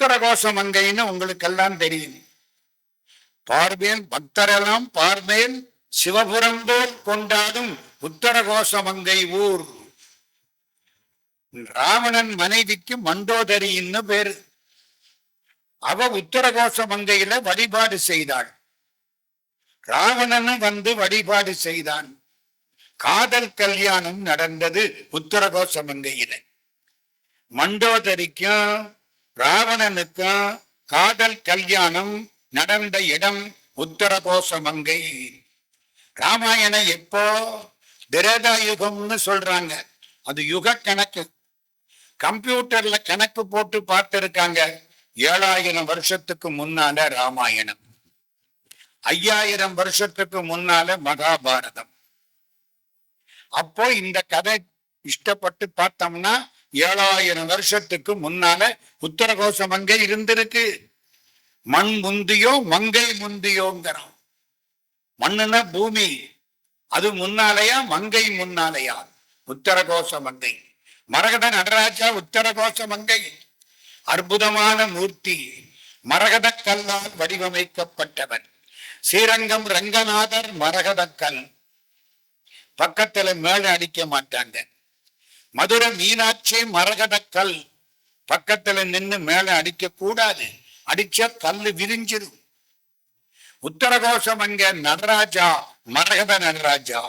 உத்தரகோச மங்கைன்னு உங்களுக்கெல்லாம் தெரியும். பார்வேன் பக்தரெல்லாம் பார்வேன் சிவபுரம் போல் கொண்டாடும் உத்தரகோச மங்கை ஊர். ராவணன் மனைவிக்கு மண்டோதரின்னு பேரு. அவ உத்தரகோச மங்கையில வழிபாடு செய்தாள். ராவணனும் வந்து வழிபாடு செய்தான். காதல் கல்யாணம் நடந்தது உத்தரகோச மங்கையில. மண்டோதரிக்கும் ராவணனுக்கும் காதல் கல்யாணம் நடந்த இடம் உத்தரகோச மங்கை. ராமாயணம் எப்போ? திரேதா யுகம்னு சொல்றாங்க. அது யுக கணக்கு. கம்ப்யூட்டர்ல கணக்கு போட்டு பார்த்திருக்காங்க. 7000 வருஷத்துக்கு முன்னால ராமாயணம், 5000 வருஷத்துக்கு முன்னால மகாபாரதம். அப்போ இந்த கதை இஷ்டப்பட்டு பார்த்தோம்னா 7000 வருஷத்துக்கு முன்னால உத்தரகோச மங்கை இருந்திருக்கு. மண் முந்தியோ மங்கை முந்தியோங்கிறோம். மண்ணுனா பூமி, அது முன்னாலையா மங்கை முன்னாலையா? உத்தரகோச மங்கை. மரகத நடராஜா உத்தரகோச மங்கை. அற்புதமான மூர்த்தி. மரகத கல்லால் வடிவமைக்கப்பட்டவர். ஸ்ரீரங்கம் ரங்கநாதர் மரகத கல். பக்கத்துல மேல அடிக்க மாட்டாங்க. மதுரை மீனாட்சி மரகத கல். பக்கத்துல நின்று மேல அடிக்க கூடாது. அடிச்ச கல்லு விரிஞ்சிடும். உத்தரகோசம் அங்க நடராஜா மரகத நடராஜா.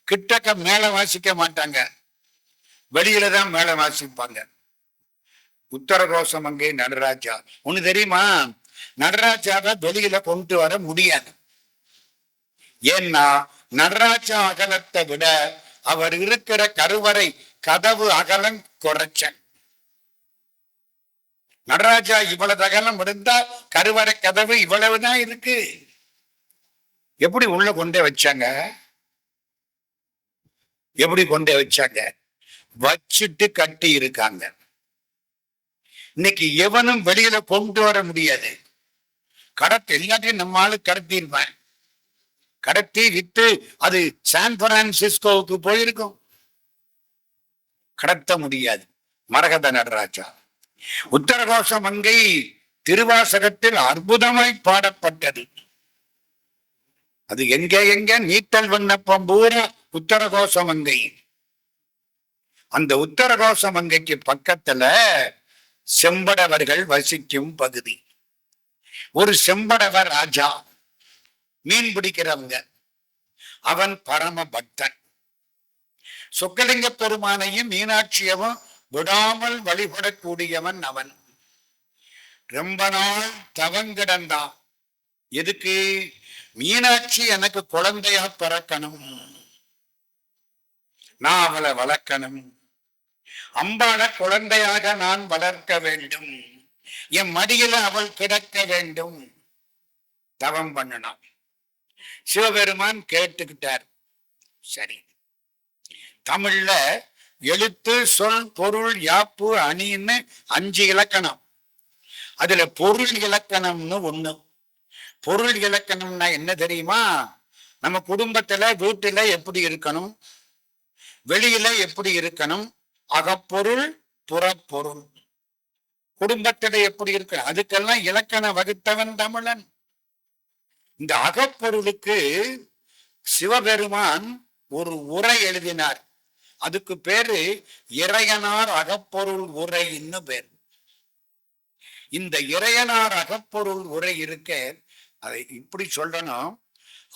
கிட்டக்க மேல வாசிக்க மாட்டாங்க, வெளியில தான் மேல வாசிப்பாங்க. உத்தரகோசம் அங்கே நடராஜா. ஒண்ணு தெரியுமா? நடராஜாவை வெளியில கொண்டு வர முடியாது. ஏன்னா நடராஜா அகலத்தை விட அவர் இருக்கிற கருவறை கதவு அகலம் குறைச்ச. நடராஜா இவ்வளவு அகலம் இருந்தா கருவறை கதவு இவ்வளவுதான் இருக்கு. எப்படி உள்ள கொண்டே வச்சாங்க? எப்படி கொண்டே வச்சாங்க? வச்சுட்டு கட்டி இருக்காங்க. இன்னைக்கு எவனும் வெளியில கொண்டு வர முடியாது. கடத்தி எல்லாத்தையும் நம்ம ஆளு கடத்திருப்பேன். கடத்தி விட்டு அது சான் பிரான்சிஸ்கோவுக்கு போயிருக்கும். கடத்த முடியாது. மரகத நடராஜா. உத்தரகோச மங்கை திருவாசகத்தில் அற்புதமாய் பாடப்பட்டது. அது எங்க நீட்டல் விண்ணப்பம் பூரா உத்தரகோச மங்கை. அந்த உத்தரகோச மங்கைக்கு பக்கத்துல செம்படவர்கள் வசிக்கும் பகுதி. ஒரு செம்படவ ராஜா, மீன் பிடிக்கிறவங்க. அவன் பரம பக்தன். சொக்கலிங்க பெருமானையும் மீனாட்சியவும் விடாமல் வழிபடக்கூடியவன் அவன். ரொம்ப நாள் தவங்கிடந்தான். எதுக்கு? மீனாட்சி எனக்கு குழந்தையா பிறக்கணும், நான் அவளை வளர்க்கணும், அம்பாள குழந்தையாக நான் வளர்க்க வேண்டும், என் மடியில அவள் கிடக்க வேண்டும். தவம் பண்ணணும். சிவபெருமான் கேட்டுக்கிட்டார். சரி. தமிழ்ல எழுத்து சொல் பொருள் யாப்பு அணின்னு 5 இலக்கணம். அதுல பொருள் இலக்கணம்னு ஒண்ணு. பொருள் இலக்கணம்னா என்ன தெரியுமா? நம்ம குடும்பத்துல வீட்டுல எப்படி இருக்கணும், வெளியில எப்படி இருக்கணும், அகப்பொருள் புறப்பொருள். குடும்பத்தில எப்படி இருக்கணும், அதுக்கெல்லாம் இலக்கணம் வகுத்தவன் தமிழன். இந்த அகப்பொருளுக்கு சிவபெருமான் ஒரு உரை எழுதினார். அதுக்கு பேரு இறையனார் அகப்பொருள் உரைன்னு பேர். இந்த இறையனார் அகப்பொருள் உரை இருக்க, அதை இப்படி சொல்லணும்.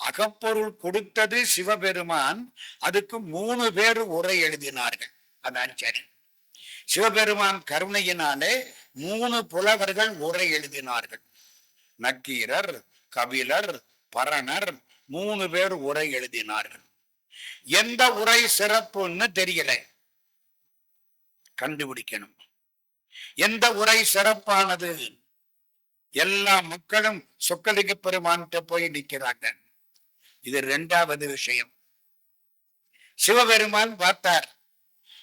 அகப்பொருள் கொடுத்தது சிவபெருமான். அதுக்கு 3 பேர் உரை எழுதினார்கள். அதான் சரி. சிவபெருமான் கருணையினாலே 3 புலவர்கள் உரை எழுதினார்கள். நக்கீரர், கபிலர், பரணர் 3 பேர் உரை எழுதினார்கள். எந்த உரை சிறப்புன்னு தெரியல, கண்டுபிடிக்கணும். எந்த உரை சிறப்பானது? எல்லா மக்களும் சொக்கலிங்க பெருமான்கிட்ட போய் நிற்கிறாங்க. இது 2வது விஷயம். சிவபெருமான் பார்த்தார்,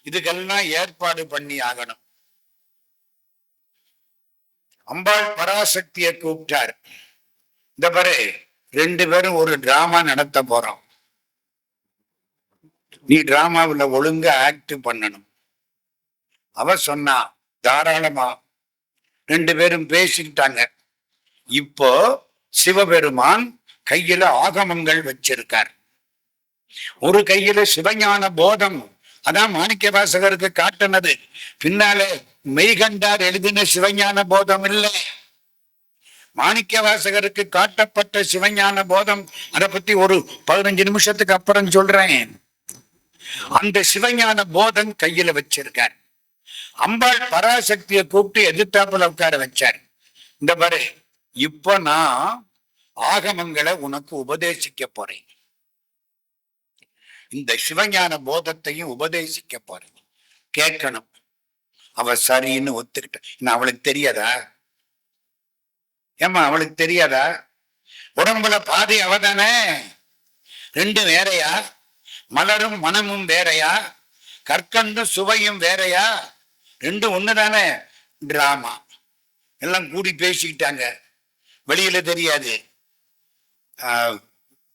இதுக்கெல்லாம் ஏற்பாடு பண்ணி ஆகணும். அம்பாள் பராசக்தியை கூப்பிட்டார். இந்த பாரு, 2 பேரும் ஒரு டிராமா நடத்த போறோம். நீ டிராமாவில் ஒழுங்கா ஆக்ட் பண்ணணும். அவ சொன்னா, தாராளமா. ரெண்டு பேரும் பேசிக்கிட்டாங்க. இப்போ சிவபெருமான் கையில ஆகமங்கள் வச்சிருக்கார். ஒரு கையில சிவஞான போதம், அதான் மாணிக்க வாசகருக்கு காட்டினது. பின்னால மெய்கண்டார் எழுதின சிவஞான போதம் இல்லை, மாணிக்க வாசகருக்கு காட்டப்பட்ட சிவஞான போதம். அதை பத்தி ஒரு 15 நிமிஷத்துக்கு அப்புறம் சொல்றேன். அந்த சிவஞான போதம் கையில வச்சிருக்கார். அம்பாள் பராசக்தியை கூப்பிட்டு எதிர்த்தாப்புல உட்கார வச்சார். இந்த பாரு, இப்ப நான் ஆகமங்களை உனக்கு உபதேசிக்க போறேன், இந்த சிவஞான போதத்தையும் உபதேசிக்க போறேன், கேட்கணும். அவ சரின்னு ஒத்துக்கிட்ட. அவளுக்கு தெரியாதா? ஏமா அவளுக்கு தெரியாதா? உடம்புல பாதி அவதானே, ரெண்டும் வேறையா? மலரும் மனமும் வேறையா? கற்கண்டும் சுவையும் வேறையா? ரெண்டும் ஒண்ணுதானே. டிராமா எல்லாம் கூடி பேசிக்கிட்டாங்க, வெளியில தெரியாது.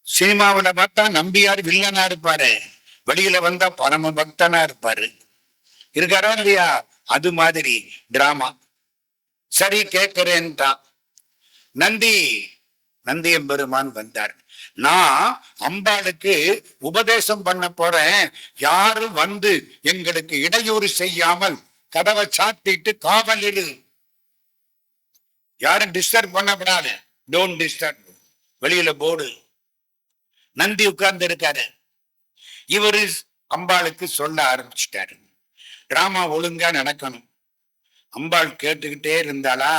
சினிமாவில பார்த்தா நம்பியார் வில்லனா இருப்பாரு, வெளியில வந்தா பரம பக்தனா இருப்பாரு. இருக்காரா இல்லையா? அது மாதிரி டிராமா. சரி கேட்கிறேன்ட்டான். நந்தியம்பெருமான் வந்தார். நான் அம்பாளுக்கு உபதேசம் பண்ண போறேன், யாரும் வந்து எங்களுக்கு இடையூறு செய்யாமல் கதவை சாத்திட்டு காவல் இரு, யாரும் டிஸ்டர்ப் பண்ணப்படாது, டோன்ட் டிஸ்டர்ப். வெளியில போர்டு. நந்தி உட்கார்ந்து இருக்காரு. இவரு அம்பாளுக்கு சொல்ல ஆரம்பிச்சிட்டாரு, டிராமா ஒழுங்கா நடக்கணும். அம்பாள் கேட்டுக்கிட்டே இருந்தாளா?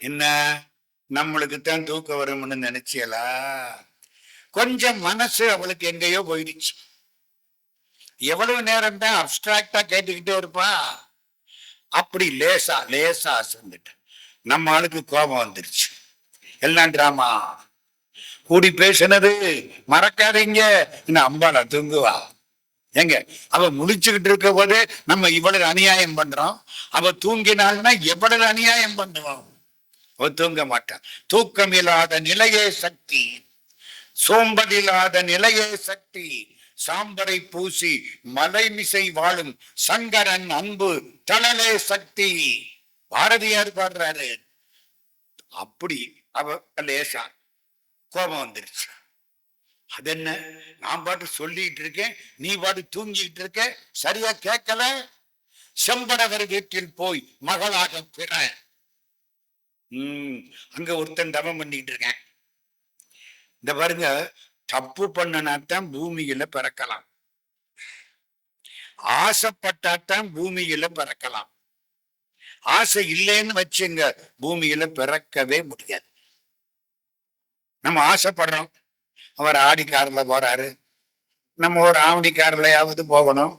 என்ன நம்மளுக்குத்தான் தூக்கம் வரும்னு நினைச்சியலா? கொஞ்சம் மனசு அவளுக்கு எங்கேயோ போயிடுச்சு. எவ்வளவு நேரம் தான் அப்டிராக்டா கேட்டுக்கிட்டே இருப்பா? அப்படி லேசா லேசா அசந்துட்டு நம்ம ஆளுக்கு கோபம் வந்துருச்சு. எல்லாம் டிராமா. கூடி பேசினது மறக்காதீங்க. அம்பாளா தூங்குவா? எங்க அவ முடிச்சுக்கிட்டு இருக்க போதே நம்ம இவ்வளவு அநியாயம் பண்றோம். அவ தூங்கினால்னா எவ்வளவு அநியாயம் பண்ணுவோம். அவ தூங்க மாட்டான். தூக்கம் இல்லாத நிலையே சக்தி, சோம்பலில்லாத நிலையே சக்தி. சாம்பரை பூசி மலைமிசை வாழும் சங்கரன் அன்பு தளலே சக்தி. பாரதியார் பாடுறாரு. அப்படி அவ லேசா கோபம் வந்துருச்சு. அது என்ன, நான் பாட்டு சொல்லிட்டு இருக்கேன், நீ பாட்டு தூங்கிட்டு இருக்க, சரியா கேட்கல. செம்படவர் வீட்டில் போய் மகளாக பிற. அங்க ஒருத்தன் தவம் பண்ணிட்டு இருக்கேன். இந்த பாருங்க, தப்பு பண்ணனாத்தான் பூமியில பிறக்கலாம், ஆசைப்பட்டாத்தான் பூமியில பிறக்கலாம். ஆசை இல்லைன்னு வச்சுங்க, பூமியில பிறக்கவே முடியாது. நம்ம ஆசைப்படுறோம், அவர் ஆடி கார்ல போறாரு, நம்ம ஒரு ஆவணி கார்லயாவது போகலாம்.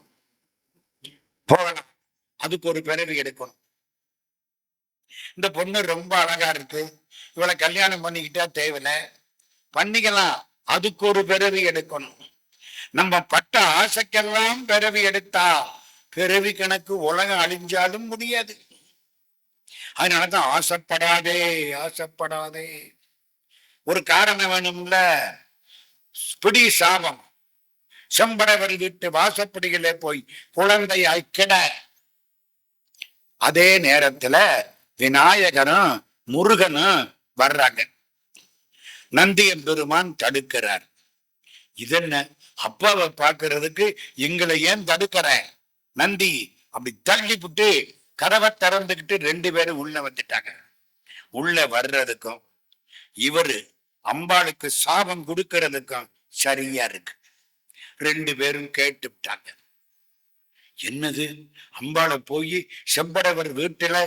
அதுக்கு ஒரு பிறவி எடுக்கணும். இந்த பொண்ணு ரொம்ப அழகா இருக்கு, இவளை கல்யாணம் பண்ணிக்கிட்டா தேவையில்லை, பண்ணிக்கலாம். அதுக்கு ஒரு பிறவி எடுக்கணும். நம்ம பட்ட ஆசைக்கெல்லாம் பிறவி எடுத்தா பிறவி கணக்கு உலகம் அழிஞ்சாலும் முடியாது. அதனாலதான் ஆசைப்படாதே, ஆசைப்படாதே. ஒரு காரணம் வேணும்ல. பிடி சாபம். செம்படவர் வீட்டு வாசப்படியிலே போய் குழந்தை ஐக்கிட. அதே நேரத்துல விநாயகனும் முருகனும் வர்றாங்க. நந்தியம்பெருமான் தடுக்கிறார். இதென்ன, அப்பாவை பார்க்கறதுக்கு எங்களை ஏன் தடுக்கிற? நந்தி அப்படி தள்ளி விட்டு கதவை திறந்துக்கிட்டு 2 பேரும் உள்ள வந்துட்டாங்க. உள்ள வர்றதுக்கும் இவரு அம்பாளுக்கு சாபம் கொடுக்கறதுக்கும் சரியா இருக்கு. 2 பேரும் கேட்டு விட்டாங்க. என்னது, அம்பாளை போய் செம்படவர் வீட்டுல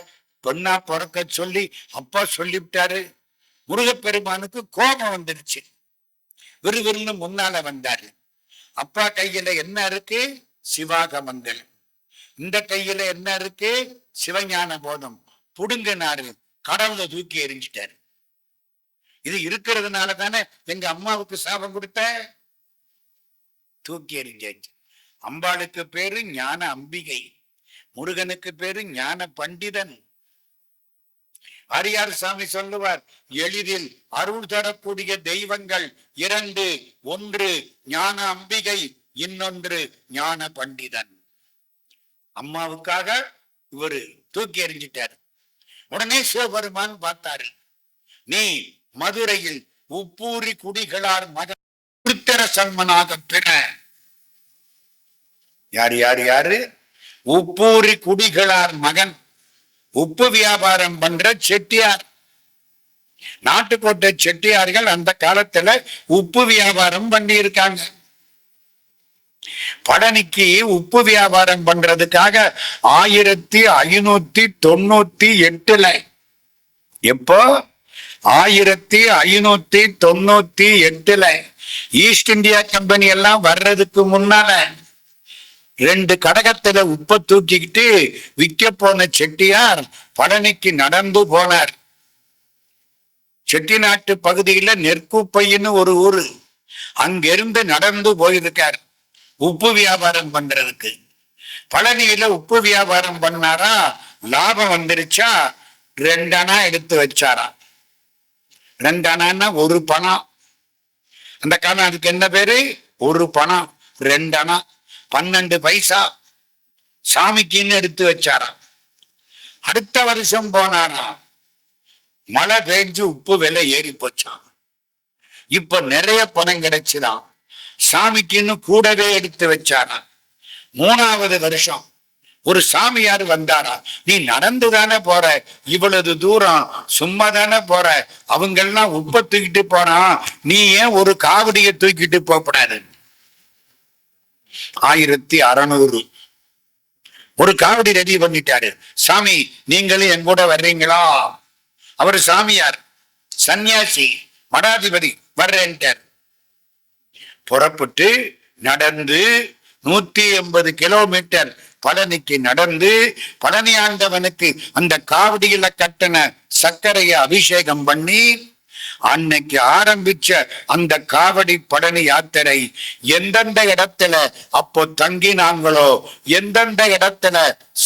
பொண்ணா பிறக்க சொல்லி அப்பா சொல்லிவிட்டாரு. முருகப்பெருமானுக்கு கோபம் வந்துருச்சு. விறுவிறுன்னு முன்னால வந்தாரு. அப்பா கையில என்ன இருக்கு? சிவாகமங்கள். இந்த கையில என்ன இருக்கு? சிவஞான போதம். புடுங்கினாரு, கடவுளை தூக்கி எரிஞ்சிட்டாரு. இது இருக்கிறதுனால தானே எங்க அம்மாவுக்கு சாபம் கொடுத்த. தூக்கி எறிஞ்சாச்சு. அம்பாளுக்கு பேரு ஞான அம்பிகை, முருகனுக்கு பேரு ஞான பண்டிதன். அரியார் சாமி சொல்லுவார், எளிதில் அருள் தரக்கூடிய தெய்வங்கள் 2, ஒன்று ஞான அம்பிகை, இன்னொன்று ஞான பண்டிதன். அம்மாவுக்காக இவரு தூக்கி எறிஞ்சிட்டாரு. உடனே சிவபெருமான் பார்த்தாரு, நீ மதுரையில் உப்பூரி குடிகளார் மகன் உத்தர சல்மனாக பெற. யாரு யாரு யாரு? உப்பூரி குடிகளார் மகன், உப்பு வியாபாரம் பண்ற செட்டியார். நாட்டுக்கோட்டை செட்டியார்கள் அந்த காலத்துல உப்பு வியாபாரம் பண்ணி இருக்காங்க. பழனிக்கு உப்பு வியாபாரம் பண்றதுக்காக 1598 எப்போ 1598 ஈஸ்ட் இந்தியா கம்பெனி எல்லாம் வர்றதுக்கு முன்னால 2 கடகத்துல உப்பை தூக்கிக்கிட்டு விற்க போன செட்டியார் பழனிக்கு நடந்து போனார். செட்டிநாட்டு பகுதியில நெற்குப்பைன்னு ஒரு ஊரு, அங்கிருந்து நடந்து போயிருக்கார் உப்பு வியாபாரம் பண்றதுக்கு. பழனியில உப்பு வியாபாரம் பண்ணாரா, லாபம் வந்துருச்சா, 2 அணா எடுத்து வச்சாரா. 2 அணான்னா ஒரு பணம். அந்த காலம் அதுக்கு என்ன பேரு? ஒரு பணம். 2 அணா 12 பைசா சாமிக்குன்னு எடுத்து வச்சாரா. அடுத்த வருஷம் போனாரா, மழை பெஞ்சு உப்பு விலை ஏறி போச்சான். இப்ப நிறைய பணம் கிடைச்சுதான், சாமிக்குன்னு கூடவே எடுத்து வச்சாரா. 3வது வருஷம் ஒரு சாமியார் வந்தாரா, நீ நடந்து தானே போற, இவ்வளவு தூரம் சும்மா தானே போற, அவங்கெல்லாம் உப்பை தூக்கிட்டு போறான், நீ ஏன் ஒரு காவடியை தூக்கிட்டு போகக்கூடாது? 1600 ஒரு காவடி ரெடி பண்ணிட்டாரு. சாமி நீங்களும் என் கூட வர்றீங்களா? அவர் சாமியார், சன்னியாசி, மடாதிபதி, வர்றேன்ட்டார். புறப்பட்டு நடந்து 180 கிலோமீட்டர் பழனிக்கு நடந்து, பழனி ஆண்டவனுக்கு அந்த காவடியில கட்டின சர்க்கரையை அபிஷேகம் பண்ணி, அன்னைக்கு ஆரம்பிச்ச அந்த காவடி பழனி யாத்திரை எந்தெந்த இடத்துல அப்போ தங்கினாங்களோ, எந்தெந்த இடத்துல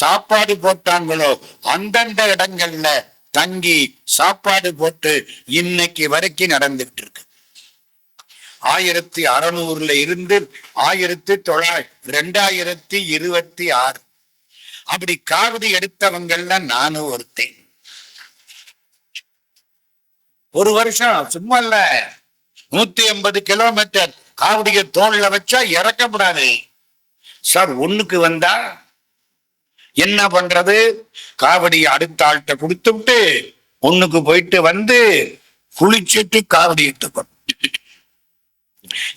சாப்பாடு போட்டாங்களோ, அந்தந்த இடங்கள்ல தங்கி சாப்பாடு போட்டு இன்னைக்கு வரைக்கும் நடந்துட்டு இருக்கு. 1600 இருந்து 2026 அப்படி காவடி எடுத்தவங்கள்ல நானும் ஒருத்தேன். ஒரு வருஷம் சும்மா இல்ல, 180 கிலோமீட்டர் காவடிய தோல்ல வச்சா இறக்கப்படாது சார். ஒண்ணுக்கு வந்தா என்ன பண்றது? காவடியை அடுத்த ஆள்கிட்ட கொடுத்து விட்டு ஒண்ணுக்கு போயிட்டு வந்து குளிச்சுட்டு காவடி எடுத்துக்கணும்.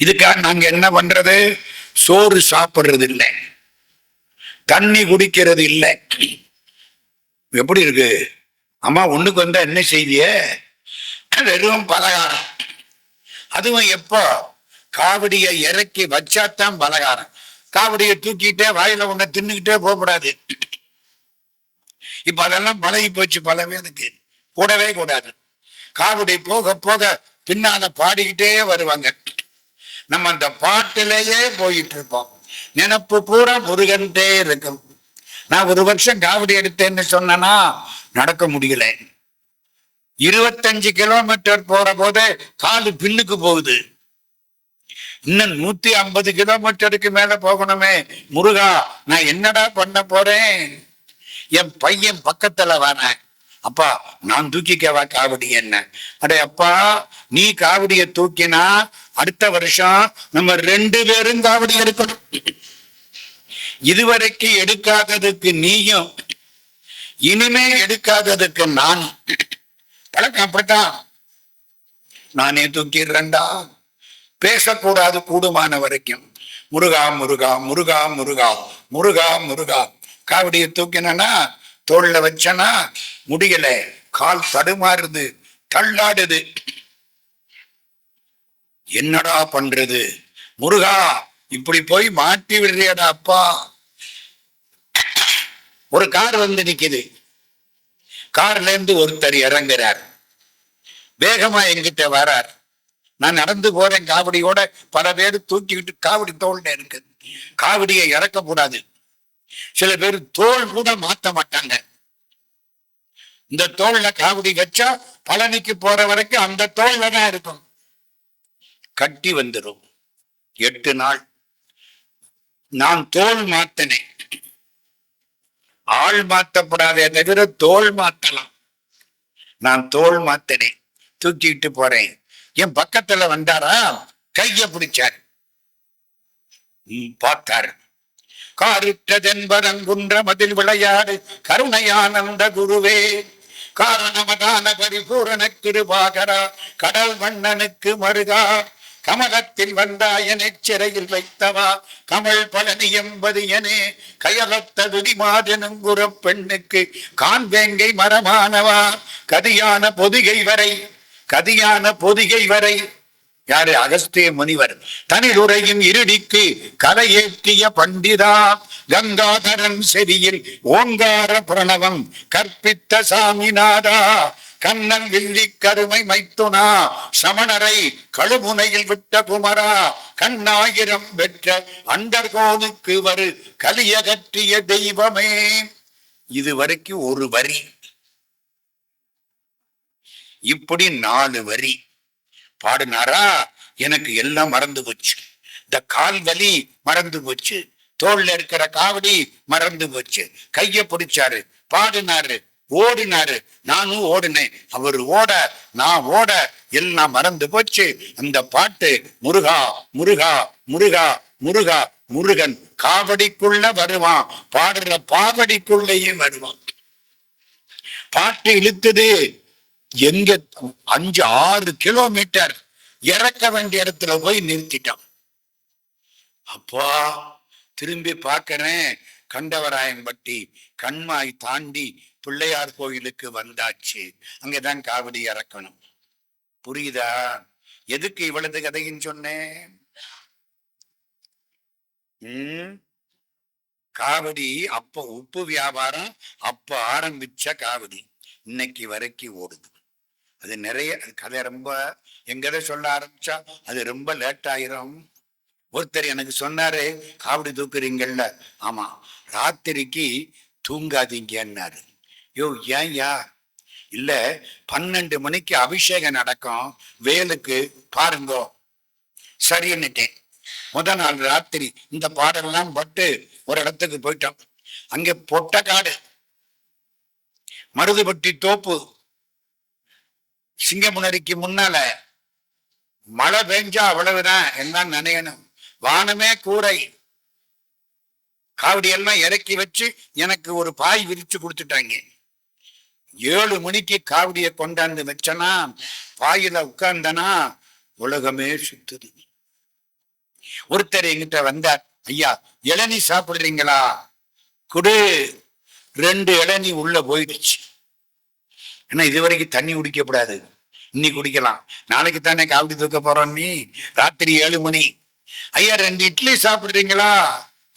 இதுக்காக நாங்க என்ன பண்றது? சோறு சாப்பிடுறது இல்லை, தண்ணி குடிக்கிறது இல்லை. எப்படி இருக்கு அம்மா? ஒண்ணுக்கு வந்தா என்ன செய்திய? வெறும் பலகாரம். அதுவும் எப்போ? காவடியை இறக்கி வச்சாத்தான் பலகாரம். காவடியை தூக்கிட்டே வாயில ஒண்ணு தின்னுக்கிட்டே போகக்கூடாது. இப்ப அதெல்லாம் பழகி போச்சு பல பேருக்கு. கூடவே கூடாது. காவடி போக போக பின்னால பாடிக்கிட்டே வருவாங்க. நம்ம அந்த பாட்டிலேயே போயிட்டு இருப்போம். நினப்பு பூரா முருகன்டே இருக்கும். நான் ஒரு வருஷம் காவடி எடுத்தேன்னு சொன்னா நடக்க முடியல. 25 கிலோமீட்டர் போற போதே காலு பின்னுக்கு போகுது. இன்னும் 150 கிலோமீட்டருக்கு மேல போகணுமே. முருகா நான் என்னடா பண்ண போறேன்? என் பையன் பக்கத்துல வர, அப்பா நான் தூக்கிக்கவா காவடி? என்ன அடே அப்பா, நீ காவடிய தூக்கினா அடுத்த வருஷம் நம்ம 2 பேரும் காவடி எடுக்கணும். இதுவரைக்கும் எடுக்காததுக்கு நீயும், இனிமே எடுக்காததுக்கு நானும். பழக்கம் அப்படித்தான். நானே தூக்கிடுறேன்டா. பேசக்கூடாது கூடுமான வரைக்கும். முருகா முருகா முருகா முருகா முருகா முருகா. காவடியை தூக்கினா தோல்ல வச்சனா முடியல, கால் தடுமாறுது, தள்ளாடுது. என்னடா பண்றது? முருகா இப்படி போய் மாட்டி விடுறியடா அப்பா. ஒரு கார் வந்து நிக்குது. கார்ல இருந்து ஒருத்தர் இறங்குறார். வேகமா என்கிட்ட வரார். நான் நடந்து போறேன் காவடியோட. பல பேர் தூக்கிக்கிட்டு காவடி தோல்ல இருக்கு. காவடியை இறக்க கூடாது. சில பேர் தோல் கூட மாத்த மாட்டாங்க. இந்த தோல்ல காவடி வச்சா பழனிக்கு போற வரைக்கும் அந்த தோல்ல தான் இருக்கும். கட்டி வந்துடும். 8 நாள் நான் தோல் மாத்தினேன். ஆள் மாத்தப்படாதே தவிர தோல் மாத்தலாம். நான் தோல் மாத்தினேன், தூக்கிட்டு போறேன். என் பக்கத்துல வந்தாரா, கைய பிடிச்சார், பார்த்தாரு. காரிட்டதென்பதங்குன்ற மதில் விளையாடு கருணையானந்த குருவே, காரணமதான பரிபூரண கிருபாகரா, கடல் வண்ணனுக்கு மருகா, கமலத்தில் வந்தாயனை சிறையில் வைத்தவா, கமல் பழனி என்பது எனே கயலத்த துடிமாதெனுங்குற பெண்ணுக்கு காண்வேங்கை மரமானவா, கதியான பொதிகை வரை, கதியான பொதிகை வரை. யாரு? அகஸ்திய முனிவர். தனிலுரையும் இருடிக்கு கலையேற்றிய பண்டிதா, கங்காதரன் செவியில் ஓங்கார பிரணவம் கற்பித்த சாமிநாதா, கண்ணன் வில்லி கருமை மைத்துனா, சமணரை கழுமுனையில் விட்ட குமரா, கண்ணாயிரம் பெற்ற அண்டர்கோனுக்கு வரு கலியகற்றிய தெய்வமே. இதுவரைக்கும் ஒரு வரி, இப்படி 4 வரி பாடினாரா. எனக்கு எல்லாம் மறந்து போச்சு. இந்த கால் வலி மறந்து போச்சு, தோல்ல இருக்கிற காவடி மறந்து போச்சு. கைய பிடிச்சாரு, பாடினாரு, ஓடினாரு, நானும் ஓடினேன். அவர் ஓட, நான் ஓட, எல்லாம் மறந்து போச்சு. அந்த பாட்டு முருகா முருகா முருகா முருகா, முருகன் காவடிக்குள்ள வருவான், பாடுற பாவடிக்குள்ளேயும் வருவான். பாட்டு இழுத்தது எங்க 5-6 கிலோமீட்டர் இறக்க வேண்டிய இடத்துல போய் நிறுத்திட்டான். அப்பா திரும்பி பார்க்கிறேன், கண்டவராயன்பட்டி கண்மாய் தாண்டி பிள்ளையார் கோயிலுக்கு வந்தாச்சு. அங்கதான் காவடி இறக்கணும். புரியுதா? எதுக்கு இவ்வளவு கதைன்னு சொன்னேன்? காவடி அப்ப உப்பு வியாபாரம் அப்ப ஆரம்பிச்ச காவடி இன்னைக்கு வரைக்கும் ஓடுது. அது நிறைய கதை, ரொம்ப எங்கதை சொல்ல ஆரம்பிச்சா அது ரொம்ப லேட் ஆயிரும். ஒருத்தர் எனக்கு சொன்னாரு, காவடி தூக்குறீங்கல்ல, ஆமா, ராத்திரிக்கு தூங்காதீங்கன்னாரு. யோ ஏன்யா? இல்ல 12 மணிக்கு அபிஷேகம் நடக்கும் வேலுக்கு, பாருங்கோ. சரின்னுட்டேன். முதல் நாள் ராத்திரி இந்த பாடலாம் பட்டு ஒரு இடத்துக்கு போயிட்டோம். அங்க பொட்ட காடு, மருதுபட்டி தோப்பு, சிங்கமுனரிக்கு முன்னால. மழை பெஞ்சா அவ்வளவுதான், எல்லாம் நனையணும். வானமே கூரை. காவடி எல்லாம் இறக்கி வச்சு எனக்கு ஒரு பாய் விரிச்சு கொடுத்துட்டாங்க. 7 மணிக்கு காவடியை கொண்டாந்து வச்சனா, பாயில உட்கார்ந்தனா உலகமே சுத்துது. ஒருத்தர் என்கிட்ட வந்தார், ஐயா இளநீ சாப்பிடுறீங்களா? குடு. 2 இளநீ உள்ள போயிடுச்சு. ஏன்னா இதுவரைக்கும் தண்ணி குடிக்கப்படாது, இன்னைக்கு குடிக்கலாம். நாளைக்கு தானே காவடி தூக்க போறோம். நீ ராத்திரி 7 மணி. ஐயா 2 இட்லி சாப்பிடுறீங்களா?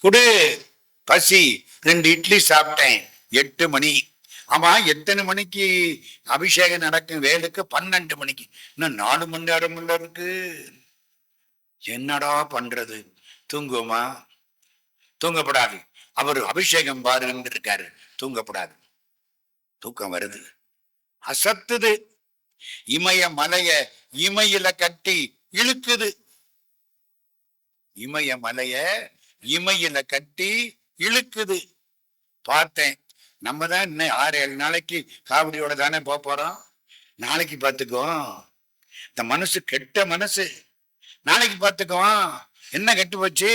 குடு. பசி. 2 இட்லி சாப்பிட்டேன். 8 மணி. ஆமா, எத்தனை மணிக்கு அபிஷேகம் நடக்கும் வேலுக்கு? 12 மணிக்கு. இன்னும் 4 மணி நேரம் இருக்கு. என்னடா பண்றது? தூங்குமா? தூங்கப்படாது. அவர் அபிஷேகம் பாருன்னு இருக்காரு, தூங்கப்படாது. தூக்கம் வருது, அசத்துது. இமய மலைய இமையில கட்டி இழுக்குது. இமய மலைய இமையில கட்டி இழுக்குது. பார்த்தேன், நம்ம தான் இன்னும் 6-7 நாளைக்கு காவடியோட தானே போறோம். நாளைக்கு பார்த்துக்குவோம். இந்த மனசு கெட்ட மனசு. நாளைக்கு பார்த்துக்குவோம். என்ன கெட்டு போச்சு?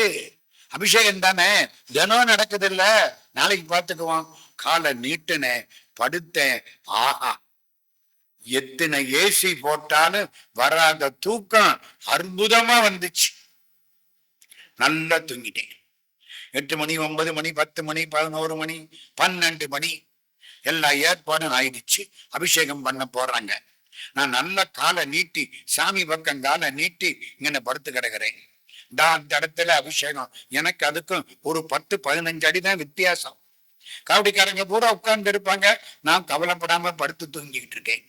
அபிஷேகம் தானே தினம் நடக்குது இல்ல, நாளைக்கு பார்த்துக்குவோம். காலை நீட்டுனேன், படுத்தேன். ஆஹா, எத்தனை ஏசி போட்டாலும் வராத தூக்கம் அற்புதமா வந்துச்சு. நல்லா தூங்கிட்டேன். 8 மணி, 9 மணி, 10 மணி, 11 மணி, 12 மணி, எல்லா ஏற்பாடும் ஆயிடுச்சு. அபிஷேகம் பண்ண போறாங்க. நான் நல்ல காலை நீட்டி, சாமி பக்கம் காலை நீட்டி இங்க படுத்து கிடக்கிறேன். அந்த இடத்துல அபிஷேகம். எனக்கு அதுக்கும் ஒரு 10-15 அடிதான் வித்தியாசம். காவடிக்காரங்க பூரா உட்கார்ந்து இருப்பாங்க, நான் கவலைப்படாம படுத்து தூங்கிட்டு இருக்கேன்.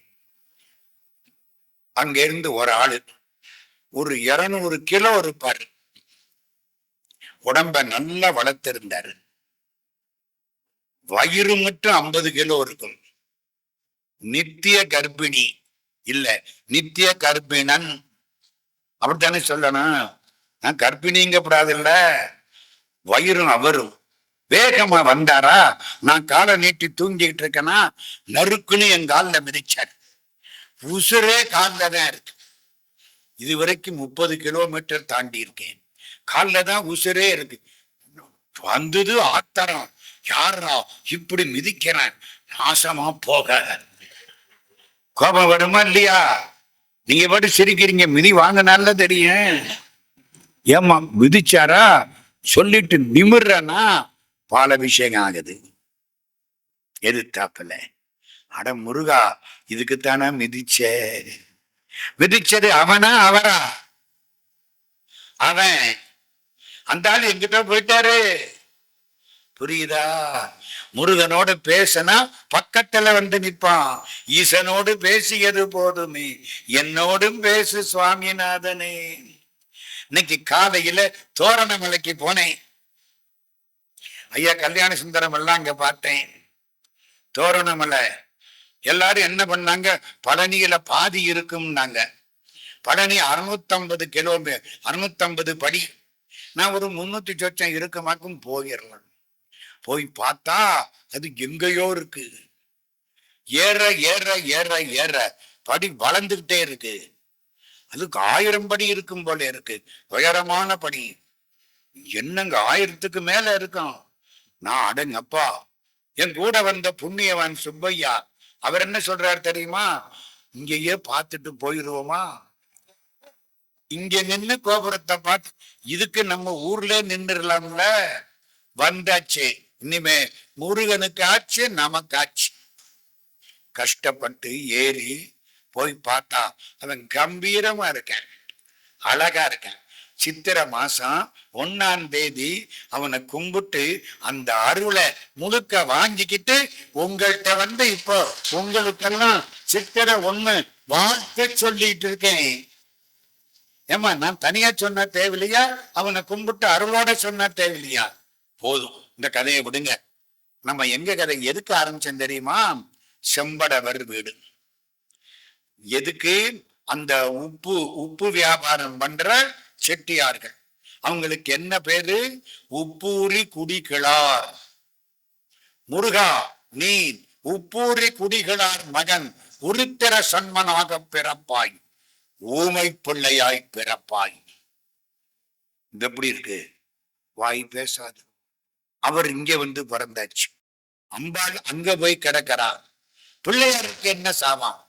அங்க இருந்து ஒரு ஆளு ஒரு 200 கிலோ இருப்பாரு. உடம்ப நல்லா வளர்த்திருந்தாரு. வயிறு மட்டும் 50 கிலோ இருக்கும். நித்திய கர்ப்பிணி இல்ல, நித்திய கர்ப்பிணன் அப்படித்தானே சொல்லணும். கர்ப்பிணிங்கப்படாது இல்ல, வயிறும் அவரும் வேகமா வந்தாரா, நான் காலை நீட்டி தூங்கிட்டு இருக்கேன்னா நறுக்குன்னு என் காலில் மிதிச்சார். உசுரே காலில் தான் இருக்கு. இது வரைக்கும் 30 கிலோமீட்டர் தாண்டி இருக்கேன், காலில் தான் உசுரே இருக்கு. வந்தது ஆத்தரம், யாரா இப்படி மிதிக்கிறேன், நாசமா போக. கோபம் வருமா இல்லையா? நீங்க பாட்டு சிரிக்கிறீங்க, மிதி வாங்கினால தெரியும். ஏமா மிதிச்சாரா சொல்லிட்டு நிமிர்றனா பாலாபிஷேகம் ஆகுது. எதிர்த்தாப்புல அட முருகா, இதுக்குத்தானே மிதிச்சது அவனா அவரா? அவன். அந்த ஆள் எங்கிட்ட போயிட்டாரு. புரியுதா? முருகனோடு பேசினா பக்கத்துல வந்து நிற்பான். ஈசனோடு பேசியது போதுமே, என்னோடும் பேசு சுவாமிநாதனே. இன்னைக்கு காலையில தோரணமலைக்கு போனேன். ஐயா கல்யாண சுந்தரம் எல்லாம் அங்க பார்த்தேன். தோரணமலை எல்லாரும் என்ன பண்ணாங்க, பழனியில பாதி இருக்கும்னாங்க. பழனி 650 கிலோமீட்டர், 650 படி. நான் ஒரு 300 சொச்சம் இருக்குமாக்கும் போயிடலாம். போய் பார்த்தா அது எங்கேயோ இருக்கு. ஏற ஏற ஏற ஏற படி வளர்ந்துகிட்டே இருக்கு. அதுக்கு 1000 படி இருக்கும் போல இருக்கு. உயரமான படி. என்னங்க 1000க்கு மேல இருக்கும். நான் அடங்கப்பா. என் கூட வந்த புண்ணியவான் சுப்பையா, அவர் என்ன சொல்றாரு தெரியுமா? இங்கேயே பார்த்துட்டு போயிருவோமா? இங்க நின்று கோபுரத்தை பார்த்து, இதுக்கு நம்ம ஊர்ல நின்றுடலாம்ல. வந்தாச்சு, இனிமே முருகனுக்கு ஆச்சு, நமக்கு ஆச்சு. கஷ்டப்பட்டு ஏறி போய் பார்த்தா அவன் கம்பீரமா இருக்கான், அழகா இருக்கான். சித்திரை மாசம் 1ஆம் தேதி அவனை கும்பிட்டு அந்த அருளை முழுக்க வாங்கிக்கிட்டு உங்கள்கிட்ட வந்து இப்போ உங்களுக்கெல்லாம் சித்திரை 1 வாழ்த்து சொல்லிட்டு இருக்கேன். ஏமா நான் தனியா சொன்ன தேவையில்லையா? அவனை கும்பிட்டு அருளோட சொன்ன தேவையில்லையா? போதும், இந்த கதையை விடுங்க. நம்ம எங்க கதை எதுக்கு ஆரம்பிச்சோம் தெரியுமா? செம்படவர் வீடு. எதுக்கு? அந்த உப்பு வியாபாரம் பண்ற செட்டியார்கள், அவங்களுக்கு என்ன பேரு? உப்பூரி குடிகிழார். முருகா, நீ உப்பூரி குடிகிழார் மகன் உருத்திர சன்மனாக பிறப்பாய், ஊமை பிள்ளையாய் பிறப்பாய். இது எப்படி இருக்கு? வாய் பேசாது. அவர் இங்க வந்து பிறந்தாச்சு. அம்பாள் அங்க போய் கிடக்கிறார். பிள்ளையாருக்கு என்ன சாபம்?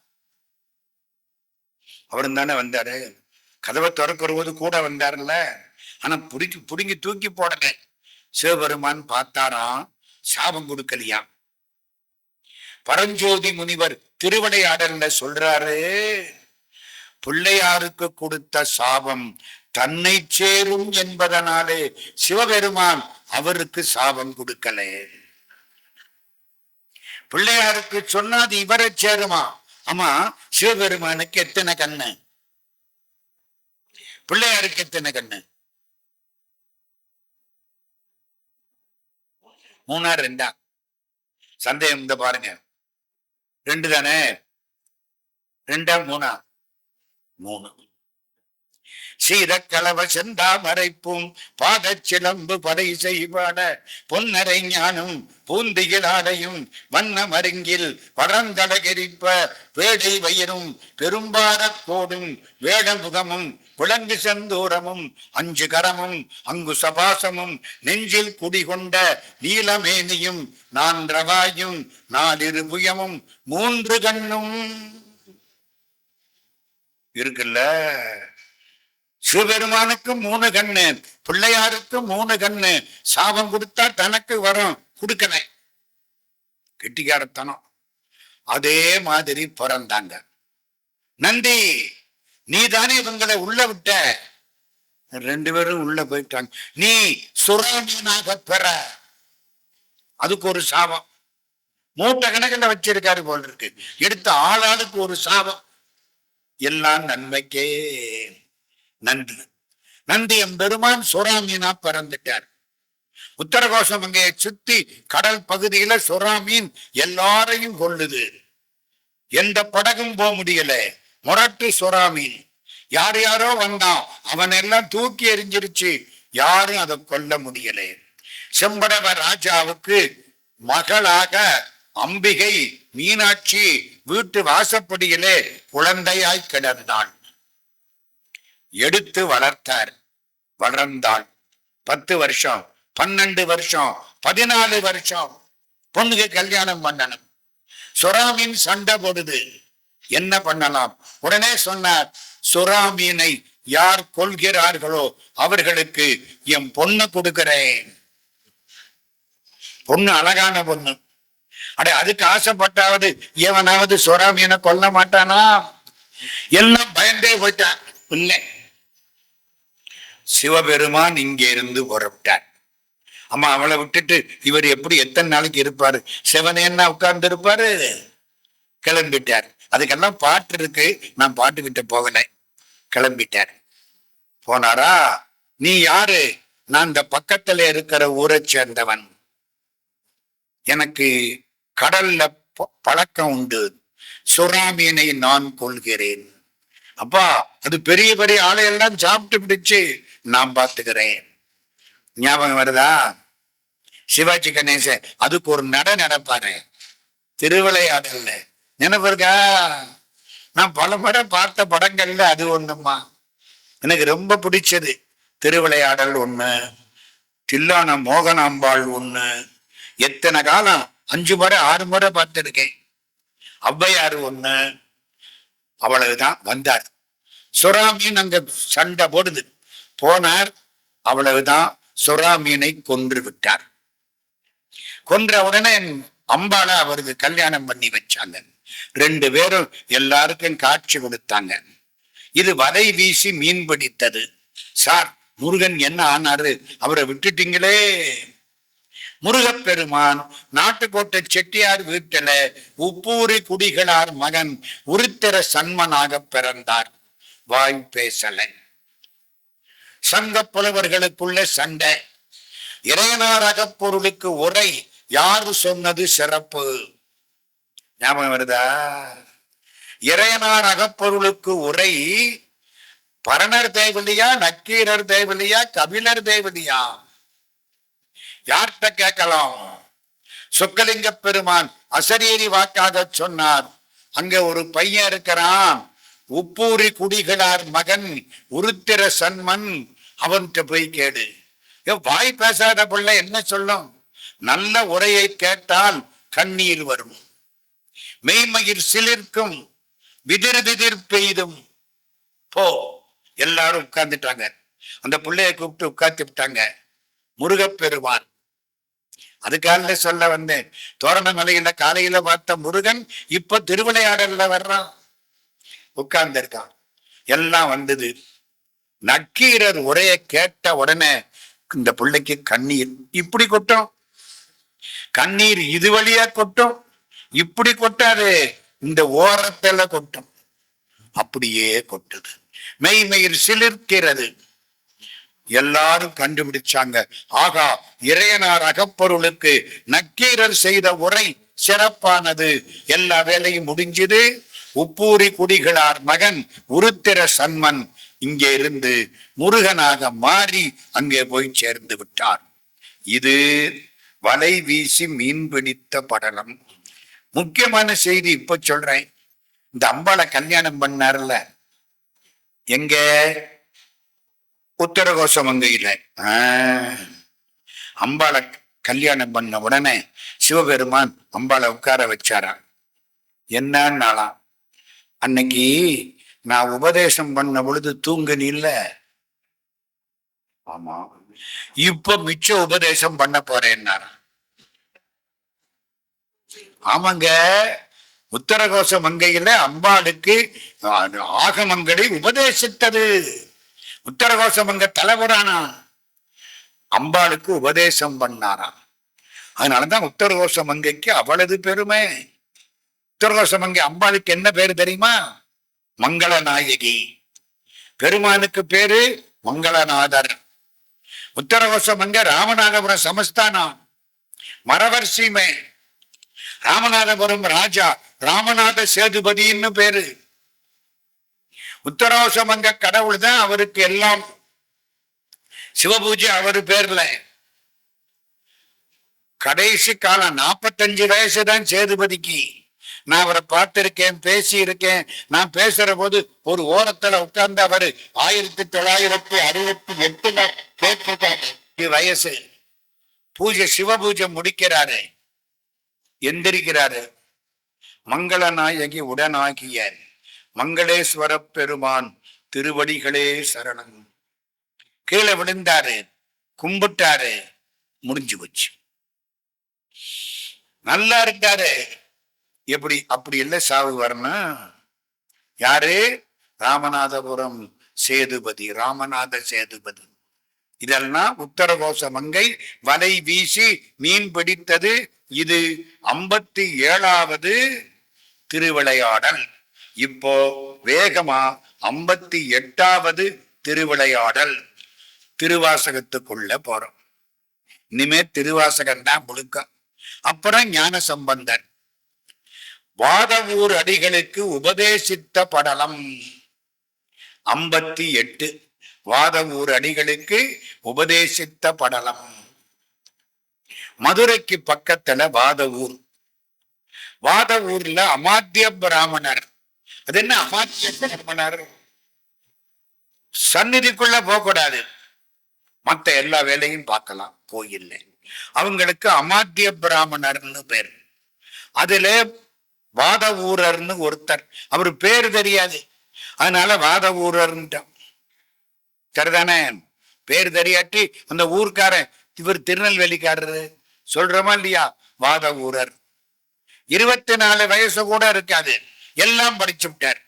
அவரும் தானே வந்தாரு. கதவை திறக்கிற போது கூட வந்தாருல்ல. ஆனா புடுங்கி தூக்கி போடல. சிவபெருமான் பார்த்தாராம், சாபம் கொடுக்கலையா. பரஞ்சோதி முனிவர் திருவிளையாடல்ல சொல்றாரு, பிள்ளையாருக்கு கொடுத்த சாபம் தன்னை சேரும் என்பதனாலே சிவபெருமான் அவருக்கு சாபம் கொடுக்கல. பிள்ளையாருக்கு சொன்னாது இவரை சேருமா? ஆமா, சிவபெருமானுக்கு எத்தனை கண்ணு? பிள்ளையாருக்கு எத்தனை கண்ணு? 3ஆ 2ஆ? சந்தேகம் இந்த பாருங்க. 2 தானே? 2ஆ 3ஆ? 3. சீரக்களவ செந்தாமரைப்பும் பாதச்சிலம்பு படை செய்வாட பொன்னரை ஞானும் பூந்திகிலாடையும் வண்ண மருங்கில் படந்தடகெரிப்ப வேடை வயிறும் பெரும்பாரக் கோடும் வேடமுகமும் விளங்கு செந்தூரமும் 5 கரமும் அங்கு சபாசமும் நெஞ்சில் குடிகொண்ட நீலமேனியும் 4 வாயும் 4 புயமும் 3 கண்ணும் இருக்குல்ல. சிவபெருமானுக்கு 3 கண்ணு, பிள்ளையாருக்கு 3 கண்ணு. சாபம் கொடுத்தா தனக்கு வரும், கொடுக்கல. கெட்டிக்காரத்தனம். அதே மாதிரி பிறந்தாங்க. நந்தி, நீ தானே இவங்களை உள்ள விட்ட. 2 பேரும் உள்ள போயிட்டாங்க. நீ சுராமீனாக பெற. அதுக்கு ஒரு சாபம். மூட்டை கணக்கில் வச்சிருக்காரு போல் இருக்கு. எடுத்த ஆளாளுக்கு ஒரு சாபம். எல்லாம் நன்மைக்கே. நன்றி. நந்தி எம்பெருமான் சுறாமீனா பிறந்துட்டார். உத்தரகோசம் அங்கே சுத்தி கடல் பகுதியில சுறாமீன் எல்லாரையும் கொள்ளுது. எந்த படகும் போக முடியல. முரட்டு சுறாமீன். யார் யாரோ வந்தான், அவன் எல்லாம் தூக்கி எறிஞ்சிருச்சு. யாரும் அதை கொல்ல முடியல. செம்படவ ராஜாவுக்கு மகளாக அம்பிகை மீனாட்சி வீட்டு வாசப்படியிலே குழந்தையாய் கிடந்தாள். எடுத்து வளர்த்தார். வளர்ந்தாள். 10 வருஷம், 12 வருஷம், 14 வருஷம் பொண்ணுக்கு கல்யாணம் பண்ணணும். சுறாமீன் சண்டை போடுது. என்ன பண்ணலாம்? உடனே சொன்னார், சுறாமீனை யார் கொள்கிறார்களோ அவர்களுக்கு என் பொண்ணு கொடுக்கிறேன். பொண்ணு அழகான பொண்ணு. அட, அதுக்கு ஆசைப்பட்டாவது எவனாவது சுறாமீனை கொல்ல மாட்டானா? எல்லாம் பயந்தே போயிட்டான். இல்லை, சிவபெருமான் இங்கே இருந்து புறப்பட்டார். அம்மா, அவளை விட்டுட்டு இவர் எப்படி எத்தனை நாளைக்கு இருப்பாரு? சிவனேன்னா உட்கார்ந்து இருப்பாரு. கிளம்பிட்டார். அதுக்கெல்லாம் பாட்டு இருக்கு, நான் பாட்டுக்கிட்ட போகல. கிளம்பிட்டார். போனாரா? நீ யாரு? நான் இந்த பக்கத்துல இருக்கிற ஊரை சேர்ந்தவன். எனக்கு கடல்ல பழக்கம் உண்டு. சுறாமீனை நான் கொள்கிறேன். அப்பா, அது பெரிய பெரிய ஆளையெல்லாம் சாப்பிட்டு பிடிச்சு நான் பார்த்துக்கிறேன். ஞாபகம் வருதா? சிவாஜி கணேசன் அதுக்கு ஒரு நடப்பாரு, திருவிளையாடல்ல. நினைவு இருக்கா? நான் பல முறை பார்த்த படங்கள்ல அது ஒண்ணுமா எனக்கு ரொம்ப பிடிச்சது. திருவிளையாடல் ஒண்ணு, தில்லான மோகனாம்பாள் ஒண்ணு. எத்தனை காலம், 5 முறை 6 முறை பார்த்திருக்கேன். ஔவையார் ஒண்ணு. அவ்வளவுதான். வந்தார். சுறாமீன் அங்க சண்டை போடுது. போனார். அவ்வளவுதான். சுறாமீனை கொன்று விட்டார். கொன்ற உடனே அம்பாளை அவருக்கு கல்யாணம் பண்ணி வச்சாங்க. 2 பேரும் எல்லாருக்கும் காட்சி கொடுத்தாங்க. இது வலை வீசி மீன் பிடித்தது. சார், முருகன் என்ன ஆனாரு? அவரை விட்டுட்டீங்களே. முருகப்பெருமான் நாட்டுக்கோட்டை செட்டியார் வீட்டில உப்பூரி குடிகளார் மகன் உருத்திர சன்மனாக பிறந்தார். வாய் பேசல. சங்க புலவர்களுக்குள்ள சண்டை. இறையனார் அகப்பொருளுக்கு உரை யாரு சொன்னது சிறப்பு? ஞாபகம் வருதா? இறையனார் அகப்பொருளுக்கு உரை பரணர் தேவலியா, நக்கீரர் தேவலியா, கபிலர் தேவலியா? யார்கிட்ட கேட்கலாம்? சொக்கலிங்க பெருமான் அசரீரி வாக்காக சொன்னார். அங்க ஒரு பையன் இருக்கிறான், உப்பூரி குடிகளார் மகன் உருத்திர சன்மன். அவன்கிட்ட போய் கேடு. வாய் பேசாத பிள்ளை என்ன சொல்லும்? நல்ல உரையை கேட்டால் கண்ணீர் வரும், மெய்மயிர் சிலிர்க்கும், விதிர் விதிர் பெய்தும். போ. எல்லாரும் உட்கார்ந்துட்டாங்க. அந்த பிள்ளைய கூப்பிட்டு உட்கார்ந்து விட்டாங்க. முருகப்பெருமான் அதுக்காக சொல்ல வந்தேன். தோரணமலையில காலையில பார்த்த முருகன் இப்ப திருவிளையாடல்ல வர்றான். உட்கார்ந்து இருக்கான். எல்லாம் வந்தது. நக்கீரர் உரைய கேட்ட உடனே இந்த பிள்ளைக்கு கண்ணீர் இப்படி கொட்டும். கண்ணீர் இது வழியா கொட்டும். இப்படி கொட்டாது, இந்த ஓரத்துல கொட்டும். அப்படியே கொட்டுது. மெய்மயிர் சிலிர்க்கிறது. எல்லாரும் கண்டுபிடிச்சாங்க. ஆகா, இறையனார் அகப்பொருளுக்கு நக்கீரர் செய்த உரை சிறப்பானது. எல்லா வேலையும் முடிஞ்சது. உப்பூரி குடிகளார் மகன் உருத்திர சன்மன் இங்கே இருந்து முருகனாக மாறி அங்கே போய் சேர்ந்து விட்டார். இது வலை வீசி மீன் பிடித்த படலம். முக்கியமான செய்தி இப்ப சொல்றேன். இந்த அம்பாளை கல்யாணம் பண்ணார்ல, எங்க? உத்தரகோசமங்கையில. அம்பாளை கல்யாணம் பண்ண உடனே சிவபெருமான் அம்பாளை உட்கார வச்சாராம். என்னன்னாலாம், அன்னைக்கு நான் உபதேசம் பண்ண பொழுது தூங்குனி இல்ல? ஆமா. இப்ப மிச்ச உபதேசம் பண்ண போறேன்னாரா? ஆமாங்க. உத்தரகோச மங்கையில அம்பாளுக்கு ஆகமங்களை உபதேசித்தது. உத்தரகோச மங்க தலைவரானா அம்பாளுக்கு உபதேசம் பண்ணாராம். அதனாலதான் உத்தரகோச மங்கைக்கு அவ்வளவு பெருமை. உத்தரகோச மங்கை அம்பாளுக்கு என்ன பேரு தெரியுமா? மங்களநாயகி. பெருமானுக்கு பேரு மங்களநாதர். உத்தரகோச மங்க ராமநாதபுரம் சமஸ்தானம், மரவர் சீமை. ராமநாதபுரம் ராஜா ராமநாத சேதுபதினு பேரு. உத்தரகோசமங்க கடவுள் தான் அவருக்கு எல்லாம். சிவபூஜை அவரு பேர்ல. கடைசி காலம் 45 வயசுதான் சேதுபதிக்கு. நான் அவரை பார்த்திருக்கேன், பேசி இருக்கேன். நான் பேசுற போது ஒரு ஓரத்துல உட்கார்ந்து அவரு 1968 கேட்டிருக்காரு. வயசு பூஜை, சிவ பூஜை முடிக்கிறாரு, எந்திரிக்கிறாரு. மங்களநாயகி உடனாகிய மங்களேஸ்வர பெருமான் திருவடிகளே சரணம். கீழே விழுந்தாரு, கும்பிட்டாரு, முடிஞ்சு போச்சு. நல்லா இருக்காரு. எப்படி அப்படி இல்லை சாவு வரணும். யாரு? ராமநாதபுரம் சேதுபதி, ராமநாத சேதுபதி. இதெல்லாம் உத்தரகோச மங்கை வலை வீசி மீன் பிடித்தது. இது 57வது திருவிளையாடல். இப்போ வேகமா 58வது திருவிளையாடல். திருவாசகத்துக்குள்ள போறோம். இனிமே திருவாசகம் தான் முழுக்க. அப்புறம் ஞான சம்பந்தர் வாதவூர் அடிகளுக்கு உபதேசித்த படலம் 58. வாதவூர் அடிகளுக்கு உபதேசித்த படலம். மதுரைக்கு பக்கத்துல வாதவூர். வாதவூர்ல அமாத்திய பிராமணர். அது என்ன அமாத்திய பிராமணர்? சந்நிதிக்குள்ள போகக்கூடாது, மத்த எல்லா வேலையும் பார்க்கலாம் கோயில்ல. அவங்களுக்கு அமாத்திய பிராமணர்னு பேர். அதுல வாதவூரர்னு ஒருத்தர், அவரு பேரு தெரியாது, அதனால வாதவூரர்ன்ட்டான். சரிதானே? பேர் தெரியாட்டி அந்த ஊர்க்காரன் இவர் திருநெல்வேலிக்காரரு சொல்றோமா இல்லையா? வாதவூரர். 24 வயசு கூட இருக்காது, எல்லாம் படிச்சு விட்டார்.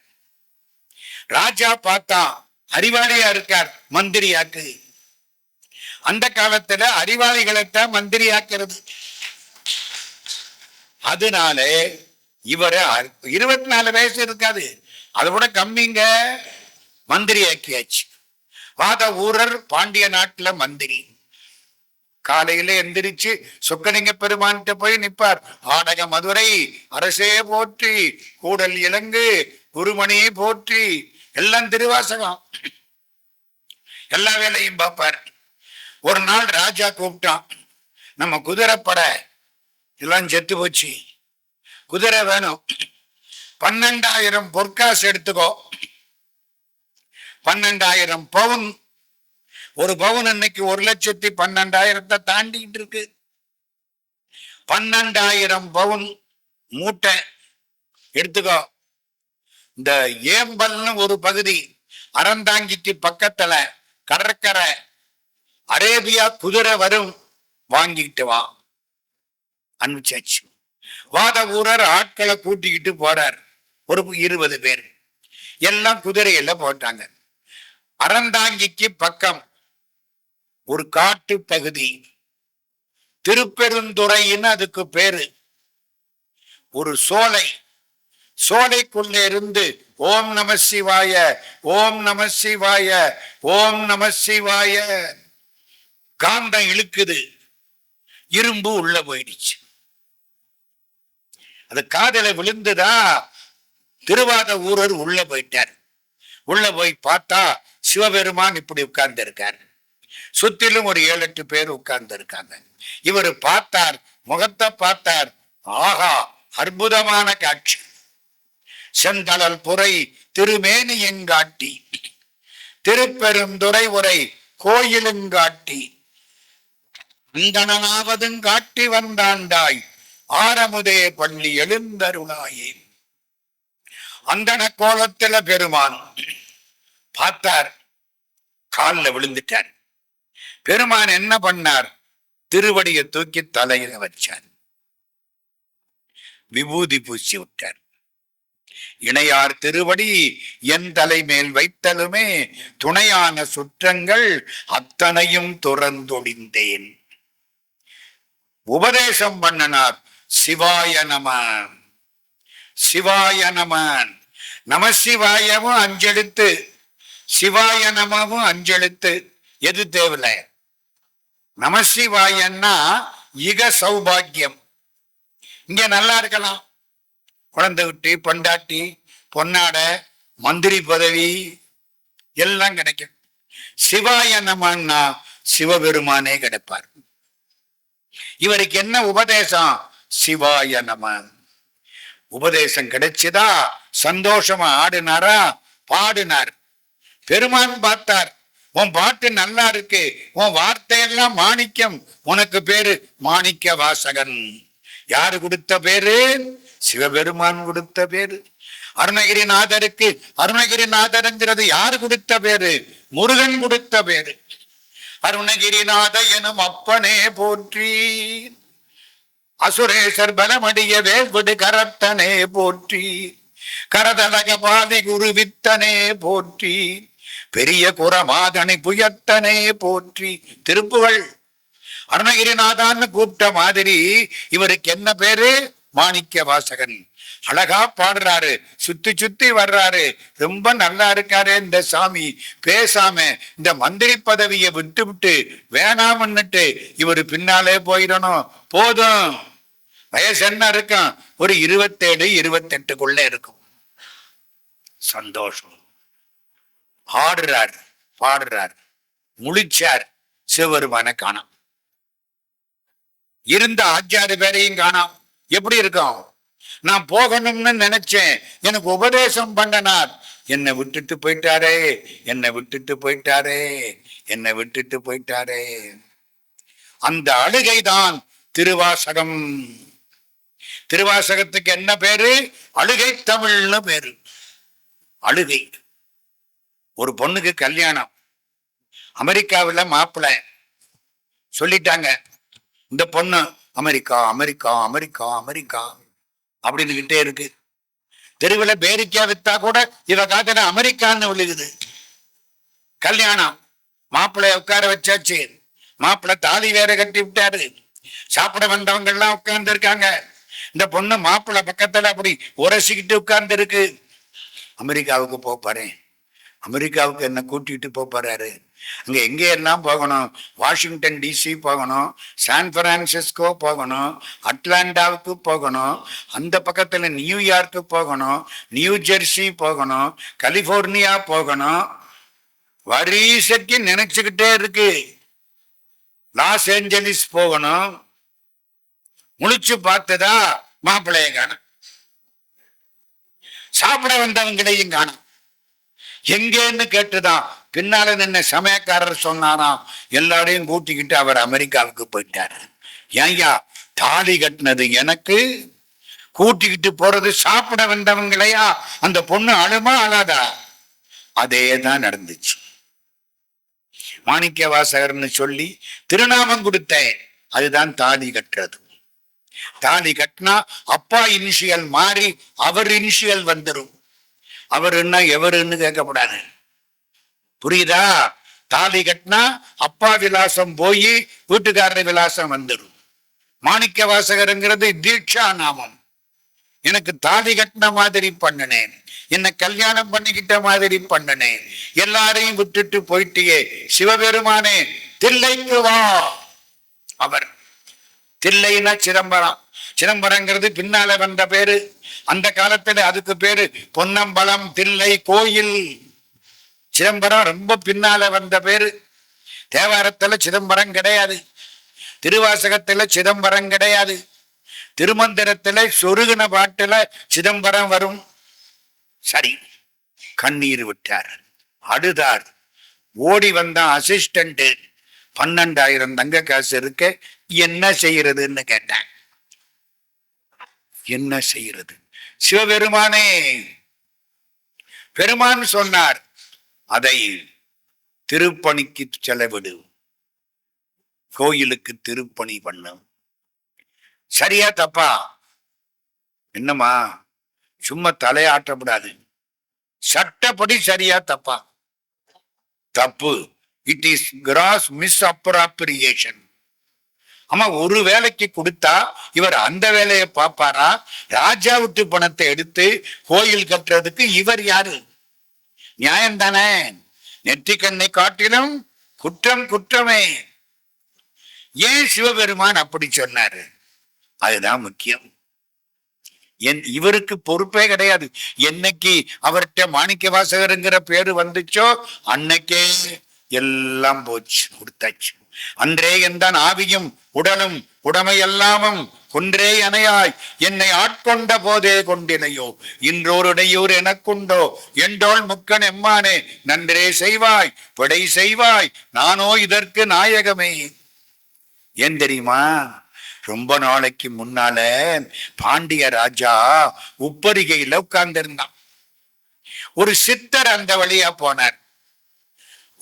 ராஜா பார்த்தா அறிவாளியா இருக்கார், மந்திரியாக்கு. அந்த காலத்துல அறிவாளிகளைத்தான் மந்திரியாக்கிறது. அதனால இவரை 24 வயசு இருக்காது, அதை விட கம்மிங்க, மந்திரி ஆக்கியாச்சு. வாத ஊரர் பாண்டிய நாட்டுல மந்திரி. காலையில எந்திரிச்சு சொக்கலிங்க பெருமான்கிட்ட போய் நிப்பார். ஆடக மதுரை அரசே போற்றி, கூடல் இலங்கு குருமணி போற்றி, எல்லாம் திருவாசகம், எல்லா வேலையும் பார்ப்பார். ஒரு நாள் ராஜா கூப்பிட்டான், நம்ம குதிரைப்பட எல்லாம் செத்து போச்சு, குதிரை வேணும், 12,000 பொற்காசு எடுத்துக்கோ. 12,000 பவுன். ஒரு பவுன் இன்னைக்கு 1,12,000 தாண்டிட்டு இருக்கு. 12,000 பவுன் மூட்டை எடுத்துக்கோ. இந்த ஏம்பல்னு ஒரு பகுதி, அறந்தாங்கிக்கு பக்கத்துல கடற்கரை, அரேபியா குதிரை வரும், வாங்கிட்டு வா. அனுப்பிச்சாச்சு. வாத ஊரர் ஆட்களை கூட்டிக்கிட்டு போறார், ஒரு 20 பேர். எல்லாம் குதிரையில போட்டாங்க. அறந்தாங்கிக்கு பக்கம் ஒரு காட்டு பகுதி, திருப்பெருந்துறைன்னு அதுக்கு பேரு. ஒரு சோலை, சோலைக்குள்ள இருந்து ஓம் நம சிவாய, ஓம் நம சிவாய, ஓம் நம சிவாய காந்தம் இழுக்குது. இரும்பு உள்ள போயிடுச்சு. அது காதல விழுந்துதா, திருவாத ஊரர் உள்ள போயிட்டார். உள்ள போய் பார்த்தா சிவபெருமான் இப்படி உட்கார்ந்து இருக்கார். சுத்திலும் ஒரு 7-8 பேர் உட்கார்ந்து இருக்காங்க. இவர் பார்த்தார், முகத்தை பார்த்தார். ஆகா, அற்புதமான காட்சி. செந்தழல் புரை திருமேனி எங்காட்டி, திருப்பெருந்துறை உரை கோயிலுங்காட்டி, அந்தனாவதும் காட்டி வந்தாண்டாய், ஆரமுதே பள்ளி எழுந்தருளாயே. அந்தன கோலத்துல பெருமான் பார்த்தார், காலில் விழுந்துட்டார். பெருமான் என்ன பண்ணார்? திருவடியை தூக்கி தலையில வச்சார், விபூதி பூசி விட்டார். இணையார் திருவடி என் தலை மேல் வைத்தலுமே, துணையான சுற்றங்கள் அத்தனையும் துறந்தொழிந்தேன். உபதேசம் பண்ணனார். சிவாய நம, சிவாய நம. நம சிவாயமும் 5 எழுத்து, சிவாய நமவும் 5 எழுத்து. எது தேவையில்லை? நம சிவாயன்னா இக சௌபாகியம். இங்க நல்லா இருக்கலாம், குழந்தை விட்டு, பொண்டாட்டி, பொன்னாட, மந்திரி பதவி எல்லாம் கிடைக்கும். சிவாய நமன்னா சிவபெருமானே கிடைப்பார். இவருக்கு என்ன உபதேசம்? சிவாய நம. உபதேசம் கிடைச்சதா, சந்தோஷமா ஆடினாரா, பாடினார். பெருமான் பார்த்தார், உன் பாட்டு நல்லா இருக்கு, உன் வார்த்தையெல்லாம் மாணிக்கம், உனக்கு பேரு மாணிக்க வாசகன். யாரு கொடுத்த பேரு? சிவபெருமான் கொடுத்த பேரு. அருணகிரிநாதருக்கு அருணகிரிநாதர்ங்கிறது யாரு கொடுத்த பேரு? முருகன் கொடுத்த பேரு. அருணகிரிநாத எனும் அப்பனே போற்றி, அசுரேசர் பலமடிய வேல்விடு கரத்தனே போற்றி, கரதலக பாதி குருவித்தனே போற்றி, பெரிய குரமாதனை புயத்தனே போற்றி. திருப்புகழ். அருணகிரிநாதான்னு கூப்பிட்ட மாதிரி இவருக்கு என்ன பேரு? மாணிக்க வாசகன். அழகா பாடுறாரு, சுத்தி சுத்தி வர்றாரு, ரொம்ப நல்லா இருக்காரு இந்த சாமி. பேசாம இந்த மந்திரி பதவியை விட்டு விட்டு வேணாமன்னுட்டு இவரு பின்னாலே போயிடணும். போதும், வயசு என்ன இருக்கும்? ஒரு 27 28க்குள்ள இருக்கும். சந்தோஷம். ஆடுறார், பாடுறார், முழிச்சார். சிவபெருமான காணோம். இருந்த 6 பேரையும் காணோம். எப்படி இருக்கும்? நான் போகணும்னு நினைச்சேன், எனக்கு உபதேசம் பண்ணனார், என்னை விட்டுட்டு போயிட்டாரே, என்னை விட்டுட்டு போயிட்டாரே, என்னை விட்டுட்டு போயிட்டாரே. அந்த அழுகைதான் திருவாசகம். திருவாசகத்துக்கு என்ன பேரு? அழுகை தமிழ்னு பேரு. அழுகை. ஒரு பொண்ணுக்கு கல்யாணம், அமெரிக்காவில் மாப்பிள்ளை சொல்லிட்டாங்க. இந்த பொண்ணு அமெரிக்கா அமெரிக்கா அமெரிக்கா அமெரிக்கா அப்படின்னுகிட்டே இருக்கு. தெருவில் பேரிக்கா வித்தா கூட இவ காத்துல அமெரிக்கான்னு விழுகுது. கல்யாணம், மாப்பிள்ளைய உட்கார வச்சாச்சு, மாப்பிள்ளை தாலி வேற கட்டி விட்டாரு. சாப்பிட வந்தவங்க எல்லாம் உட்கார்ந்து இருக்காங்க. இந்த பொண்ணு மாப்பிள்ளை பக்கத்துல அப்படி உரசிக்கிட்டு உட்கார்ந்து இருக்கு. அமெரிக்காவுக்கு போப்பாரு, அமெரிக்காவுக்கு என்ன கூட்டிட்டு போறாரு. அங்க எங்க எல்லாம் போகணும்? வாஷிங்டன் டிசி போகணும், சான் பிரான்சிஸ்கோ போகணும், அட்லாண்டாவுக்கு போகணும், அந்த பக்கத்துல நியூயார்க்கு போகணும், நியூ ஜெர்சி போகணும், கலிபோர்னியா போகணும். வரிசைக்கு நினைச்சுக்கிட்டே இருக்கு. லாஸ் ஏஞ்சலிஸ் போகணும். முழிச்சு பார்த்ததா மாப்பிள்ளைய காணும், சாப்பிட வந்தவங்களையும் காணும். எங்கன்னு கேட்டுதான் பின்னால நின்ன சமயக்காரர் சொன்னாராம், எல்லாரையும் கூட்டிக்கிட்டு அவர் அமெரிக்காவுக்கு போயிட்டாரு. ஏன்யா, தாலி கட்டினது எனக்கு, கூட்டிக்கிட்டு போறது சாப்பிட வந்தவங்களையா? அந்த பொண்ணு அழுமா அழாதா? அதேதான் நடந்துச்சு. மாணிக்க வாசகர்னு சொல்லி திருநாமம் கொடுத்தேன், அதுதான் தாலி கட்டுறது. தாலி கட்டினா அப்பா இனிஷியல் மாறி அவர் இனிஷியல் வந்துடும். அவருன்னா எவருன்னு கேட்கக்கூடாது. புரியுதா? தாலி கட்டினா அப்பா விலாசம் போய் வீட்டுக்காரர் விலாசம் வந்துடும். மாணிக்க வாசகருங்கிறது தீட்சா நாமம். எனக்கு தாலி கட்டின மாதிரி பண்ணினேன், என்ன கல்யாணம் பண்ணிக்கிட்ட மாதிரி பண்ணினேன், எல்லாரையும் விட்டுட்டு போயிட்டியே சிவபெருமானே, தில்லைக்கு வா. அவர் தில்லைன்னா சிதம்பரம். சிதம்பரங்கிறது பின்னால வந்த பேரு. அந்த காலத்துல அதுக்கு பேரு பொன்னம்பலம் தில்லை கோயில். சிதம்பரம் ரொம்ப பின்னால வந்த பேரு. தேவாரத்துல சிதம்பரம் கிடையாது, திருவாசகத்துல சிதம்பரம் கிடையாது, திருமந்திரத்துல சொருகின பாட்டுல சிதம்பரம் வரும். சரி, கண்ணீர் விட்டார், அழுதார். ஓடி வந்த அசிஸ்டன்ட் 12,000 தங்க காசு இருக்க, என்ன செய்யறதுன்னு கேட்டான். என்ன செய்யறது? சிவபெருமானே, பெருமான் சொன்னார், அதை திருப்பணிக்கு செலவிடு, கோயிலுக்கு திருப்பணி பண்ணு. சரியா தப்பா? என்னம்மா, சும்மா தலையாட்டப்படாது. சட்டப்படி சரியா தப்பா? தப்பு. It is cross miss appropriation. ஆமா, ஒரு வேலைக்கு கொடுத்தா இவர் அந்த வேலையை பார்ப்பாரா? ராஜா விட்டு பணத்தை எடுத்து கோயில் கட்டுறதுக்கு இவர் யாரு? நியாயம் தானே? நெற்றிக்கண்ணை காட்டிலும் குற்றம் குற்றமே. ஏன் சிவபெருமான் அப்படி சொன்னாரு? அதுதான் முக்கியம். இவருக்கு பொறுப்பே கிடையாது. என்னைக்கு அவர்கிட்ட மாணிக்க வாசகருங்கிற பேரு வந்துச்சோ அன்னைக்கே எல்லாம் போச்சு, கொடுத்தாச்சு. அன்றே எந்தன் ஆவியும் உடலும் உடமையெல்லாமும் குன்றே அணையாய் என்னை ஆட்கொண்ட போதே கொண்டினையோ இன்றோருடையூர் எனக்குண்டோ என்றோள் முக்கன் எம்மானே நன்றே செய்வாய் பிழை செய்வாய் நானோ இதற்கு நாயகமே. ஏன் தெரியுமா? ரொம்ப நாளைக்கு முன்னால பாண்டிய ராஜா உப்பரிகையில உட்கார்ந்து இருந்தான். ஒரு சித்தர் அந்த வழியா போனார்.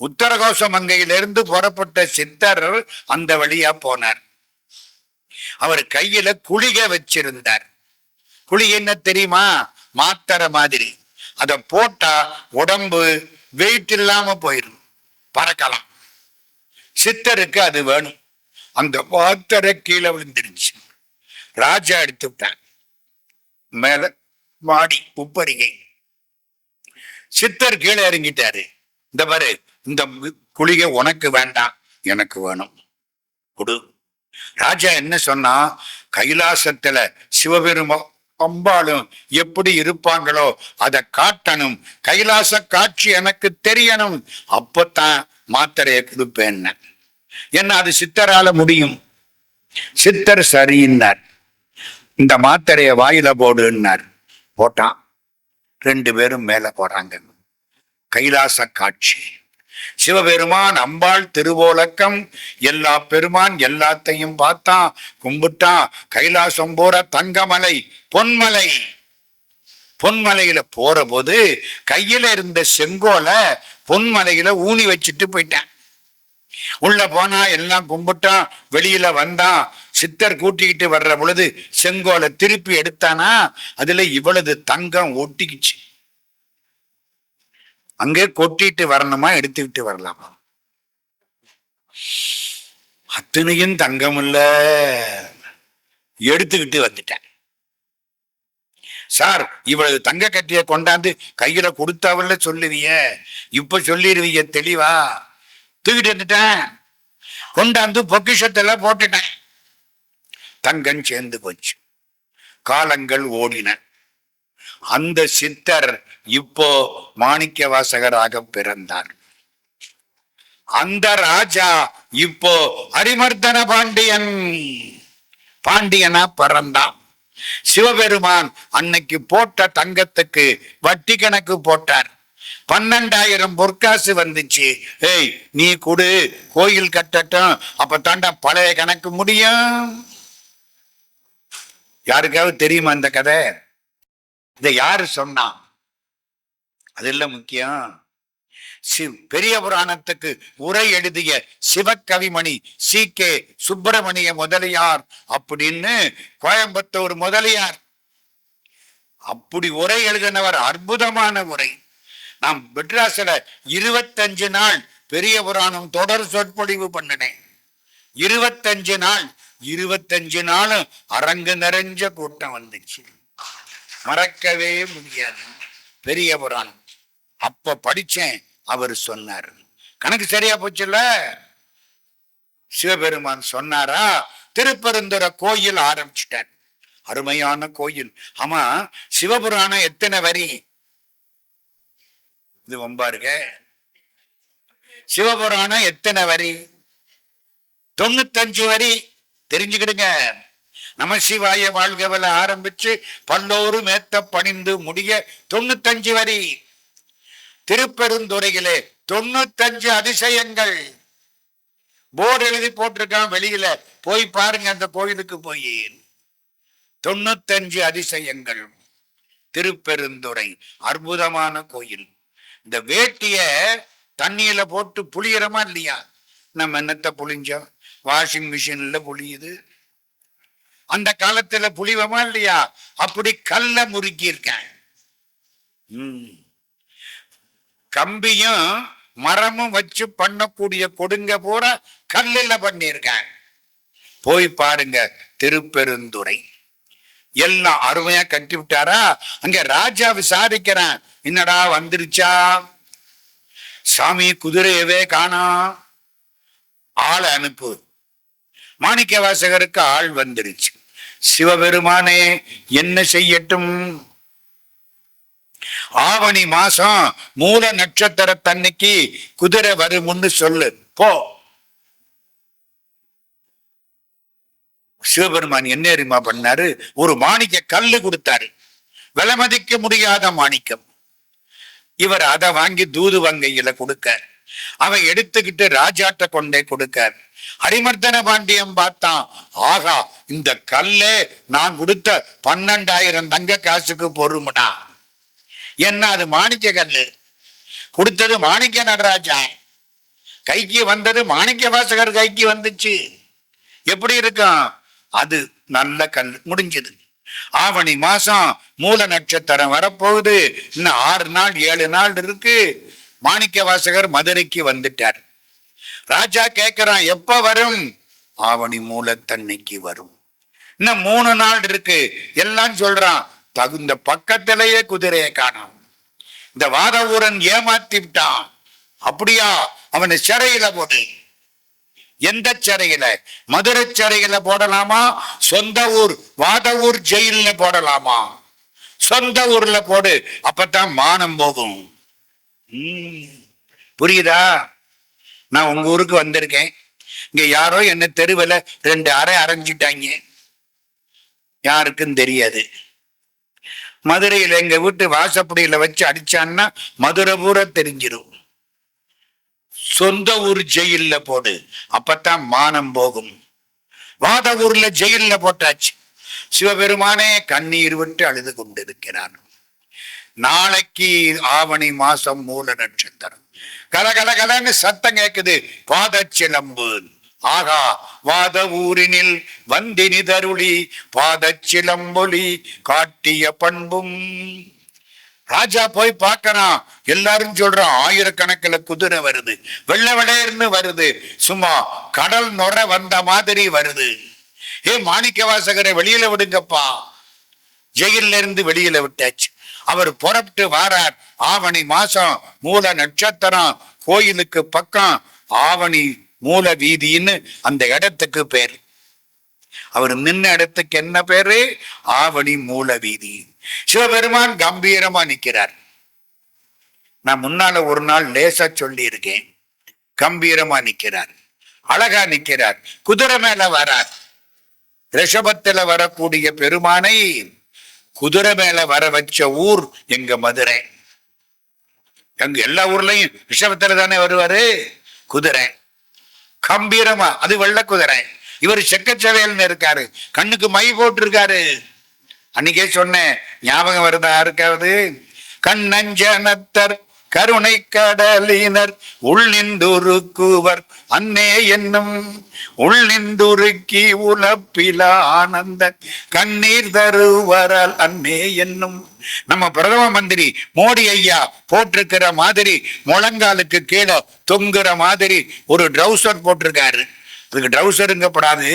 உத்தரகோச மங்கையிலிருந்து புறப்பட்ட சித்தர் அந்த வழியா போனார். அவர் கையில குளிகை வச்சிருந்தார். குளிகை என்ன தெரியுமா? மாத்திரை மாதிரி. அத போட்டா உடம்பு வெயிட் இல்லாம போயிடும், பறக்கலாம். சித்தருக்கு அது வேணும். அந்த மாத்திரை கீழே விழுந்துருச்சு. ராஜா எடுத்து விட்டார். மேல மாடி உப்பரிகை. சித்தர் கீழே இறங்கிட்டாரு. இந்த பாரு, இந்த குளிகை உனக்கு வேண்டாம், எனக்கு வேணும், கொடு. ராஜா என்ன சொன்னா? கைலாசத்துல சிவபெருமா அம்பாளும் எப்படி இருப்பாங்களோ அதை காட்டணும், கைலாச காட்சி எனக்கு தெரியணும், அப்பத்தான் மாத்திரையை கொடுப்பேன். என்ன அது சித்தரால முடியும். சித்தர் சரின்னார். இந்த மாத்திரைய வாயில போடுன்னார். போட்டான். 2 பேரும் மேல போறாங்க. கைலாச காட்சி. சிவபெருமான் அம்பாள் திருவோலக்கம். எல்லா பெருமான் எல்லாத்தையும் பார்த்தான், கும்பிட்டான். கைலாசம் போற தங்கமலை பொன்மலை. பொன்மலையில போற போது கையில இருந்த செங்கோல பொன்மலையில ஊனி வச்சுட்டு போயிட்டான். உள்ள போனா எல்லாம் கும்பிட்டான். வெளியில வந்தான். சித்தர் கூட்டிக்கிட்டு வர்ற பொழுது செங்கோலை திருப்பி எடுத்தானா, அதுல இவ்வளவு தங்கம் ஒட்டிக்குச்சு. அங்கே கொட்டிட்டு வரணுமா, எடுத்துக்கிட்டு வரலாமா? அத்தனையும் தங்கம் இல்ல, எடுத்துக்கிட்டு வந்துட்டேன். சார், இவ்வளவு தங்க கட்டிய கொண்டாந்து கையில கொடுத்தாவல்ல சொல்லுவிய, இப்ப சொல்லிடுவீங்க தெளிவா. தூக்கிட்டு வந்துட்டேன், கொண்டாந்து பொக்கிஷத்துல போட்டுட்டேன். தங்கம் சேர்ந்து போச்சு. காலங்கள் ஓடின. அந்த சித்தர் இப்போ மாணிக்க வாசகராக பிறந்தார். அந்த ராஜா இப்போ அரிமர்தன பாண்டியனா பிறந்தான். சிவபெருமான் அன்னைக்கு போட்ட தங்கத்துக்கு வட்டி கணக்கு போட்டார். 12,000 பொற்காசு வந்துச்சு. ஏய், நீ கொடு, கோயில் கட்டட்டும், அப்ப தாண்டா பழைய கணக்கு முடியும். யாருக்காவது தெரியுமா அந்த கதை? இதை யாரு சொன்னா? அது இல்ல முக்கியம். பெரிய புராணத்துக்கு உரை எழுதிய சிவகவிமணி சி.கே. சுப்பிரமணிய முதலியார் அப்படின்னு கோயம்புத்தூர் முதலியார். அப்படி உரை எழுதினவர். அற்புதமான உரை. நான் மெட்ராஸ்ல 25 நாள் பெரிய புராணம் தொடர் சொற்பொழிவு பண்ணினேன். 25 நாள், 25 நாளும் அரங்கு நிறைஞ்ச கூட்டம் வந்துச்சு. மறக்கவே முடியாது பெரிய புராணம். அப்ப படிச்சேன். அவர் சொன்னார். கணக்கு சரியா போச்சுல்ல. சிவபெருமான் சொன்னாரா, திருப்பெருந்துறை கோயில் ஆரம்பிச்சிட்டார். அருமையான கோயில். ஆமா, சிவபுராணம் எத்தனை வரி? இது வம்பாருங்க. சிவபுராணம் எத்தனை வரி? 95 வரி. தெரிஞ்சுக்கிடுங்க. நமசிவாய வாழ்கவல ஆரம்பிச்சு பல்லோரு மேத்த பணிந்து முடிய 95 வரி. திருப்பெருந்துறையிலே 95 அதிசயங்கள். போர்டு எழுதி போட்டிருக்கான் வெளியில, போய் பாருங்க. அந்த கோயிலுக்கு போய் 95 அதிசயங்கள். திருப்பெருந்துறை அற்புதமான கோயில். இந்த வேட்டிய தண்ணியில போட்டு புளியறமா இல்லையா? நம்ம என்னத்தை புளிஞ்சோம்? வாஷிங் மிஷின்ல புளியுது. அந்த காலத்துல புளிவமா இல்லையா? அப்படி கல்ல முறுக்கி இருக்கேன். கம்பியும் மரமும் வச்சு பண்ணக்கூடிய கொடுங்க பூரா கல்லில பண்ணியிருக்கேன். போய் பாருங்க. திருப்பெருந்துறை எல்லாம் அருமையா கட்டி விட்டாரா. அங்க ராஜா விசாரிக்கிறான், என்னடா வந்துருச்சா? சாமி, குதிரையவே காணா, ஆளை அனுப்பு. மாணிக்க வாசகருக்கு ஆள் வந்துருச்சு. சிவபெருமானே, என்ன செய்யட்டும்? ஆவணி மாசம் மூல நட்சத்திரத்தன்னைக்கு குதிரை வரும்னு சொல்லு போ. சிவபெருமான் என்ன தெரியுமா பண்ணாரு? ஒரு மாணிக்க கல்லு கொடுத்தாரு, விலை மதிக்க முடியாத மாணிக்கம். இவர் அதை வாங்கி தூது வங்கையில கொடுக்க, அவன் எடுத்துக்கிட்டு ராஜாட்ட கொண்டே கொடுக்க. ஹரிமர்தன பாண்டியம் பார்த்தான், ஆகா இந்த கல்லே நான் கொடுத்த 12,000 தங்க காசுக்கு பொறுமுடா. என்ன அது மாணிக்க கல்லு, கொடுத்தது மாணிக்க நடராஜா கைக்கு வந்தது மாணிக்க வாசகர் கைக்கு வந்துச்சு. எப்படி இருக்கும்? அது நல்ல கல். முடிஞ்சது. ஆவணி மாசம் மூல நட்சத்திரம் வரப்போகுது. இன்னும் 6 நாள் 7 நாள் இருக்கு. மாணிக்க வாசகர் மதுரைக்கு வந்துட்டார். ராஜா கேட்கிறான், எப்ப வரும்? ஆவணி மூலத்தன்னைக்கு வரும். இன்னும் 3 நாள் இருக்கு. எல்லாம் சொல்றான், தகுந்த பக்கத்திலேயே குதிரையை காணோம். இந்த வாத ஊரன் ஏமாத்தி விட்டான். அப்படியா? அவனை சிறையில போடு. எந்த சிறையில? மதுரை சிறையில போடலாமா? சொந்த ஊர் வாத ஊர் ஜெயில போடலாமா? சொந்த ஊர்ல போடு, அப்பதான் மானம் போகும். புரியுதா? நான் உங்க ஊருக்கு வந்திருக்கேன். இங்க யாரோ என்ன தெருவில் 2 அறை அரைஞ்சிட்டாங்க, யாருக்கும் தெரியாது. மதுரையில எங்க வீட்டு வாசப்படியில வச்சு அடிச்சான்னா மதுரை பூரா தெரிஞ்சிடும். சொந்த ஊர் ஜெயில போடு, அப்பத்தான் மானம் போகும். வாத ஊர்ல ஜெயில போட்டாச்சு. சிவபெருமானே கண்ணீர் விட்டு அழுது கொண்டிருக்கிறார். நாளைக்கு ஆவணி மாசம் மூல நட்சத்திரம். கலகலகலன்னு சத்தம் கேக்குது. பாதச்சிலம்பு. ஆகா, வாத ஊரினில் வந்தினி தருளி பாதச்சிலம்பொலி காட்டிய பண்பும். ராஜா போய் பார்க்கறான். எல்லாரும் சொல்றான், ஆயிரக்கணக்கில் குதிரை வருது, வெள்ளை வெள்ளையர்னு வருது, சும்மா கடல் நுர வந்த மாதிரி வருது. ஏ மாணிக்க வாசகரை வெளியில விடுங்கப்பா. ஜெயில இருந்து வெளியில விட்டாச்சு. அவர் புறப்பட்டு வாரார். ஆவணி மாசம் மூல நட்சத்திரம். கோயிலுக்கு பக்கம் ஆவணி மூல வீதின்னு அந்த இடத்துக்கு பேர். அவர் நின்ன இடத்துக்கு என்ன பேரு? ஆவணி மூல வீதி. சிவபெருமான் கம்பீரமா நிக்கிறார். நான் முன்னால ஒரு நாள் லேசா சொல்லி இருக்கேன். கம்பீரமா நிக்கிறார், அழகா நிக்கிறார். குதிரை மேல வரார். ரிஷபத்துல வரக்கூடிய பெருமானை குதிரை மேல வர வச்ச ஊர் எங்க மதுரை. எங்க எல்லா ஊர்லயும் ரிஷபத்துல தானே வருவாரு. குதிரை கம்பீரமா, அது வெள்ள குதிரை. இவர் செக்கச்சவையல்னு இருக்காரு, கண்ணுக்கு மை போட்டு இருக்காரு. அன்னைக்கே சொன்னேன், ஞாபகம் வருதா இருக்காது? கண்ணஞ்சனத்தர் கருணை கடலினர் உள்நின்றுருக்குவர் அன்னே என்னும் உள்நின்றுருக்கி உலப்பில ஆனந்த கண்ணீர் தருவரால் அன்னே என்னும். நம்ம பிரதம மந்திரி மோடி ஐயா போட்டிருக்கிற மாதிரி முழங்காலுக்கு கீழே தொங்குற மாதிரி ஒரு ட்ரௌசர் போட்டிருக்காரு. அதுக்கு ட்ரௌசருங்கப்படாது,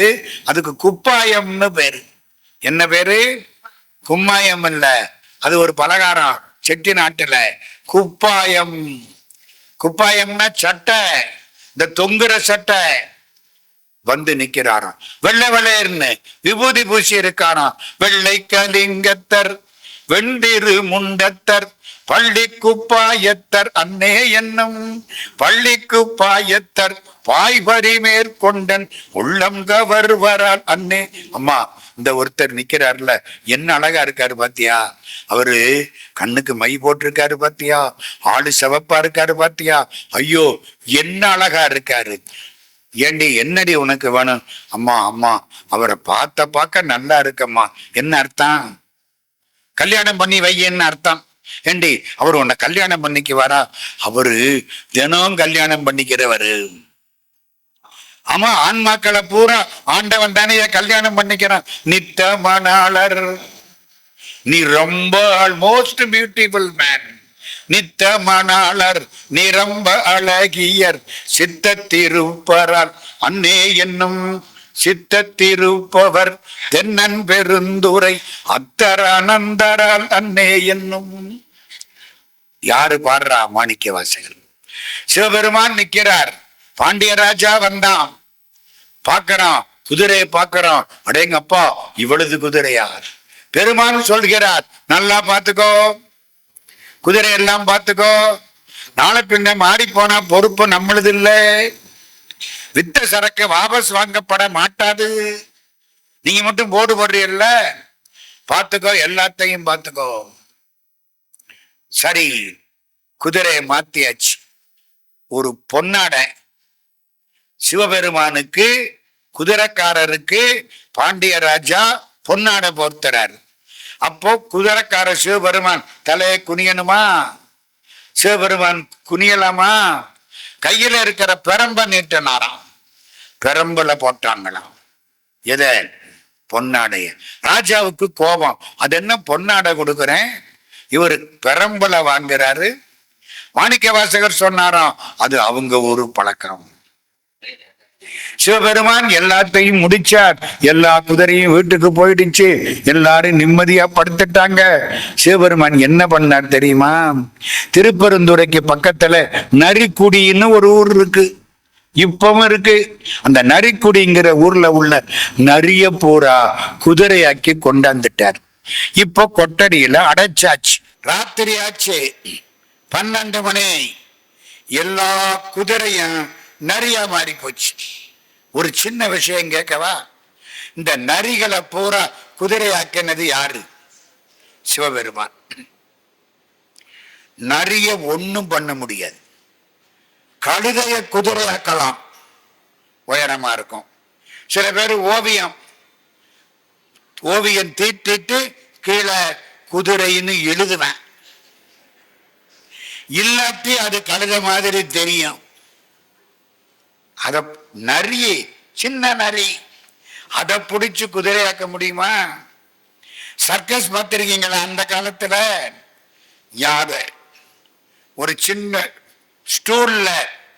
அதுக்கு குப்பாயம்னு பேரு. என்ன பேரு? கும்மாயம் இல்ல, அது ஒரு பலகாரம் செட்டி நாட்டுல. குப்பாயம். குப்பாயம்னா சட்டை, இந்த தொங்குற சட்டை. வந்து நிக்கிறாராம். வெள்ளை வெள்ளையர்னு விபூதி பூசி இருக்காராம். வெள்ளை கலிங்கத்தர் வெண்டிரு முண்டத்தர் பள்ளி குப்பாயத்தர் அன்னே என்னும் பள்ளி குப்பாயத்தர் பாய்பரி மேற்கொண்டன் உள்ளம் கவர்வரால் அன்னே. அம்மா, இந்த ஒருத்தர் நிக்கிறாருல, என்ன அழகா இருக்காரு பாத்தியா? அவரு கண்ணுக்கு மை போட்டிருக்காரு பாத்தியா? ஆளு சிவப்பா இருக்காரு பாத்தியா? ஐயோ என்ன அழகா இருக்காரு. ஏண்டி என்னடி உனக்கு வேணும்? அம்மா அம்மா, அவரை பார்க்க நல்லா இருக்கம்மா. என்ன அர்த்தம்? கல்யாணம் பண்ணி வையன்னு அர்த்தம். ஏண்டி அவர் உன்னை கல்யாணம் பண்ணிக்கு வரா? அவரு தினம் கல்யாணம் பண்ணிக்கிறவரு. ஆமா, ஆன்மாக்களை பூரா ஆண்டவன் தானே கல்யாணம் பண்ணிக்கிறான். நித்த மணாளர், நீ ரொம்ப மோஸ்ட் பியூட்டிஃபுல் மேன். நித்த மணாளர் நீ ரொம்ப அழகியர் சித்தத்திருப்பரால் அன்னே என்னும் சித்தத்திருப்பவர் தென்னன் பெருந்துரை அத்தர் அனந்தரால் அன்னே என்னும். யாரு பாடுறா? மாணிக்க வாசகர். சிவபெருமான் நிக்கிறார். பாண்டிய ராஜா வந்தான். பாக்கிறான், குதிரையை பாக்கிறான். அடேங்கப்பா, இவ்வளவு குதிரையா? பெருமான் சொல்கிறார், நல்லா பாத்துக்கோ, குதிரை எல்லாம் பார்த்துக்கோ, நாளை பின்ன மாறி போனா பொறுப்பு நம்மளது இல்லை. வித்த சரக்கு வாபஸ் வாங்கப்பட மாட்டாது. நீங்க மட்டும் போடு போடுறீல்ல, பார்த்துக்கோ, எல்லாத்தையும் பார்த்துக்கோ. சரி, குதிரையை மாத்தியாச்சு. ஒரு பொன்னாடை சிவபெருமானுக்கு, குதிரைக்காரருக்கு பாண்டிய ராஜா பொன்னாடை போர்த்துறாரு. அப்போ குதிரைக்கார சிவபெருமான் தலையை குனியணுமா? சிவபெருமான் குனியலாமா? கையில இருக்கிற பெரம்ப நீட்டினாராம். பெரம்புல போட்டாங்களாம். எத? பொன்னாடைய. ராஜாவுக்கு கோபம். அது என்ன பொன்னாடை கொடுக்குறேன், இவரு பெரம்புல வாங்குறாரு. மாணிக்க வாசகர் சொன்னாராம், அது அவங்க ஒரு பழக்கம். சிவபெருமான் எல்லாத்தையும் முடிச்சார். எல்லா குதிரையும் வீட்டுக்கு போயிடுச்சு. எல்லாரும் நிம்மதியா படுத்துட்டாங்க. சிவபெருமான் என்ன பண்ணார் தெரியுமா? திருப்பெருந்துறைக்கு பக்கத்துல நரிக்குடின்னு ஒரு ஊர் இருக்கு, இப்பவும் இருக்கு. அந்த நரிக்குடிங்கிற ஊர்ல உள்ள நரிய பூரா குதிரையாக்கி கொண்டாந்துட்டார். இப்போ கொட்டடியில அடைச்சாச்சு. ராத்திரி ஆச்சு, 12 மணி. எல்லா குதிரையும் நரியா மாறி போச்சு. ஒரு சின்ன விஷயம் கேட்கவா? இந்த நரிகளை பூரா குதிரையாக்கினது யாரு? சிவபெருமான். நரிய ஒண்ணும் பண்ண முடியாது. கழுதைய குதிரையாக்கலாம், உயரமா இருக்கும். சில பேர் ஓவியம் தீட்டிட்டு கீழே குதிரைன்னு எழுதுவேன், இல்லாட்டி அது கழுத மாதிரி தெரியும். அத நரி, சின்ன நரி, அதை பிடிச்சு குதிரையாக்க முடியுமா? சர்க்கஸ் பார்த்திருக்கீங்களா? அந்த காலத்துல யாத ஒரு சின்ன ஸ்டூல்ல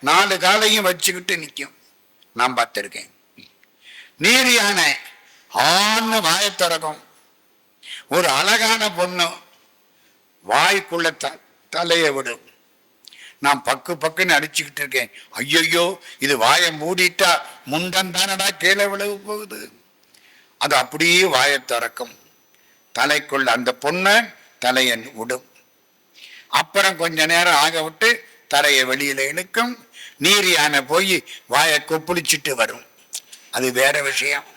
4 காலையும் வச்சுக்கிட்டு நிற்கும், நான் பார்த்திருக்கேன். நீர் யானை ஆன்னு வாயை திறக்கும். ஒரு அழகான பொண்ணு வாய்க்குள்ள தலையை விடும். நான் பக்குன்னு அடிச்சுக்கிட்டு இருக்கேன். ஐயோ, இது வாயை மூடிட்டா முண்டம் தானடா கீழே விழவு போகுது. அது அப்படியே வாயை திறக்கும். தலைக்குள்ள அந்த பொண்ணை தலையை விடும். அப்புறம் கொஞ்ச நேரம் ஆக விட்டு தலையை வெளியில இழுக்கும். நீர் யானை போய் வாயை கொப்பளிச்சுட்டு வரும். அது வேற விஷயம்.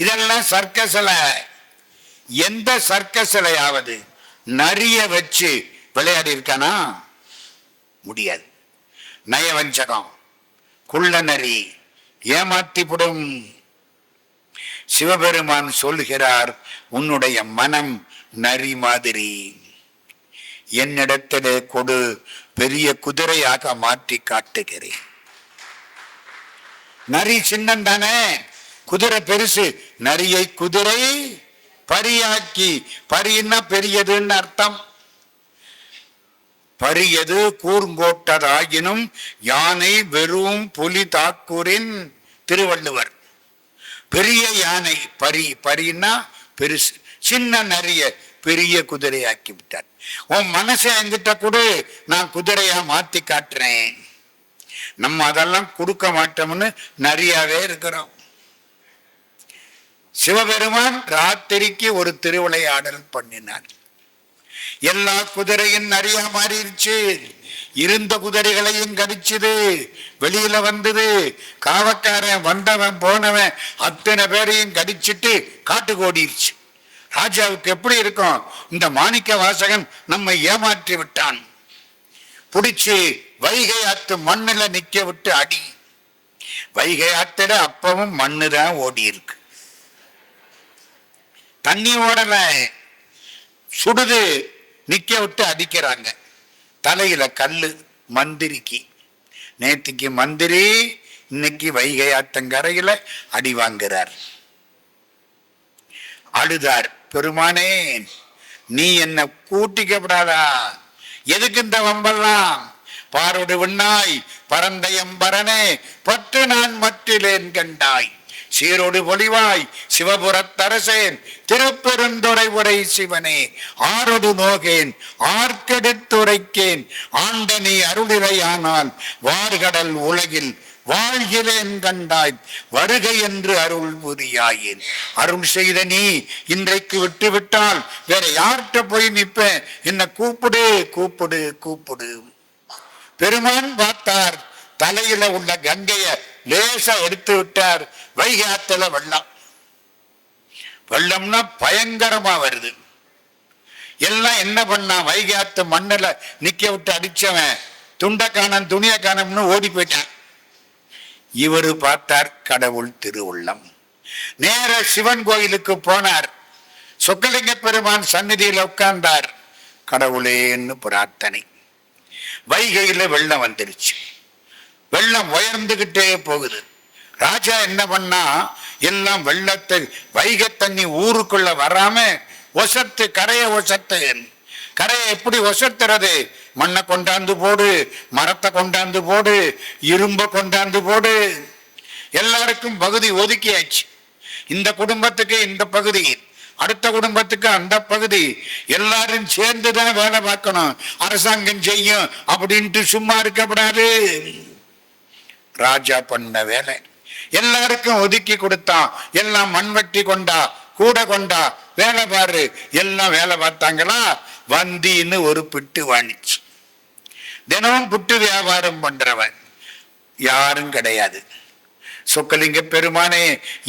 இதெல்லாம் சர்க்கஸ்ல. எந்த சர்க்கஸ்லயாவது நரிய வச்சு விளையாடி இருக்கானா? முடியாது. நயவஞ்சகம், குள்ள நரி, ஏமாத்திவிடும். சிவபெருமான் சொல்கிறார், உன்னுடைய மனம் நரி மாதிரி, என்னிடத்திலே கொடு, பெரிய குதிரையாக மாற்றி காட்டுகிறேன். நரி சின்னந்தானே, குதிரை பெருசு. நரியை குதிரை பரியாக்கி, பரின்னா பெரியதுன்னு அர்த்தம். பரியது கூர்ங்கோட்டதாகினும் யானை வெறும் புலி தாக்கூரின், திருவள்ளுவர். பெரிய யானை பரின்னா பெருசு, சின்ன நரிய பெரிய குதிரையாக்கி விட்டார். உன் மனசை என்கிட்ட கொடு, நான் குதிரையா மாத்தி காட்டுறேன். நம்ம அதெல்லாம் கொடுக்க மாட்டோம்னு நரியாவே இருக்கிறோம். சிவபெருமான் ராத்திரிக்கு ஒரு திருவிளையாடல் பண்ணினார். எல்லா குதிரையும் நிறைய மாறிடுச்சு. இருந்த குதிரைகளையும் கடிச்சுது, வெளியில வந்தது. காவக்காரன் வந்தவன் போனவன் அத்தனை பேரையும் கடிச்சிட்டு காட்டுக்கு ஓடிடுச்சு. ராஜாவுக்கு எப்படி இருக்கும்? இந்த மாணிக்க வாசகன் நம்மை ஏமாற்றி விட்டான். பிடிச்சு வைகை ஆத்து மண்ணுல நிக்க விட்டு அடி. வைகை ஆத்துல அப்பவும் மண்ணுதான் ஓடி இருக்கு, தண்ணி ஓடல, சுடுது. நிக்க விட்டு அடிக்கிறாங்க. தலையில கல்லு. மந்திரிக்கு நேத்திக்கு மந்திரி, இன்னைக்கு வைகை ஆத்தங்கரையில அடி வாங்குறார். அழுதார், பெருமானே நீ என்ன கூட்டிக்கப்படாதா? எதுக்கு இந்த வம்பெல்லாம்? பாரோடு விண்ணாய் பரந்தயம்பரனே பற்று நான் மற்றிலேன் கண்டாய், சீரோடு பொலிவாய் சிவபுரத்தரசேன் திருப்பெருந்துறை உரை சிவனே, ஆரோடு நோகேன் ஆர்க்கெடுத்துரைக்கேன் ஆண்டனி அருளிலையானால் வார்கடல் உலகில் வாழ்கிறேன் கண்டாய் வருகை என்று அருள் புரியாயேன். அருள் செய்த நீ இன்றைக்கு விட்டு விட்டால் வேற யார்கிட்ட போய் நிற்பேன்? என்ன கூப்பிடு கூப்பிடு கூப்பிடு. பெருமான் பார்த்தார், தலையில உள்ள கங்கைய லேசா எடுத்து விட்டார். வைகாத்துல வெள்ளம். வெள்ளம்னா பயங்கரமா வருது. எல்லாம் என்ன பண்ணா, வைகாத்து மண்ணில் நிக்க விட்டு அடிச்சவன் துண்டக்கானன் துணியக்கானம்னு ஓடி போயிட்டான். இவரு பார்த்தார், கடவுள் திருவுள்ளம். நேர சிவன் கோயிலுக்கு போனார். சொக்கலிங்க பெருமான் சந்நிதியில் உட்கார்ந்தார். கடவுளேன்னு பிரார்த்தனை. வைகையில வெள்ளம் வந்துருச்சு. வெள்ளம் உயர்ந்துகிட்டே போகுது. ராஜா என்ன பண்ணா, எல்லாம் வெள்ளத்தை வைகை தண்ணி ஊருக்குள்ள வராம ஒசத்து, கரையை ஒசத்து. கரையை எப்படி ஒசத்துறது? மண்ணை கொண்டாந்து போடு, மரத்தை கொண்டாந்து போடு, இரும்ப கொண்டாந்து போடு. எல்லாருக்கும் பகுதி ஒதுக்கியாச்சு. இந்த குடும்பத்துக்கு இந்த பகுதி, அடுத்த குடும்பத்துக்கு அந்த பகுதி. எல்லாரும் சேர்ந்துதான் வேலை பார்க்கணும். அரசாங்கம் செய்யும் அப்படின்ட்டு சும்மா இருக்கப்படாது. ராஜா பண்ண வேலை எல்லாருக்கும் ஒதுக்கி கொடுத்தான். எல்லாம் மண்வெட்டி கொண்டா, கூட கொண்டா, வேலை பாரு. எல்லாம் வேலை பார்த்தாங்களா. வந்தின்னு ஒரு பிட்டு வாணிச்சு. தினமும் புட்டு வியாபாரம் பண்றவன் யாரும் கிடையாது. சொக்கலிங்க பெருமானே,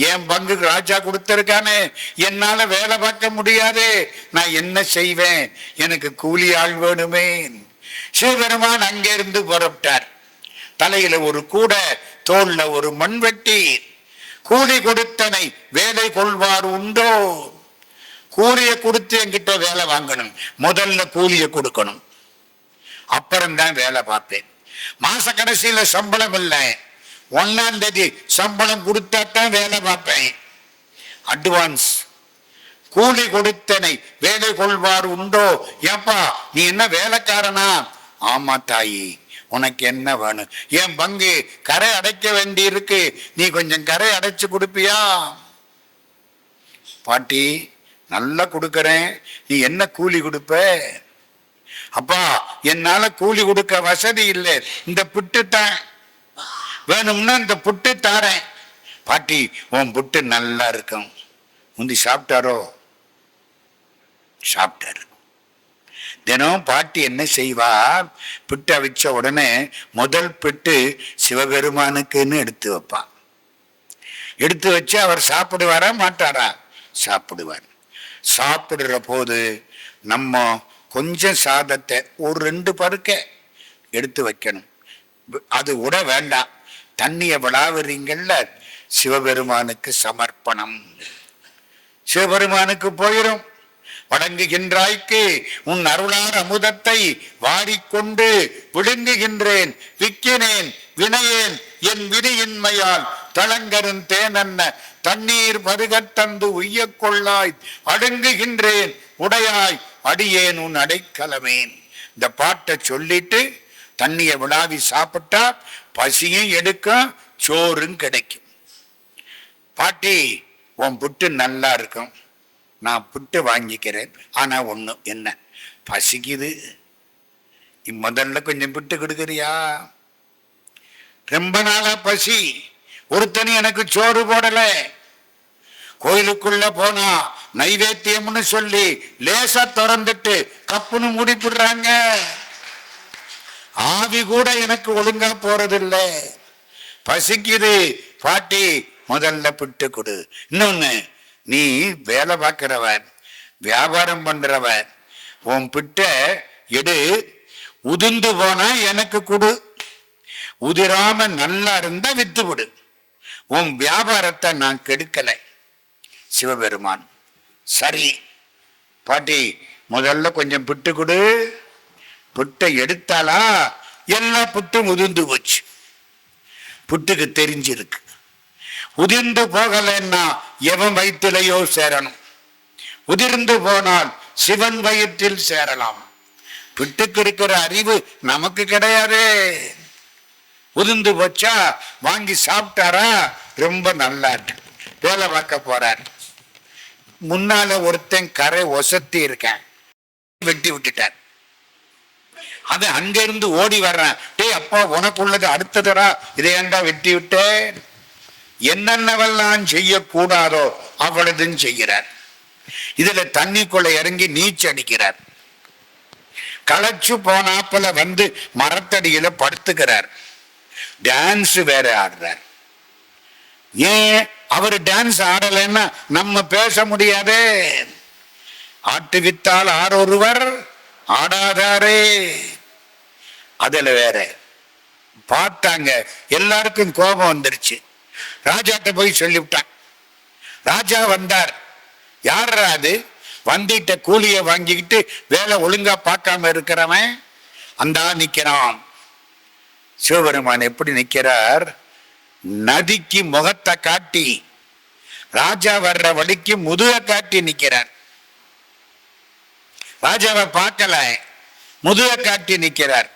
என் பங்கு ராஜா கொடுத்திருக்கானே, என்னால வேலை பார்க்க முடியாதே, நான் என்ன செய்வேன்? எனக்கு கூலி ஆள் வேணுமே. சிவபெருமான் அங்கிருந்து புறப்பட்டார். தலையில ஒரு கூட, தோல்ல ஒரு மண்வெட்டி. கூலி கொடுத்தனை வேலை கொள்வார் உண்டோ? கூலியை கொடுத்து என்கிட்ட வேலை வாங்கணும். முதல்ல கூலியை கொடுக்கணும், அப்புறம்தான் வேலை பார்ப்பேன். மாச கடைசியில சம்பளம் இல்லை, 1ஆம் தேதி சம்பளம் கொடுத்தாத்தான் வேலை பார்ப்பேன். அட்வான்ஸ். கூலி கொடுத்தனை வேலை கொள்வார் உண்டோ? ஏப்பா நீ என்ன வேலைக்காரனா? ஆமா தாயி, உனக்கு என்ன வேணும்? என் பங்கு கரை அடைக்க வேண்டி இருக்கு, நீ கொஞ்சம் கரை அடைச்சு கொடுப்பியா? பாட்டி, நல்லா கொடுக்கறேன், நீ என்ன கூலி கொடுப்ப? அப்பா, என்னால கூலி கொடுக்க வசதி இல்லை, இந்த புட்டு தான் வேணும்னா இந்த புட்டு தாரேன். பாட்டி, உன் புட்டு நல்லா இருக்கும். முந்தி சாப்பிட்டாரோ? சாப்பிட்டாரு. தினம் பாட்டி என்ன செய்வா, பிட்டு அவிச்ச உடனே முதல் பிட்டு சிவபெருமானுக்குன்னு எடுத்து வைப்பான். எடுத்து வச்சு அவர் சாப்பிடுவாரா மாட்டாரா? சாப்பிடுவார். சாப்பிடுற போது நம்ம கொஞ்சம் சாதத்தை ஒரு 2 பருக்க எடுத்து வைக்கணும். அது விட வேண்டாம். தண்ணிய விளாவுறீங்கல்ல, சிவபெருமானுக்கு சமர்ப்பணம். சிவபெருமானுக்கு போயிடும். வணங்குகின்றாய்க்கு உன் அருளார் அமுதத்தை வாடிக்கொண்டு விழுங்குகின்றேன், விக்கினேன் வினையேன் என் விதியின்மையால் தளங்கரும் தேனன்ன தண்ணீர் பருகத்தந்து உய்ய கொள்ளாய் அடுங்குகின்றேன் உடையாய் அடியேன் உன் அடைக்கலமேன். இந்த பாட்டை சொல்லிட்டு தண்ணியை விழாவி சாப்பிட்டா பசியும் எடுக்கும், சோறும் கிடைக்கும். பாட்டி, உன் புட்டு நல்லா இருக்கும், நான் புட்டு வாங்கிக்கிறேன். ஆனா ஒண்ணு, என்ன பசிக்குது, முதல்ல கொஞ்சம் புட்டு கொடுக்குறியா? ரொம்ப நாளா பசி, ஒருத்தனி எனக்கு சோறு போடல. கோயிலுக்குள்ள போனா நைவேத்தியம்னு சொல்லி லேசா திறந்துட்டு கப்புன்னு முடிப்பிடுறாங்க. ஆவி கூட எனக்கு ஒழுங்கா போறதில்லை. பசிக்குது பாட்டி, முதல்ல புட்டு கொடு. இன்னொன்னு, நீ வேலை பார்க்கிறவன், வியாபாரம் பண்றவன், உன் பிட்ட எடு, உதிர்ந்து போனா எனக்கு கொடு, உதிராம நல்லா இருந்தா வித்து விடு. உன் வியாபாரத்தை நான் கெடுக்கலை. சிவபெருமான், சரி பாட்டி, முதல்ல கொஞ்சம் பிட்டு கொடு. புட்டை எடுத்தாலா எல்லா புட்டும் உதிர்ந்து போச்சு. புட்டுக்கு தெரிஞ்சிருக்கு, உதிர்ந்து போகலன்னா எவன் வயிற்றிலையோ சேரணும், உதிர்ந்து போனால் சிவன் வயிற்றில் சேரலாம். புட்டுக்கு இருக்கிற அறிவு நமக்கு கிடையாது. உதிர்ந்து போச்சா வாங்கி சாப்பிட்டாரா, ரொம்ப நல்லா இருக்கு, வேலை பார்க்க போறார். முன்னால ஒருத்தன் கரை ஒசத்தி இருக்கேன், வெட்டி விட்டுட்டார். அது அங்கிருந்து ஓடி வர்றேன். டேய் அப்பா, உனக்குள்ளது அடுத்ததரா, இதை ஏண்டா வெட்டி விட்டேன். என்னென்னவெல்லாம் செய்யக்கூடாதோ அவ்வளதும் செய்கிறார். இதுல தண்ணிக்குள்ள இறங்கி நீச்ச அடிக்கிறார். களைச்சு போனாப்பல வந்து மரத்தடியில படுத்துக்கிறார். டான்ஸ் வேற ஆடுறார். ஏன் அவர் டான்ஸ் ஆடலைன்னா நம்ம பேச முடியாதே. ஆட்டுவித்தால் ஆரொருவர் ஆடாதாரே. அதுல வேற பார்த்தாங்க, எல்லாருக்கும் கோபம் வந்துருச்சு. ராஜாட்ட போய் சொல்லிவிட்டான். ராஜா வந்தார். யார் அது? வந்துட்ட கூலிய வாங்கிக்கிட்டு வேலை ஒழுங்கா பார்க்காம இருக்கிறவன் அந்த நிக்கிறான். சிவபெருமான் எப்படி நிக்கிறார்? நதிக்கு முகத்தை காட்டி, ராஜா வர்ற வழிக்கு முதுக காட்டி நிக்கிறார். ராஜாவை பார்க்கல, முதுக காட்டி நிக்கிறார்.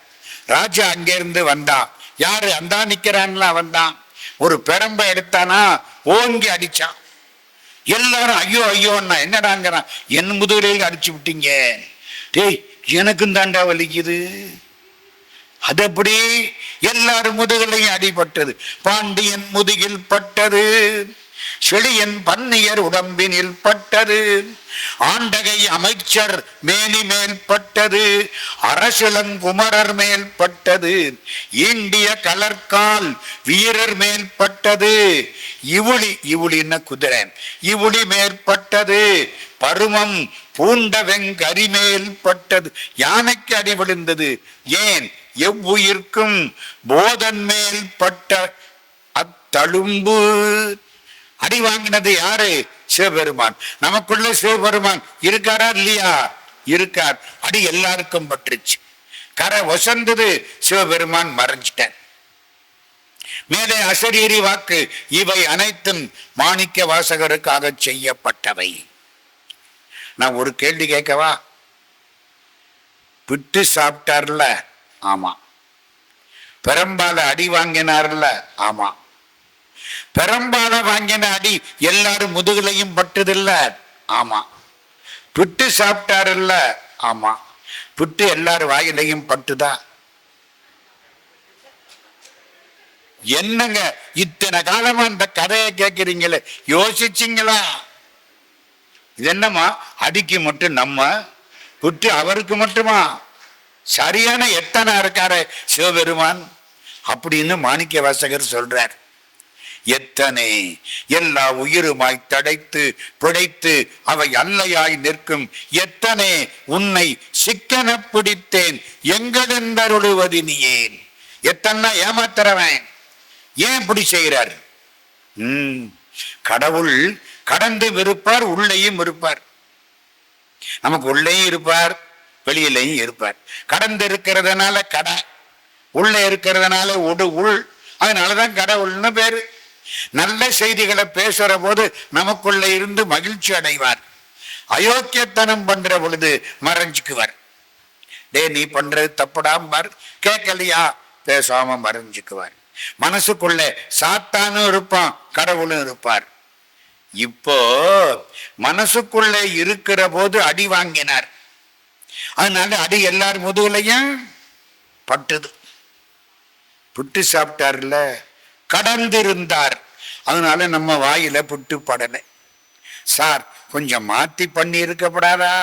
ராஜா அங்கிருந்து வந்தான். யாரு அந்த நிக்கிறான்ல வந்தான். ஒரு பெரம்பை எடுத்தானா, ஓங்கி அடிச்சான். எல்லாரும் ஐயோ ஐயோன்னா, என்னடாங்கிறான், என் முதுகில் அடிச்சு விட்டீங்க. டேய் எனக்கும் தாண்டா வலிக்குது. அது எப்படி? எல்லாரும் முதுகிலையும் அடிபட்டது. பாண்டியன் முதுகில் பட்டது, செழியன் பன்னியர் உடம்பினில் பட்டது, ஆண்டகை அமைச்சர் மேனி மேல் பட்டது, அரசிலங்குமரர் மேல் பட்டது, ஈண்டிய கலர்கால் வீரர் மேல் பட்டது, இவுளி இவுளின குதிரை இவுளி மேற்பட்டது, பருமம் பூண்ட வெங்கரி மேல் பட்டது. யானைக்கு அடி விழுந்தது. ஏன்? எவ்வுயிர்க்கும் போதன் மேல் பட்ட அத்தழும்பு. அடி வாங்கினது யாரு? சிவபெருமான். நமக்குள்ள சிவபெருமான் இருக்காரா இல்லையா? இருக்கார். அடி எல்லாருக்கும் பட்டுருச்சு. கரை ஒசந்தது, சிவபெருமான் மறைஞ்சிட்டார். மேலே அசரீரி வாக்கு, இவை அனைத்தும் மாணிக்க வாசகருக்காக செய்யப்பட்டவை. நான் ஒரு கேள்வி கேட்கவா? விட்டு சாப்பிட்டார்ல, ஆமா. பெரம்பால அடி வாங்கினார்ல, ஆமா. பெரம்பால வாங்கின அடி எல்லாரும் முதுகுலையும் பட்டதில்ல, ஆமா. புட்டு சாப்பிட்டாருல்ல, ஆமா. புட்டு எல்லாரும் வாயிலையும் பட்டுதா? என்னங்க இத்தனை காலமா இந்த கதையை கேட்கிறீங்களே, யோசிச்சிங்களா? இது என்னமா அடிக்கு மட்டும் நம்ம, புட்டு அவருக்கு மட்டுமா? சரியான எத்தனை இருக்காரு சிவபெருமான் அப்படின்னு மாணிக்க வாசகர் சொல்றார். எத்தனை எல்லா உயிருமாய் தடைத்து பிழைத்து அவை அல்லையாய் நிற்கும் எத்தனை உன்னை சிக்கன பிடித்தேன் எங்களிருந்தருளுவது நீ ஏன். எத்தனை ஏமாத்துறவன் ஏன் இப்படி செய்கிறார்? கடவுள் கடந்து இருப்பார், உள்ளேயும் இருப்பார். நமக்கு உள்ளேயும் இருப்பார், வெளியிலையும் இருப்பார். கடந்து இருக்கிறதுனால கடை, உள்ள இருக்கிறதுனால உள். அதனாலதான் கடவுள்னு பேரு. நல்ல செய்திகளை பேசுற போது நமக்குள்ள இருந்து மகிழ்ச்சி அடைவார். அயோக்கியத்தனம் பண்ற பொழுது மறைஞ்சுக்குவார். டே நீ பண்றது தப்புடாம்பார். கேட்கலையா, பேசாம மறைஞ்சுக்குவார். மனசுக்குள்ள சாத்தானும் இருப்பான், கடவுளும் இருப்பார். இப்போ மனசுக்குள்ள இருக்கிற போது அடி வாங்கினார். அதனால அடி எல்லாரும் முதுகுலையும் பட்டுது. புட்டு சாப்பிட்டார்ல, கடந்திருந்தார். அதனால நம்ம வாயில புட்டு படலை. சார் கொஞ்சம் மாத்தி பண்ணி இருக்கப்படாதா?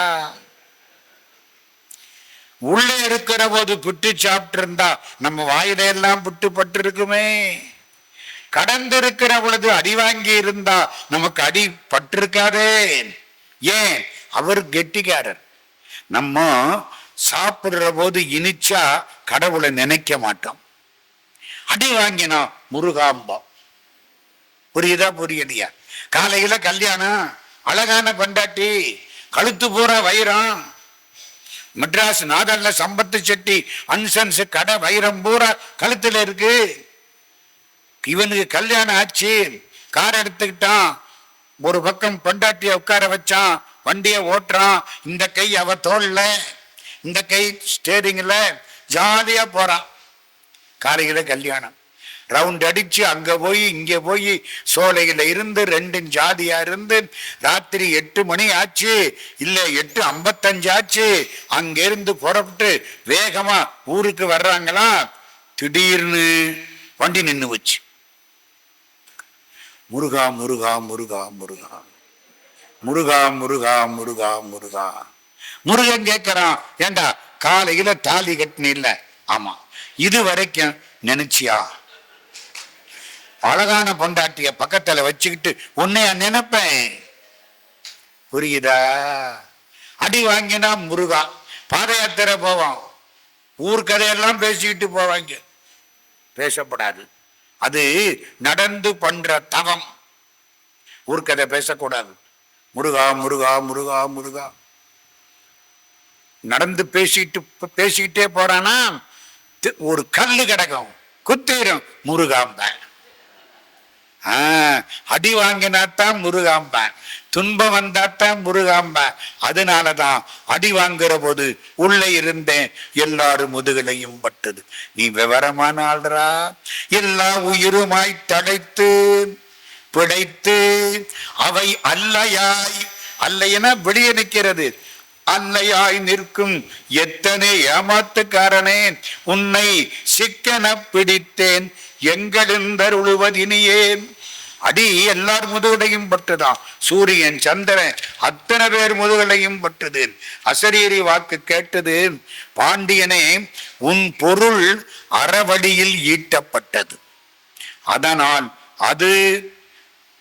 உள்ள இருக்கிற போது புட்டு சாப்பிட்டு இருந்தா நம்ம வாயில எல்லாம் புட்டு பட்டு இருக்குமே. கடந்திருக்கிற பொழுது அடி வாங்கி இருந்தா நமக்கு அடி பட்டிருக்காதே. ஏன்? அவர் கெட்டிக்காரர். நம்ம சாப்பிடுற போது இனிச்சா கடவுளை நினைக்க மாட்டோம். அடி வாங்கினோம் முருகாம்பம். புரியுதா புரியலையா? காலையில கல்யாணம், அழகான பெண்டாட்டி, கழுத்து பூரா வைரம், மெட்ராஸ் நாதல்ல சம்பத்து செட்டி அன்சன்ஸ் கடை வைரம் பூரா கழுத்துல இருக்கு. இவனுக்கு கல்யாணம் ஆச்சு, கார் எடுத்துக்கிட்டான், ஒரு பக்கம் பெண்டாட்டிய உட்கார வச்சான், வண்டிய ஓட்டுறான். இந்த கை அவ தோல்ல, இந்த கை ஸ்டேரிங்ல, ஜாலியா போறான். காலையில கல்யாணம். ரவுண்ட் அடிச்சு அங்க போய் இங்க போய் சோலையில இருந்து 2 ஜாதியா இருந்து ராத்திரி 8 மணி ஆச்சு, இல்ல 8:55 ஆச்சு. அங்க இருந்து புறப்பட்டு வேகமா ஊருக்கு வர்றாங்களா, திடீர்னு வண்டி நின்று வச்சு. முருகா முருகா முருகா முருகா முருகா முருகா முருகா முருகா. முருகன் கேட்கிறான், ஏண்டா காலையில தாலி கட்டின இல்ல? ஆமா. இது வரைக்கும் நினைச்சியா? அழகான பொண்டாட்டிய பக்கத்துல வச்சுக்கிட்டு உன்னைய நினைப்பேன், புரியுதா? அடி வாங்கினா முருகா. பாத யாத்திரை போவோம், ஊர் கதையெல்லாம் பேசிக்கிட்டு போவாங்க. பேசப்படாது, அது நடந்து பண்ற தவம். ஊர்க்கதை பேசக்கூடாது. முருகா முருகா முருகா முருகா. நடந்து பேசிக்கிட்டே போறானா ஒரு கல்லு கிடக்கும், குத்திரும், முருகாம்பேன். அடி வாங்கினாத்தான் முருகாம்பேன், துன்பம் வந்தாத்தான் முருகாம்பேன். அதனாலதான் அடி வாங்குற போது உள்ள இருந்தேன், எல்லாரும் முதுகலையும் பட்டது. நீ விவரமான ஆள்றா. எல்லா உயிருமாய் தடைத்து பிழைத்து அவை அல்லையாய், அல்லையென வெளியே நிற்கிறது, அல்லையாய் நிற்கும் எத்தனை ஏமாத்துக்காரனே, உன்னை சிக்கன பிடித்தேன் எங்களுந்தருளுவதினியே. அடி எல்லார் முதுகலையும் பட்டுதான். சூரியன் சந்திரன் அத்தனை பேர் முதுகலையும் பட்டது. அசரீரி வாக்கு கேட்டது, பாண்டியனே உன் பொருள் அறவழியில் ஈட்டப்பட்டது, அதனால் அது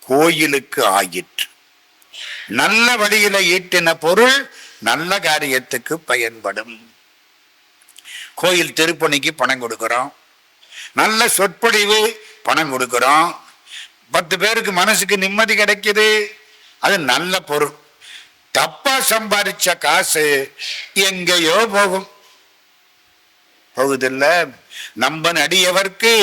கோயிலுக்கு ஆயிற்று. நல்ல வழியில ஈட்டின பொருள் நல்ல காரியத்துக்கு பயன்படும். கோயில் திருப்பணிக்கு பணம் கொடுக்கிறோம், நல்ல சொற்பொழிவு பணம் கொடுக்கிறோம், 10 பேருக்கு மனசுக்கு நிம்மதி கிடைக்குது, அது நல்ல பொருள். தப்பா சம்பாதிச்ச காசு எங்கேயோ போகும், போகுதில்ல. நம்பன் அடியவர்க்கு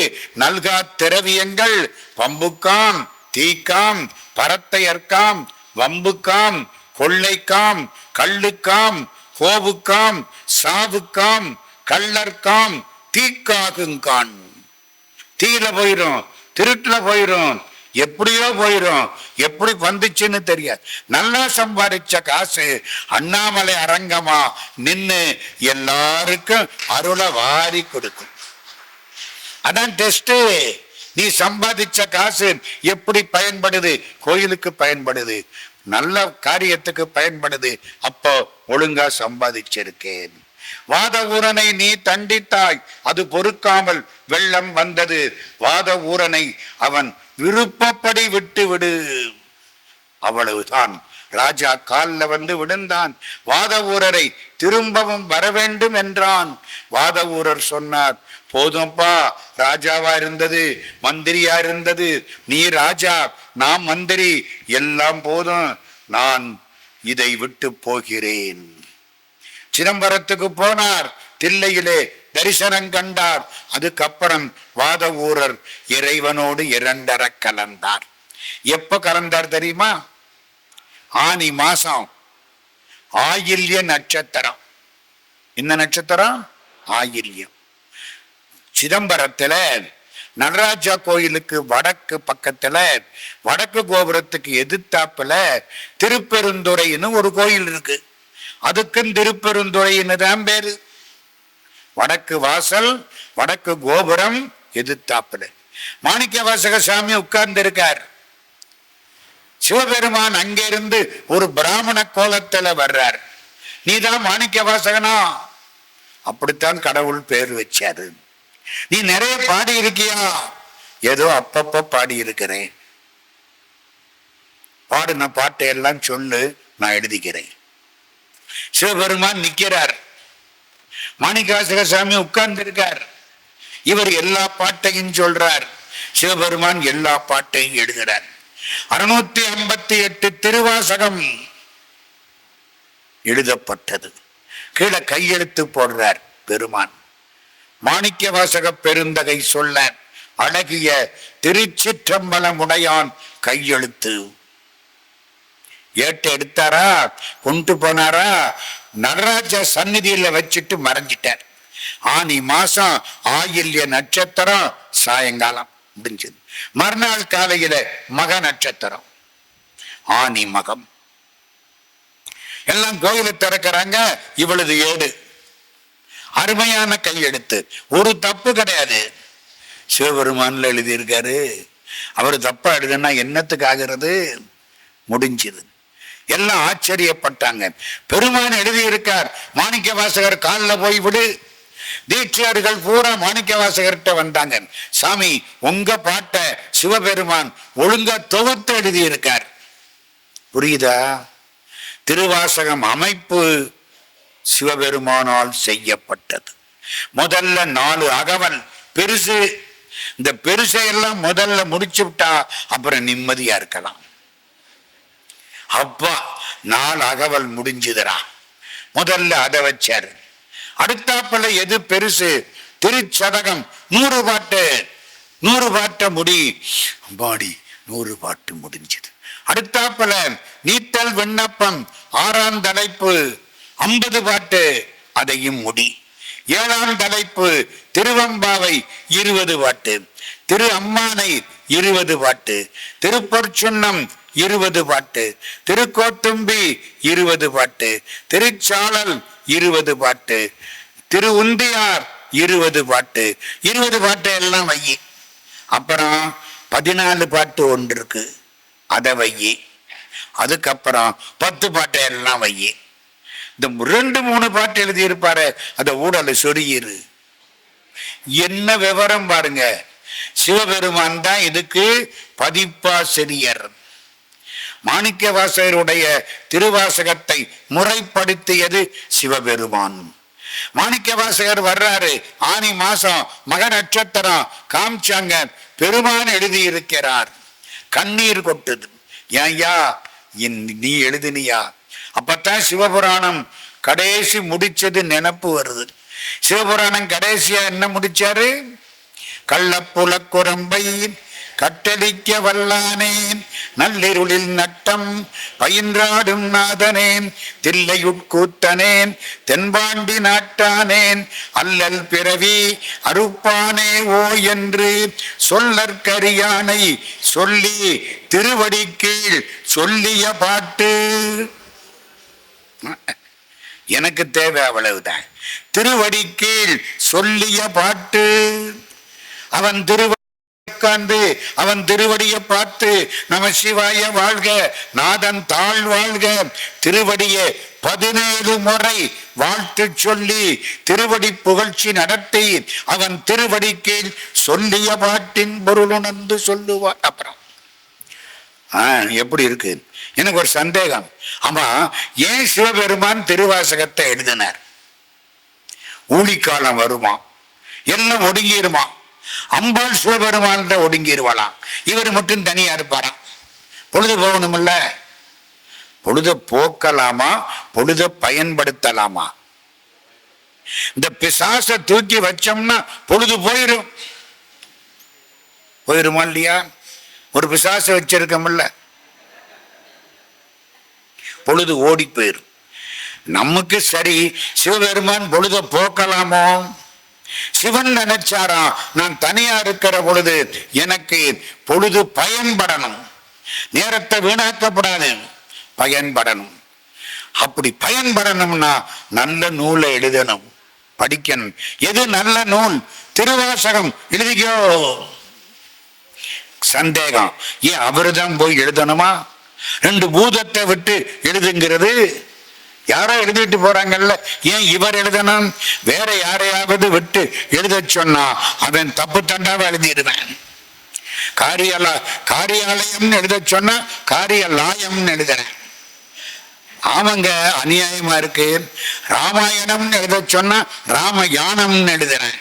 நல்கா திரவியங்கள் பம்புக்காம் தீக்காம் பரத்தையர்க்காம் வம்புக்காம் கொள்ளைக்காம் கள்ளுக்காம் கோவுக்காம் சாவுக்காம் கள்ளர்காம் தீக்காகுங்கான். தீல போயிரும், திருட்டுல போயிரும், எப்படியோ போயிரும். எப்படி வந்துச்சுன்னு தெரியாது. நல்லா சம்பாதிச்ச காசு அண்ணாமலை அரங்கமா நின்னு எல்லாருக்கும் அருளை வாரி கொடுக்கும். அதான் டெஸ்ட். நீ சம்பாதிச்ச காசு எப்படி பயன்படுது? கோயிலுக்கு பயன்படுது, நல்ல காரியத்துக்கு பயன்படுது. அப்போ ஒழுங்கா சம்பாதிச்சிருக்கேன். வாத ஊரனை நீ தண்டித்தாய், அது பொறுக்காமல் வெள்ளம் வந்தது. வாத ஊரனை அவன் விருப்பப்படி விட்டு விடு, அவ்வளவுதான். ராஜா காலில் வந்து விழுந்தான். வாத ஊரரை திரும்பவும் வர வேண்டும் என்றான். வாத ஊரர் சொன்னார், போதும்பா, ராஜாவா இருந்தது, மந்திரியா இருந்தது, நீ ராஜா, நான் மந்திரி, எல்லாம் போதும், நான் இதை விட்டு போகிறேன். சிதம்பரத்துக்கு போனார், தில்லையிலே தரிசனம் கண்டார். அதுக்கப்புறம் வாத ஊரர் இறைவனோடு 2 கலந்தார். எப்ப கலந்தார் தெரியுமா? ஆனி மாசம், ஆயில்ய நட்சத்திரம். இந்த நட்சத்திரம் ஆயில்யம். சிதம்பரத்துல நடராஜா கோயிலுக்கு வடக்கு பக்கத்துல, வடக்கு கோபுரத்துக்கு எதிர்த்தாப்புல திருப்பெருந்துறைன்னு ஒரு கோயில் இருக்கு. அதுக்கும் திருப்பெருந்துறைன்னு தான் பேரு. வடக்கு வாசல், வடக்கு கோபுரம், எதிர்த்தாப்புல மாணிக்க வாசக சாமி உட்கார்ந்து இருக்கார். சிவபெருமான் அங்கிருந்து ஒரு பிராமண கோலத்துல வர்றார். நீதான் மாணிக்க வாசகனா? அப்படித்தான் கடவுள் பேர் வச்சாரு. நீ நிறைய பாடி இருக்கியா? ஏதோ அப்பப்ப பாடி இருக்கிறேன். பாடின பாட்டை எல்லாம் சொல்லு, நான் எழுதிக்கிறேன். சிவபெருமான் நிக்கிறார், மாணிக்கவாசக சாமி உட்கார்ந்து இருக்கார். இவர் எல்லா பாட்டையும் சொல்றார், சிவபெருமான் எல்லா பாட்டையும் எழுதுறார். 658 திருவாசகம் எழுதப்பட்டது. கீழே கையெழுத்து போடுறார் பெருமான். மாணிக்க வாசக பெருந்தகை சொல்ல அழகிய திருச்சிற்றம்பலம் உடையான் கையெழுத்து. ஏட்டு எடுத்தாரா, கொண்டு போனாரா, நடராஜ சந்நிதியில வச்சுட்டு மறைஞ்சிட்டார். ஆனி மாசம், ஆயில்ய நட்சத்திரம், சாயங்காலம். முடிஞ்சது. மறுநாள் காலையில மக நட்சத்திரம், ஆனி மகம். எல்லாம் கோயிலை திறக்கிறாங்க. இவளது ஏடு அருமையான கையெழுத்து, ஒரு தப்பு கிடையாது. சிவபெருமான்ல எழுதி இருக்காரு. அவரு தப்பா எழுதுனா என்னத்துக்கு ஆகிறது? முடிஞ்சது. எல்லாம் ஆச்சரியப்பட்டாங்க. பெருமான் எழுதி இருக்கார். மாணிக்க வாசகர் காலில் போய் விடு. தீட்சியர்கள் பூரா மாணிக்க வாசகர்கிட்ட வந்தாங்க. சாமி, உங்க பாட்ட சிவபெருமான் ஒழுங்கா தொகுத்து எழுதி இருக்கார். புரியுதா? திருவாசகம் அமைப்பு சிவபெருமானால் செய்யப்பட்டது. முதல்ல 4 அகவல் பெருசு. இந்த பெருசையெல்லாம் முதல்ல முடிச்சு விட்டா அப்புறம் நிம்மதியா இருக்கலாம். அப்பா 4 அகவல் முடிஞ்சுதுரா, முதல்ல அதை வச்சாரு. அடுத்தாப்பல எது பெருசு? திருச்சதகம் 100 பாட்டு. 100 பாட்டை முடி. அம்பாடி, 100 பாட்டு முடிஞ்சது. அடுத்தாப்பல நீத்தல் விண்ணப்பம் 6ஆம் தலைப்பு 50 பாட்டு, அதையும் முடி. 7ஆம் தலைப்பு திருவம்பாவை 20 பாட்டு, திரு அம்மானை 20 பாட்டு, திருப்பொற்சுன்னம் 20 பாட்டு, திருக்கோட்டும்பி 20 பாட்டு, திருச்சாளல் 20 பாட்டு, திரு உந்தியார் 20 பாட்டு. 20 பாட்டு எல்லாம் வையி. அப்புறம் 14 பாட்டு ஒன்று இருக்கு, அதை வையி. அதுக்கப்புறம் 10 பாட்டு எல்லாம் வையி. இந்த 2-3 பாட்டு எழுதி இருப்பாரு, அதை ஊடலை சொருகிரு. என்ன விவரம் பாருங்க. சிவபெருமான் தான் இதுக்கு பதிப்பாசிரியர். மாணிக்க வாசகருடைய திருவாசகத்தை முறைப்படுத்தியது சிவபெருமான். மாணிக்க வாசகர் வர்றாரு, ஆனி மாசம் மக நட்சத்திரம் காமிச்சாங்க. பெருமான் எழுதி இருக்கிறார். கண்ணீர் கொட்டுது. ஏன்யா நீ எழுதினியா? அப்பத்தான் சிவபுராணம் கடைசி முடிச்சது நினப்பு வருது. சிவபுராணம் கடைசியா என்ன முடிச்சாரு? கள்ளப்புல குரம்பை கட்டளிக்க வல்லானேன், நள்ளிருளில் நட்டம் பயின்றாடும் நாதனேன், தில்லையுட்கூத்தனேன், தென்பாண்டி நாட்டானேன், அல்லல் பிறவி அறுப்பானே ஓ என்று சொல்லற்கரியானை சொல்லி திருவடி கீழ் சொல்லிய பாட்டு. எனக்கு தேவை அவ்வளவுதான். திருவடி கீழ் சொல்லிய பாட்டு. அவன் திருவடி உட்கார்ந்து அவன் திருவடியை பார்த்து நம சிவாய வாழ்க, நாதன் தாழ் வாழ்க, திருவடியை 17 முறை வாழ்த்து சொல்லி திருவடி புகழ்ச்சி நடத்தி அவன் திருவடி கீழ் சொல்லிய பாட்டின் பொருள் உணர்ந்து சொல்லுவார். அப்புறம் எப்படி இருக்கு? எனக்கு ஒரு சந்தேகம். ஆமா, ஏன் சிவபெருமான் திருவாசகத்தை எழுதினார்? ஊழிக்காலம் வருமா, எல்லாம் ஒடுங்கிருமா? அம்பாள் சிவபெருமான் ஒடுங்கிருவாளாம், இவர் மட்டும் தனியா இருப்பாராம். பொழுது போகணும்ல. பொழுத போக்கலாமா, பொழுத பயன்படுத்தலாமா? இந்த பிசாச தூக்கி வச்சோம்னா பொழுது போயிரும். போயிருமா இல்லையா? ஒரு பிசாச வச்சிருக்கோம்ல, பொழுது ஓடி போயிரும். நமக்கு சரி, சிவபெருமான் பொழுத போக்கலாமோ? சிவன் நினைச்சாரா, நான் தனியா இருக்கிற பொழுது எனக்கு பொழுது பயன்படணும், நேரத்தை வீணாக்கப்படாது, பயன்படணும். அப்படி பயன்படணும்னா நல்ல நூலை எழுதணும், படிக்கணும். எது நல்ல நூல்? திருவாசகம். எழுதிக்கோ. சந்தேகம், ஏன் அவருதான் போய் எழுதணுமா? 2 பூதத்தை விட்டு எழுதுங்கிறது யாரோ எழுதிட்டு போறாங்கல்ல, ஏன் இவர் எழுதணும்? வேற யாரையாவது விட்டு எழுத சொன்னா அவன் தப்பு தண்டாவை எழுதிடுவேன். காரியாலயம் எழுத சொன்னா காரியலாயம் எழுதுறேன். ஆமாங்க, அநியாயமா இருக்கு. ராமாயணம் எழுத சொன்னா ராமயானம் எழுதுறேன்.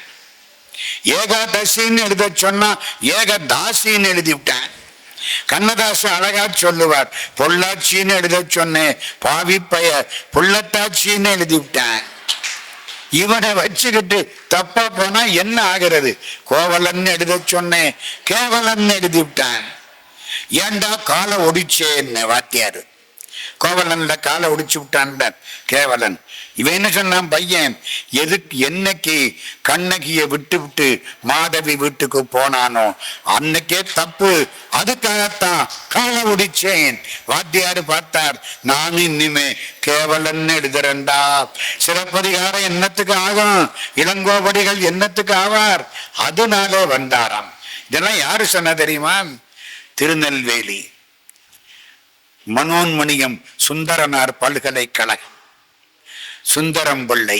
ஏகாதசின்னு எழுத சொன்னா ஏகதாசின்னு எழுதி விட்டேன். கண்ணதாசன் அழகா சொல்லுவார், பொள்ளாச்சின்னு எழுத சொன்னேன், பாவிப்பைய புள்ளத்தாச்சின்னு எழுதி விட்டேன். இவனை வச்சுக்கிட்டு தப்பா போனா என்ன ஆகிறது? கோவலன் எழுத சொன்னேன், கேவலன் எழுதி விட்டான். ஏண்டா காலை ஒடிச்சேன்னு வாத்தியாரு. கோவலன்ல காலை ஒடிச்சு விட்டான்ல கேவலன். இவன் என்ன சொன்னான், பையன் எதுக்கு என்னைக்கு கண்ணகிய விட்டு விட்டு மாதவி வீட்டுக்கு போனானோ அன்னைக்கே தப்பு, அதுக்காகத்தான் காலை ஒடிச்சேன். வாத்தியாரு பார்த்தார், நானும் இனிமே கேவலன் எழுதுறேன்டா. சிறப்பதிகாரம் என்னத்துக்கு ஆகும், இளங்கோவடிகள் என்னத்துக்கு ஆவார், அதனாலே வந்தாராம். இதெல்லாம் யாரு சொன்ன தெரியுமா? திருநெல்வேலி மனோன்மணியம் சுந்தரனார் பல்கலைக்கழகம் சுந்தரம் பிள்ளை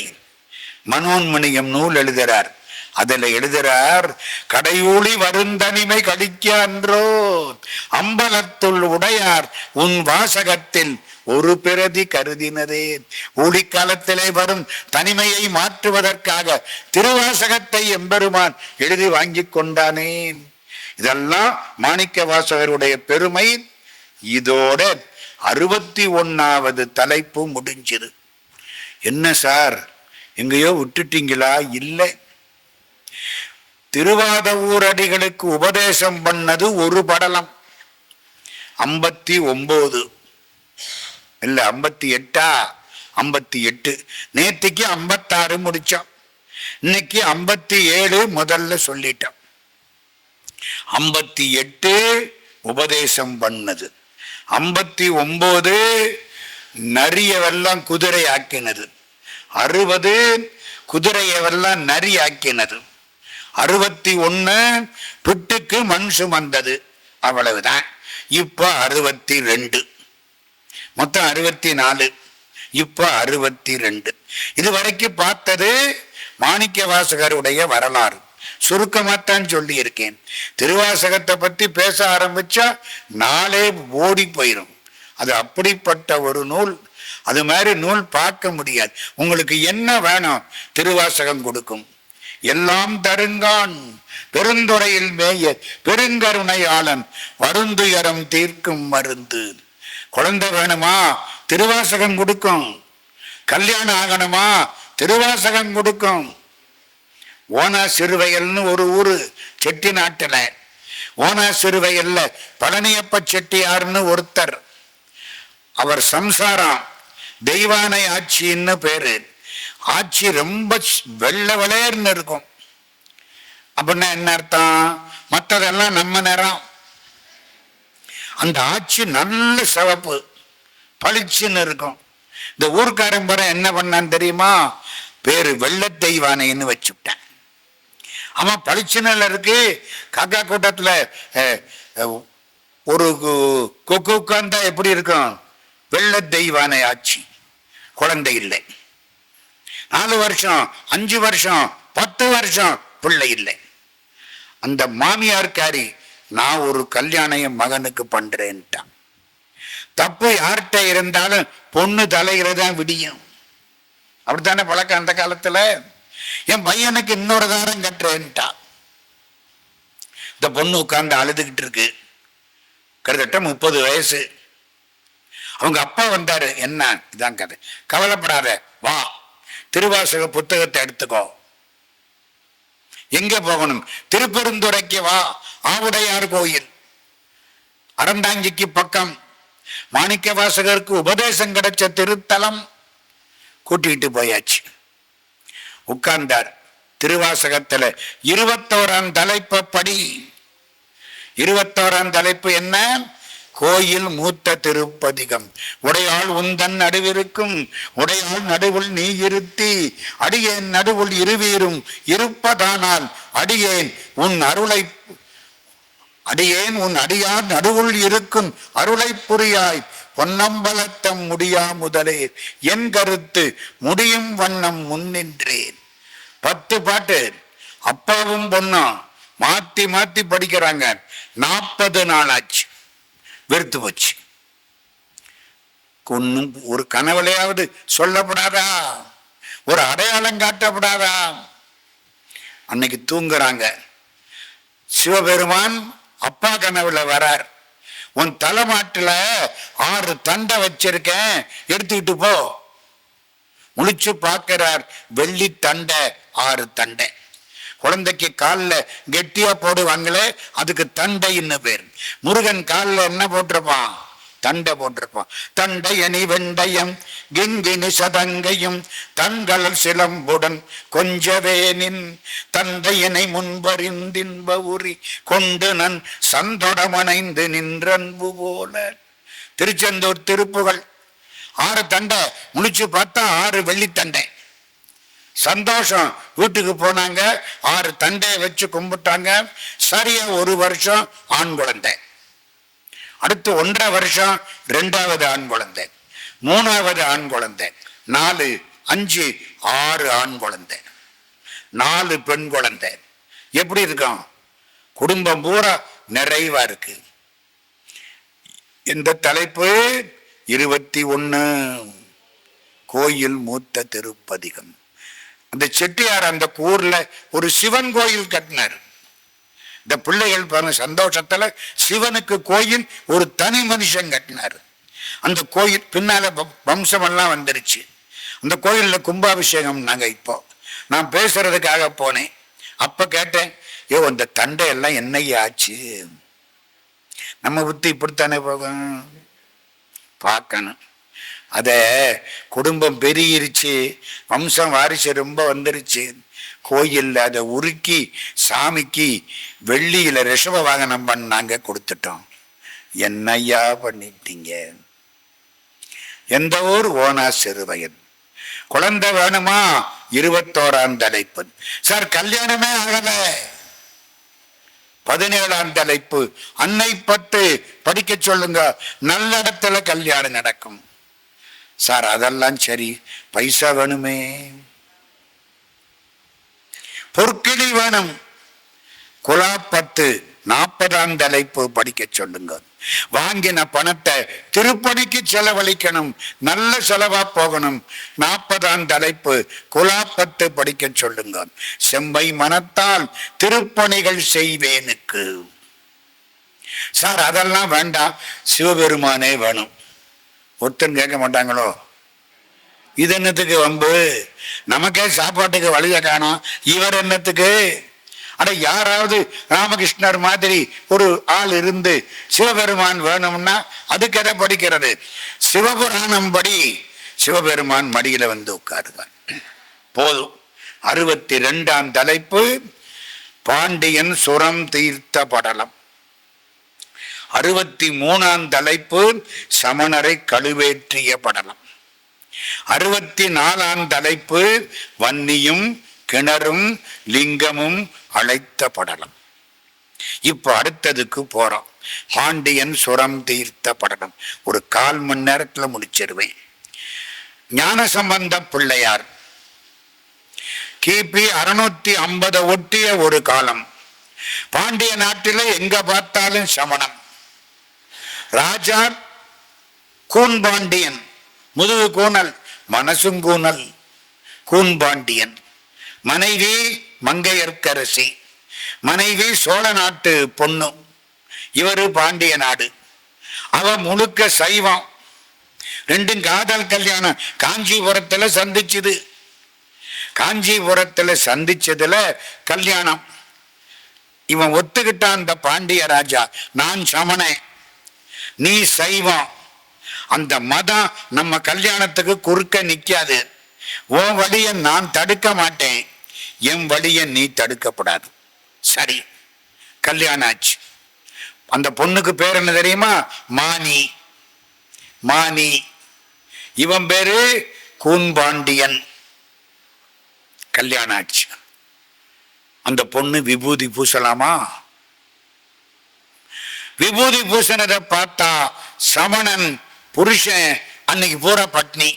மனோன்மணியம் நூல் எழுதுறார். அதுல எழுதுறார், கடையூழி வருந்தனிமை கடிக்க அன்றோ அம்பலத்துள் உடையார் உன் வாசகத்தில் ஒரு பிரதி கருதினதே. ஊழிக்காலத்திலே வரும் தனிமையை மாற்றுவதற்காக திருவாசகத்தை எம்பெருமான் எழுதி வாங்கி கொண்டானேன். இதெல்லாம் மாணிக்க வாசகருடைய பெருமை. இதோட 61வது தலைப்பு முடிஞ்சது. என்ன சார், எங்கேயோ விட்டுட்டீங்களா? இல்லை, திருவாதவூரடிகளுக்கு உபதேசம் பண்ணது ஒரு படலம் 59 இல்ல 58 58. நேற்றுக்கு 56 முடிச்சோம், இன்னைக்கு 57 முதல்ல சொல்லிட்டோம். 58 உபதேசம் பண்ணது, 59 நரியவெல்லாம் குதிரை ஆக்கினது, 60 குதிரையவெல்லாம் நரி ஆக்கினது, 61 புட்டுக்கு மண் சுமந்தது. அவ்வளவுதான். இப்ப 62, மொத்தம் 64, இப்ப 62. இதுவரைக்கும் பார்த்தது மாணிக்க வாசகருடைய வரலாறு. சுருக்கமாத்தான் சொல்லி இருக்கேன். திருவாசகத்தை பத்தி பேச ஆரம்பிச்சா நாளே ஓடி போயிடும். அது அப்படிப்பட்ட ஒரு நூல். அது மாதிரி நூல் பார்க்க முடியாது. உங்களுக்கு என்ன வேணும் திருவாசகம் கொடுக்கும். எல்லாம் தருங்கான் பெருந்துறையில் மேய பெருங்கருணையாளன் வருந்துயரம் தீர்க்கும் மருந்து. குழந்தை வேணுமா, திருவாசகம் கொடுக்கும். கல்யாணம் ஆகணுமா, திருவாசகம் கொடுக்கும். ஓனா சிறுவையல்னு ஒரு ஊரு செட்டி நாட்டுல, ஓனா சிறுவையல்ல பழனியப்ப செட்டியார்னு ஒருத்தர். அவர் சம்சாரம் தெய்வானை ஆட்சின்னு பேரு. ஆட்சி ரொம்ப வெள்ள வளையர்னு இருக்கும். அப்படின்னா என்ன அர்த்தம்? மற்றதெல்லாம் நம்ம நேரம். அந்த ஆட்சி நல்ல சிவப்பு பளிச்சுன்னு இருக்கும். இந்த ஊர்க்காரன் பாரு என்ன பண்ணான்னு தெரியுமா? பேரு வெள்ள தெய்வானைன்னு வச்சுட்டேன். அவன் பளிச்சுன்னு இருக்கு. காக்கா கூட்டத்துல ஒரு கொக்கு உட்கார்ந்தா எப்படி இருக்கும்? வெள்ள தெய்வானை ஆட்சி. குழந்தை இல்லை. 4 வருஷம் 5 வருஷம் 10 வருஷம் பிள்ளை இல்லை. அந்த மாமியார்காரி, நான் ஒரு கல்யாணம் மகனுக்கு பண்றேன்ட்டான். தப்பு யார்கிட்ட இருந்தாலும் பொண்ணு தலையில தான் விடியும். அப்படித்தானே பழக்கம் அந்த காலத்துல. என் பையனுக்கு இன்னொரு தாரம் கட்டுறேன்ட்டா. இந்த பொண்ணு உட்கார்ந்து அழுதுகிட்டு இருக்கு. கிட்டத்தட்ட 30 வயசு. அவங்க அப்பா வந்தாரு. என்ன இதான் கதை, கவலைப்படாத, வா திருவாசக புத்தகத்தை எடுத்துக்கோ. எங்க போகணும்? திருப்பெருந்துறைக்கு வா. ஆவுடையார் கோயில் அறந்தாங்கிக்கு பக்கம் மாணிக்க வாசகருக்கு உபதேசம் கிடைச்ச திருத்தலம். கூட்டிகிட்டு போயாச்சு. உட்கார்ந்தார். திருவாசகத்துல 21ஆம் தலைப்பை படி. 21ஆம் தலைப்பு என்ன? கோயில் மூத்த திருப்பதிகம். உடையாள் உந்தன் நடுவிருக்கும் உடையாள் நடுவுள் நீ இருத்தி அடியேன் நடுவுள் இருவீரும் இருப்பதானால் அடியேன் உன் அடியார் நடுவுள் இருக்கும் அருளை புரியாய் பொன்னம்பலத்தம் முடியா முதலே என் கருத்து முடியும் வண்ணம் முன்னின்றேன். 10 பாட்டு அப்பாவும் பொண்ணும் மாத்தி மாத்தி படிக்கிறாங்க. 40 நாள் ஆச்சு. வெறுத்து போச்சு. ஒன்னும் ஒரு கனவுலையாவது சொல்லப்படாதா? ஒரு அடையாளம் காட்டப்படாதா? அன்னைக்கு தூங்குறாங்க. சிவபெருமான் அப்பா கனவுல வரார். உன் தலைமாட்டுல 6 தண்டை வச்சிருக்கேன், எடுத்துக்கிட்டு போ. முழிச்சு பார்க்கிறார். வெள்ளி தண்டை 6 தண்டை. குழந்தைக்கு காலில் கெட்டியா போடுவாங்களே, அதுக்கு தண்டைன்னு பேர். முருகன் காலில் என்ன போட்டிருப்பான்? தண்டை போட்டிருப்பான். தண்டையணி வெண்டயம் கிங்கினி சதங்கையும் தங்கள் சிலம்புடன் கொஞ்சவேனின் தந்தையனை முன்பறிந்தின்ப உரி கொண்டு நன் சந்தொடமணைந்து நின்றன்பு போல. திருச்செந்தூர் திருப்புகள் 6 தண்டை முடிச்சு பார்த்தா 6 வெள்ளித்தண்டை. சந்தோஷம். வீட்டுக்கு போனாங்க, 6 தண்டையை வச்சு கும்பிட்டாங்க. சரியா 1 வருஷம் ஆண் குழந்தை. அடுத்து 1.5 வருஷம் 2வது ஆண் குழந்தை, 3வது ஆண் குழந்தை, 4, 5, 6 ஆண் குழந்தை, 4 பெண் குழந்தை. எப்படி இருக்கும்? குடும்பம் பூரா நிறைவா இருக்கு. இந்த தலைப்பு 21 கோயில் மூத்த திருப்பதிகம். அந்த செட்டியார் அந்த ஊர்ல ஒரு சிவன் கோயில் கட்டினார். இந்த பிள்ளைகள் பாருங்க சந்தோஷத்துல சிவனுக்கு கோயில் ஒரு தனி மனுஷன் கட்டினார். அந்த கோயில் பின்னால வம்சம் எல்லாம் வந்துருச்சு. அந்த கோயில்ல கும்பாபிஷேகம். நாங்க இப்போ நான் பேசுறதுக்காக போனேன். அப்ப கேட்டேன், அந்த தண்டை எல்லாம் என்னையா ஆச்சு? நம்ம புத்தி இப்படித்தானே போகும், பார்க்கணும். அத குடும்பம் பெருகிருச்சு, வம்சம் வாரிசு ரொம்ப வந்துருச்சு. கோயில்ல அதை உருக்கி சாமிக்கு வெள்ளியில ரிஷப வாகனம் பண்ணாங்க, கொடுத்துட்டோம். என்னையா பண்ணிட்டீங்க? எந்த ஊர்? ஓனா சிறுவயன். குழந்தை வேணுமா? 21ஆம் தலைப்பு. சார் கல்யாணமே ஆகல. 17ஆம் தலைப்பு. அன்னை 10 படிக்க சொல்லுங்க, நல்ல இடத்துல கல்யாணம் நடக்கும். சார் அதெல்லாம் சரி, பைசா வேணுமே, பொற்கிளி வேணும். குலா 10 40ஆம் தலைப்பு படிக்க சொல்லுங்க. வாங்கின பணத்தை திருப்பணிக்கு செலவழிக்கணும், நல்ல செலவா போகணும். 40ஆம் தலைப்பு குலா 10 படிக்க சொல்லுங்க. செம்பை மனத்தால் திருப்பணிகள் செய்வேனுக்கு. சார் அதெல்லாம் வேண்டாம், சிவபெருமானே வேணும். ஒருத்தன் கேட்க மாட்டாங்களோ? இது என்னத்துக்கு வம்பு? நமக்கே சாப்பாட்டுக்கு வழிய காணோம், இவர் என்னத்துக்கு? அட யாராவது ராமகிருஷ்ணர் மாதிரி ஒரு ஆள் இருந்து சிவபெருமான் வேணும்னா அதுக்கு எதை படிக்கிறது? சிவபுராணம் படி சிவபெருமான் மடியில வந்து உட்காருவார், போதும். 62ஆம் தலைப்பு பாண்டியன் சுரம் தீர்த்த படலம். 63ஆம் தலைப்பு சமணரை கழுவேற்றிய படலம். 64ஆம் தலைப்பு வன்னியும் கிணறும் லிங்கமும் அழைத்த படலம். இப்ப அடுத்ததுக்கு போறோம். பாண்டியன் சுரம் தீர்த்த படலம் ஒரு 1/4 மணி நேரத்துல முடிச்சிருவேன். ஞானசம்பந்த பிள்ளையார் கிபி 650 ஒட்டிய ஒரு காலம். பாண்டிய நாட்டில எங்க பார்த்தாலும் சமணம். ராஜா கூன்பாண்டியன், முதுகு கூனல் மனசும் கூனல். கூன்பாண்டியன் மனைவி மங்கையர்க்கரசி, மனைவி சோழ நாட்டு பொண்ணு. இவரு பாண்டிய நாடு. அவ முழுக்க சைவம். 2 காதல் கல்யாணம் காஞ்சிபுரத்துல சந்திச்சுது. காஞ்சிபுரத்துல சந்திச்சதுல கல்யாணம். இவன் ஒத்துக்கிட்டான். அந்த பாண்டிய ராஜா, நான் சமணன், நீ சைவம். அந்த மதம் நம்ம கல்யாணத்துக்கு குறுக்க நிக்காது. உன் வழிய நான் தடுக்க மாட்டேன், என் வழிய நீ தடுக்கப்படாது. சரி, கல்யாணம் ஆச்சு. அந்த பொண்ணுக்கு பேர் என்ன தெரியுமா? மானி. மானி. இவன் பேரு கூன்பாண்டியன். கல்யாணம் ஆச்சு. அந்த பொண்ணு விபூதி பூசலாமா? விபூதி பூசனதை பார்த்தா சமணன் புருஷன் அன்னைக்கு பூரா பட்னி.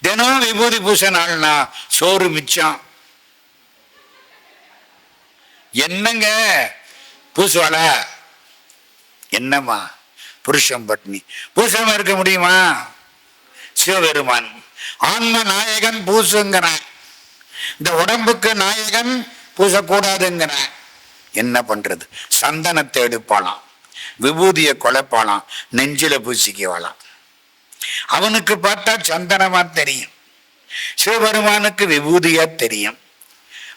தினம் விபூதி பூசனால்னா சோறு மிச்சம். என்னங்க பூசுவாளா? என்னம்மா புருஷன் பட்னி, பூசாம இருக்க முடியுமா? சிவபெருமான் ஆன்ம நாயகன் பூசுங்கிறான், இந்த உடம்புக்கு நாயகன் பூசக்கூடாதுங்கிறான். என்ன பண்றது? சந்தனத்தை எடுப்பாளாம், விபூதியை கொலைப்பாளாம், நெஞ்சில பூசிக்குவாளாம். அவனுக்கு பார்த்தா சந்தனமா தெரியும், சிவபெருமானுக்கு விபூதியா தெரியும்.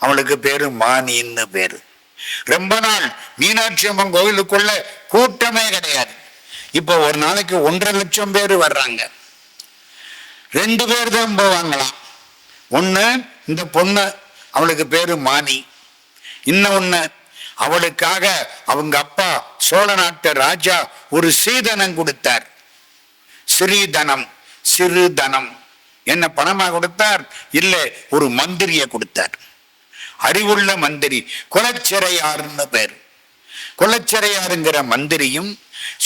அவளுக்கு பேரு மானின்னு பேரு. ரொம்ப நாள் மீனாட்சி அம்மன் கோயிலுக்குள்ள கூட்டமே கிடையாது. இப்போ ஒரு நாளைக்கு 1.5 லட்சம் பேர் வர்றாங்க. 2 பேர் தான் போவாங்களாம். ஒண்ணு இந்த பொண்ணு, அவளுக்கு பேரு மானி. இன்னொன்னு, அவளுக்காக அவங்க அப்பா சோழ நாட்டு ராஜா ஒரு சீதனம் கொடுத்தார். சிறீதனம், சிறு தனம். என்ன பணமா கொடுத்தார்? இல்ல, ஒரு மந்திரிய கொடுத்தார். அறிவுள்ள மந்திரி, குலச்சிறையார்னு பேர். குலச்சிறையாருங்கிற மந்திரியும்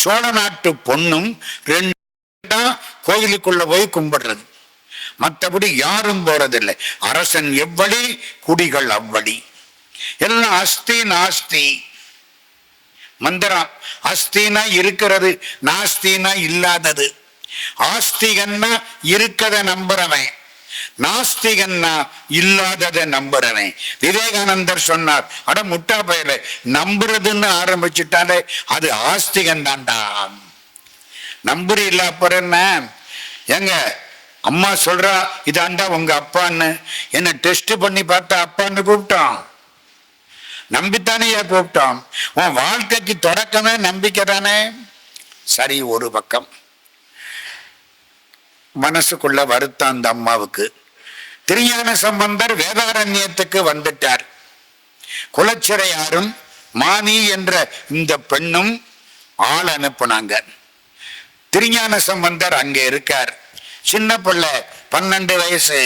சோழ நாட்டு பொண்ணும் 2 கோயிலுக்குள்ள போய் கும்பிடுறது. மற்றபடி யாரும் போறதில்லை. அரசன் எவ்வளி, குடிகள் அவ்வளி. எல்லாம் அஸ்தி நாஸ்தி மந்திரம். அஸ்தினா இருக்கிறது, நாஸ்தினா இல்லாதது. ஆஸ்திகன்னா இருக்கத நம்புறவன், நாஸ்திகன்னா இல்லாததை நம்புறவன். விவேகானந்தர் சொன்னார், அட முட்டா பயல, நம்புறதுன்னு ஆரம்பிச்சுட்டாலே அது ஆஸ்திகன் தான்டா. நம்புறி இல்ல அப்புறம் என்ன? எங்க அம்மா சொல்றா இதாண்டா உங்க அப்பான்னு. என்ன டெஸ்ட் பண்ணி பார்த்தா அப்பான்னு கூப்பிட்டோம், நம்பித்தானே கூப்பிட்டோம். உன் வாழ்க்கைக்கு தொடக்கமே நம்பிக்கை தானே. சரி, ஒரு பக்கம். மனசுக்குள்ள வருத்தம் அந்த அம்மாவுக்கு. திருஞான சம்பந்தர் வேதாரண்யத்துக்கு வந்துட்டார். குலச்சிறையாரும் மானி என்ற இந்த பெண்ணும் ஆள் அனுப்புனாங்க. திருஞான சம்பந்தர் அங்கே இருக்கார். சின்ன பிள்ளை, 12 வயசு.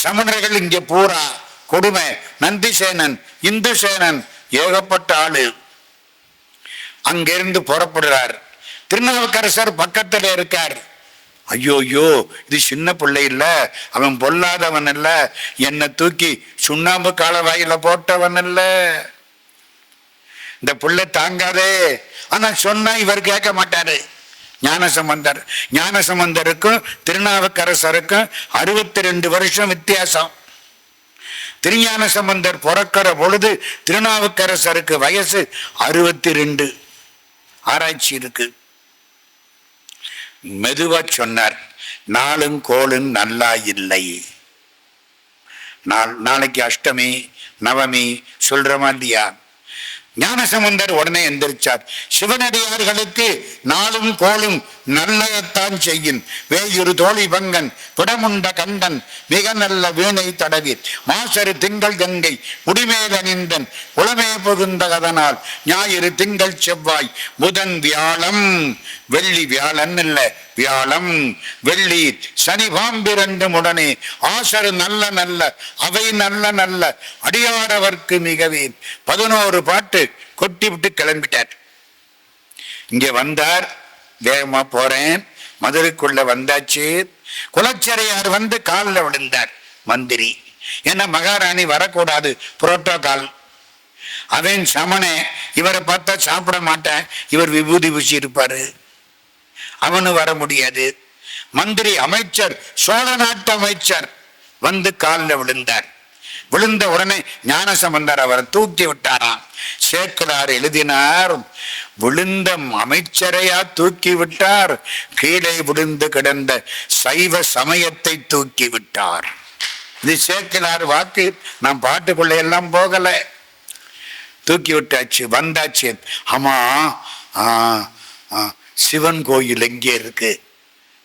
சமணர்கள் இங்க பூரா கொடுமை. நந்திசேனன், இந்துசேனன், ஏகப்பட்ட ஆளு. அங்கிருந்து புறப்படுறார். திருநாவுக்கரசர் பக்கத்துல இருக்கார். ஐயோயோ, இது சின்ன பிள்ளை இல்ல, அவன் பொல்லாதவன் இல்ல, என்னை தூக்கி சுண்ணாம்பு காலவாயில போட்டவன் இல்ல, இந்த பிள்ளை தாங்காதே. ஆனா சொன்னா இவர் கேட்க மாட்டாரு. ஞானசம்பந்தர், ஞானசம்பந்தருக்கும் திருநாவுக்கரசருக்கும் 62 வருஷம் வித்தியாசம். திருஞான சம்பந்தர் பிறக்கிற பொழுது திருநாவுக்கரசருக்கு வயசு 62. ஆராய்ச்சி இருக்கு. மெதுவா சொன்னார், நாளும் கோளும் நல்லா இல்லை. நாளைக்கு அஷ்டமி நவமி சொல்றமா இல்லையா? ஞானசம்பந்தர் உடனே எந்திரிச்சார். சிவனடியார்களுக்கு நாளும் கோளும் நல்லதான் செய்யும். வேயுறு தோழி பங்கன் விடமுண்ட கண்டன் மிக நல்ல வீணை தடவி மாசரு திங்கள் கங்கை முடிமேல் அணிந்தன் உளமே புகுந்த கதனால் ஞாயிறு திங்கள் செவ்வாய் புதன் வியாழம் வெள்ளி, வியாழன் இல்ல வியாழம் வெள்ளி சனி பாம்பிரண்டு உடனே ஆசரு நல்ல நல்ல அவை நல்ல நல்ல அடியாரவர்க்கு மிகவே 11 பாட்டு கொட்டி விட்டு கிளம்பிட்டார். இங்க வந்தார். வேகமா போறேன். மதுரைக்குள்ள வந்தாச்சு. குலச்சிறையார் வந்து காலில் விழுந்தார். மந்திரி, ஏன்னா மகாராணி வரக்கூடாது, புரோட்டோகால். அவன் சமணே, இவரை பார்த்தா சாப்பிட மாட்டேன், இவர் விபூதி பூசி இருப்பாரு, அவனு வர முடியாது. மந்திரி, அமைச்சர், சோழ நாட்டு அமைச்சர் வந்து காலில் விழுந்தார். விழுந்த உடனே ஞானசம்பந்தர் அவரை தூக்கி விட்டாராம். சேக்கிழார் எழுதினார், விழுந்த அமைச்சரையா தூக்கி விட்டார், கீழே விழுந்து கிடந்த சைவ சமயத்தை தூக்கி விட்டார். இது சேக்கிழார் வாக்கு. நான் பாட்டுக்குள்ள எல்லாம் போகல. தூக்கி விட்டாச்சு. வந்தாச்சு. ஆமா, சிவன் கோயில் எங்கே இருக்கு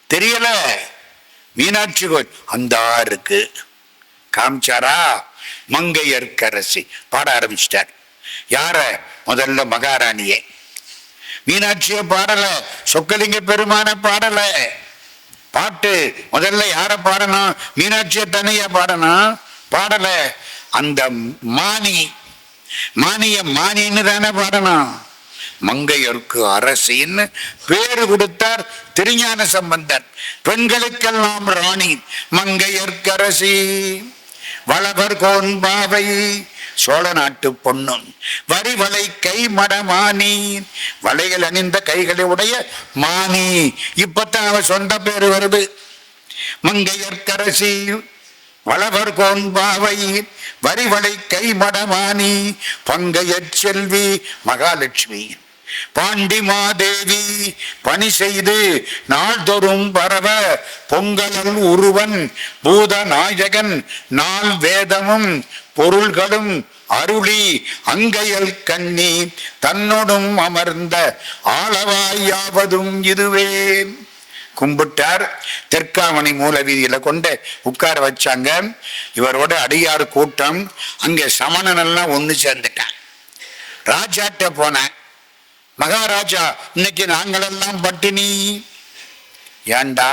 தெரியல. மீனாட்சி கோயில் அந்த இருக்கு. காமிச்சாரா? மங்கையர்க்கரசி பாட ஆரம்பிச்சிட்டார். யார? முதல்ல மகாராணியே. மீனாட்சிய பாடல, சொக்கலிங்க பெருமான பாடல. பாட்டு முதல்ல யார பாடணும்? மீனாட்சிய தனியா பாடணும். பாடல. அந்த மானிய மானின்னு தானே பாடணும். மங்கையர்க்கு அரசின்னு பேரு கொடுத்தார் திருஞான சம்பந்தர். பெண்களுக்கெல்லாம் ராணி மங்கையர்க்கரசி. வளவர் கோன்பாவை சோழ நாட்டு பொண்ணும் வரிவளை கை மடமானி, வளைகள் அணிந்த கைகளை உடைய மானி. இப்பத்தான் அவ சொந்த பேரு வருது. மங்கையர்க்கரசி வளவர் கோன்பாவை வரிவளை கை மடமானி பங்கைய செல்வி மகாலட்சுமி பாண்டிமாதேவி பணி செய்து நாள்தோறும் பரவ பொங்கலல் உருவன் பூத நாயகன் நாள் வேதமும் பொருள்களும் அருளி அங்கையல் கண்ணி தன்னோடும் அமர்ந்த ஆளவாயாவதும் இதுவே. கும்பிட்டார். தெற்காமணி மூல வீதியில கொண்டு உட்கார வச்சாங்க. இவரோட அடியார் கூட்டம். அங்கே சமணன் எல்லாம் ஒண்ணு சேர்ந்துட்டான். ராஜாட்ட போன, மகாராஜா இன்னைக்கு நாங்களெல்லாம் பட்டினி. ஏண்டா?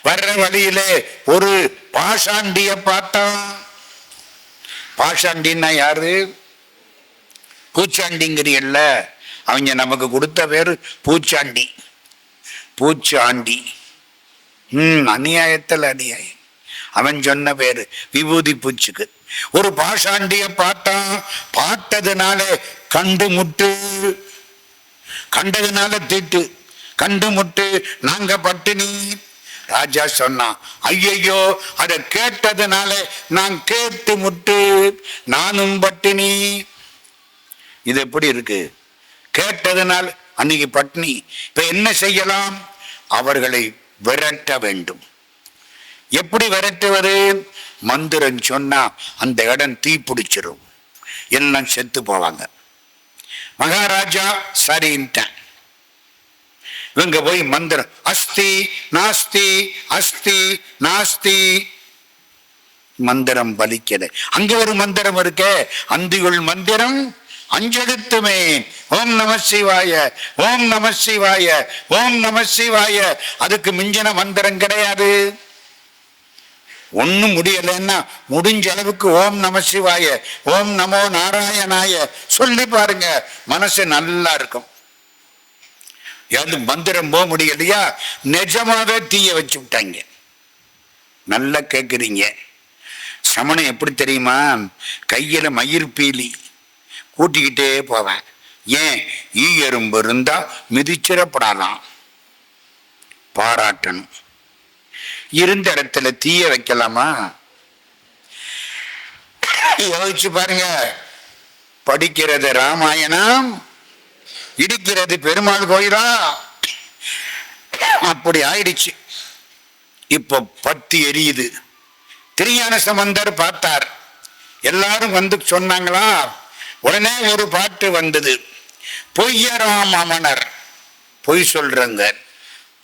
வர்ற வழியிலே ஒரு பாஷாண்டிய பார்த்தோம். பாஷாண்டின்னா யாரு? பூச்சாண்டிங்கிறீல்ல, அவங்க நமக்கு கொடுத்த பேரு பூச்சாண்டி. பூச்சாண்டி அநியாயத்தில் அநியாயம். அவன் சொன்ன பேரு விபூதி பூச்சுக்கு. ஒரு பாஷாண்டிய பார்த்தான். பார்த்ததுனால கண்டு முட்டு, கண்டதுனால தீட்டு, கண்டு முட்டு, நாங்க பட்டினி. ராஜா சொன்னான், ஐயையோ அதை கேட்டதுனால நான் கேட்டு முட்டு, நானும் பட்டினி. இது எப்படி இருக்கு? கேட்டதுனால அன்னைக்கு பட்டினி. இப்ப என்ன செய்யலாம்? அவர்களை விரட்ட வேண்டும். எப்படி விரட்டுவது? மந்திரம் சொன்னா அந்த இடம் தீ பிடிச்சிரும், எல்லாம் செத்து போவாங்க. மகாராஜா சரின்ட்டான். இவங்க போய் மந்திரம் அஸ்தி நாஸ்தி அஸ்தி நாஸ்தி, மந்திரம் பலிக்கல. அங்க ஒரு மந்திரம் இருக்கே, அந்தியுள் மந்திரம் அஞ்செழுத்துமே, ஓம் நம சிவாய, ஓம் நம சிவாய, ஓம் நம சிவாய. அதுக்கு மிஞ்சின மந்திரம் கிடையாது. ஒன்னும் முடியலன்னா முடிஞ்ச அளவுக்கு ஓம் நம சிவாய, ஓம் நமோ நாராயணாய சொல்லி பாருங்க, மனசு நல்லா இருக்கும். ஏது மந்திரம் போக முடியலையா? நிஜமாவே தீய வச்சு விட்டாங்க. நல்லா கேட்குறீங்க. சமணம் எப்படி தெரியுமா? கையில மயிர் பீலி கூட்டிக்கிட்டே போவேன். ஏன்? ஈ எறும்பு இருந்தா மிதிச்சிடப்படாதான், பாராட்டணும். இருந்த இடத்துல தீய வைக்கலாமா? யோசிச்சு பாருங்க. படிக்கிறது ராமாயணம், இடிக்கிறது பெருமாள் கோயிலா? அப்படி ஆயிடுச்சு. இப்ப பத்தி எரியுது. திருஞான சம்பந்தர் பார்த்தார். எல்லாரும் வந்து சொன்னாங்களா? உடனே ஒரு பாட்டு வந்தது. பொய்யராம் அமனர், பொய் சொல்றங்க,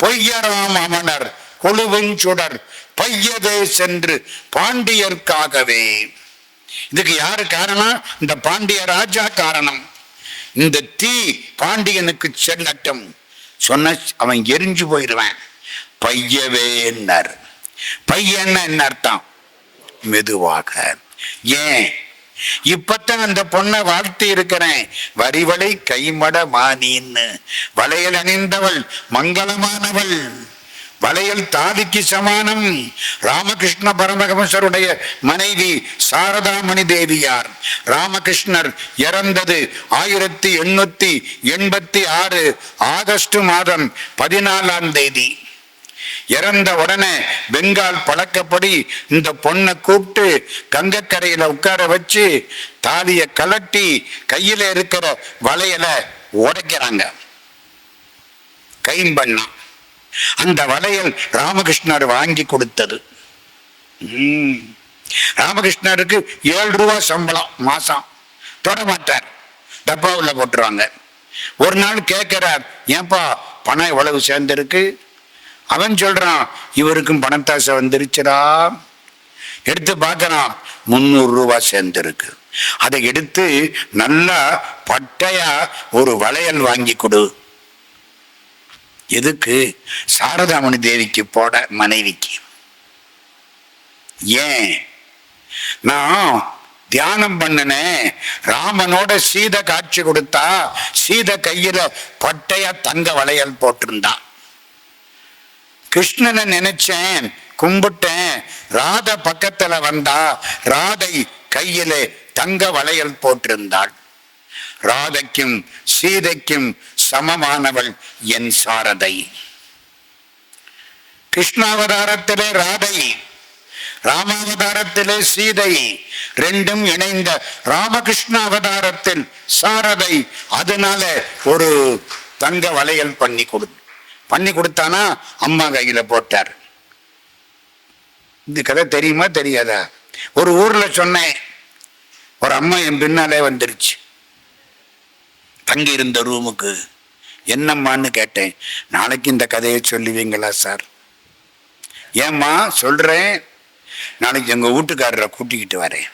பொய்யராம் அமனர் கொழுவெஞ்சுடர் பையதே சென்று பாண்டியர்க்காகவே. இதுக்கு யாரு காரணம்? இந்த பாண்டிய ராஜா காரணம். இந்த தீ பாண்டியனுக்கு செல்லட்டும் சொன்ன, அவன் எரிஞ்சு போயிடுவான். பையவேன்னர். பையன்னா என்ன அர்த்தம்? மெதுவாக. ஏன்? இப்பத்தான் அந்த பொண்ணை வாழ்த்தி இருக்கிறேன். வரிவளை கைமட மானின்னு. வளையல் அணிந்தவள் மங்களமானவள், வளையல் தாதிக்கு சமானம். ராமகிருஷ்ண பரமஹம்சருடைய மனைவி சாரதாமணி தேவியார். ராமகிருஷ்ணர் இறந்தது 1886 ஆகஸ்ட் மாதம் 14ஆம் தேதி. இறந்த உடனே பெங்கால் பழக்கப்படி இந்த பொண்ணை கூப்பிட்டு கங்கக்கரையில உட்கார வச்சு தாலிய கலட்டி கையில இருக்கிற வளையல உடைக்கிறாங்க. கைம்பண்ணா. அந்த வளையல் ராமகிருஷ்ணர் வாங்கி கொடுத்தது. ராமகிருஷ்ணருக்கு 7 ரூபாய் சம்பளம் மாசம். தொட மாட்டார், டப்பாவில் போட்டுருவாங்க. ஒரு நாள் கேட்கிறார், ஏன்பா பணம் எவ்வளவு சேர்ந்திருக்கு? அவன் சொல்றான், இவருக்கும் பணத்தாசை வந்துருச்சுடா. எடுத்து பார்க்கறான், 300 ரூபாய் சேர்ந்திருக்கு. அதை எடுத்து நல்லா பட்டையா ஒரு வளையல் வாங்கி கொடு. எதுக்கு? சாரதாமணி தேவிக்கு போட, மனைவிக்கு. ஏன்? நான் தியானம் பண்ணினேன், ராமனோட சீதை காட்சி கொடுத்தா சீதை கையில பட்டையா தங்க வளையல் போட்டிருந்தான். கிருஷ்ணனை நினைச்சேன், கும்பிட்டேன். ராதை பக்கத்துல வந்தா ராதை கையில தங்க வளையல் போட்டிருந்தாள். ராதைக்கும் சீதைக்கும் சமமானவள் என் சாரதை. கிருஷ்ணாவதாரத்திலே ராதை, ராமாவதாரத்திலே சீதை, ரெண்டும் இணைந்த ராமகிருஷ்ண அவதாரத்தில் சாரதை. அதனால ஒரு தங்க வளையல் பண்ணி கொடுத்தானா, அம்மா கையில போட்டார். இந்த கதை தெரியுமா தெரியாதா? ஒரு ஊர்ல சொன்னேன், ஒரு அம்மா என் பின்னாலே வந்துருச்சு. தங்கி இருந்த ரூமுக்கு. என்னம்மான்னு கேட்டேன். நாளைக்கு இந்த கதையை சொல்லுவீங்களா சார்? ஏம்மா? சொல்றேன், நாளைக்கு எங்க வீட்டுக்காரரை கூட்டிக்கிட்டு வரேன்.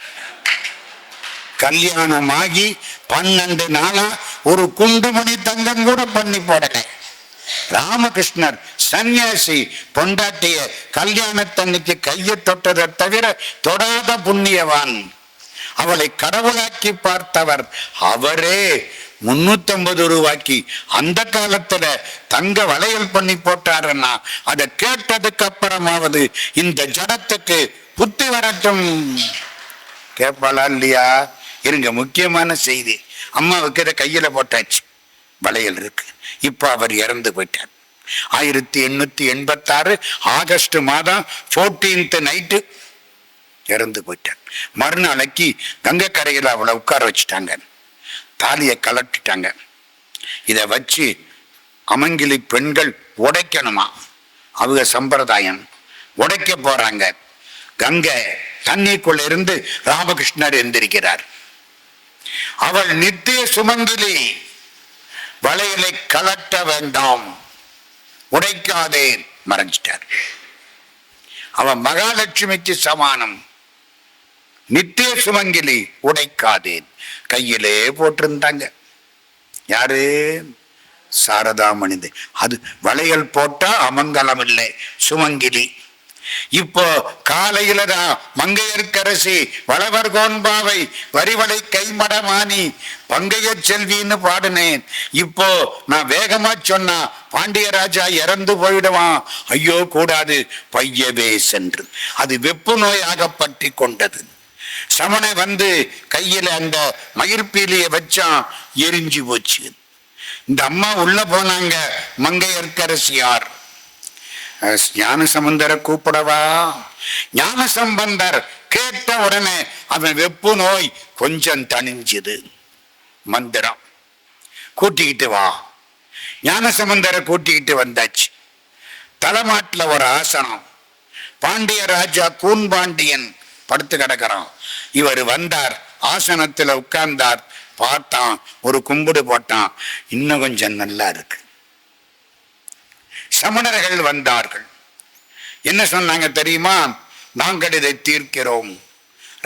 கல்யாணமாகி 12 நாளா ஒரு குண்டுமணி தங்கம் கூட பண்ணி போடல. ராமகிருஷ்ணர் சன்னியாசி பொண்டாட்டிய கல்யாணத்தன்னைக்கு கையை தொட்டதை தவிர தொடாத புண்ணியவான். அவளை கடவுளாக்கி பார்த்தவர் அவரே. 350 ரூபாய்க்கு அந்த காலத்துல தங்க வளையல் பண்ணி போட்டாருன்னா அதை கேட்டதுக்கு அப்புறமாவது இந்த ஜடத்துக்கு புத்தி வரட்டும். கேட்பாளா இல்லையா? இருங்க, முக்கியமான செய்தி. அம்மாவுக்கு இதை கையில போட்டாச்சு, வளையல் இருக்கு. இப்ப அவர் இறந்து போயிட்டார். 1886 ஆகஸ்ட் மாதம் 14th நைட்டு இறந்து போயிட்டார். மறுநாளைக்கு கங்கை கரையில் அவளை உட்கார வச்சுட்டாங்க, தாலியை கலட்டிட்டாங்க. இதை வச்சு அமங்கிலி பெண்கள் உடைக்கணுமா, அவங்க சம்பிரதாயம். உடைக்க போறாங்க. கங்கை தண்ணிக்குள்ள இருந்து ராமகிருஷ்ணர் எந்திரிக்கிறார். அவள் நித்திய சுமங்கிலி, வளையலை கலட்ட வேண்டாம், உடைக்காதே, மறைஞ்சிட்டார். அவன் மகாலட்சுமிக்கு சமானம். நித்திய சுமங்கிலி, உடைக்காதேன், கையிலே போட்டிருந்தாங்க. யாரு? சாரதாமணிது. அது வளையல் போட்டா அமங்கலம் இல்லை, சுமங்கிலி. இப்போ காலையில தான் மங்கையர்க்கரசி வளவர் கோன்பாவை வரிவளை கைமடமானி பங்கைய செல்வின்னு பாடினேன். இப்போ நான் வேகமா சொன்னா பாண்டியராஜா இறந்து போயிடுவான். ஐயோ கூடாது, பையவே சென்று. அது வெப்பு நோயாக பற்றி கொண்டது. சமண வந்து கையில அந்த மயிர்பீலிய வச்சான், எரிஞ்சு போச்சு. இந்த அம்மா உள்ள போனாங்க. மங்கையர்க்கரசியார் ஞானசம்பந்தரை கூப்பிடவா? ஞானசம்பந்தர் கேட்ட உடனே அவன் வெப்பு நோய் கொஞ்சம் தணிஞ்சது. மந்திரம் கூட்டிக்கிட்டு வா. ஞானசம்பந்தரை கூட்டிக்கிட்டு வந்தாச்சு. தலைமாட்டுல ஒரு ஆசனம். பாண்டிய ராஜா கூன்பாண்டியன் படுத்து கிடக்கிறான். இவர் வந்தார், ஆசனத்துல உட்கார்ந்தார். பார்த்தான், ஒரு கும்பிடு போட்டான். இன்னும் கொஞ்சம் நல்லா இருக்கு. சமணர்கள் வந்தார்கள். என்ன சொன்னாங்க தெரியுமா? நாங்கள் இதை தீர்க்கிறோம்.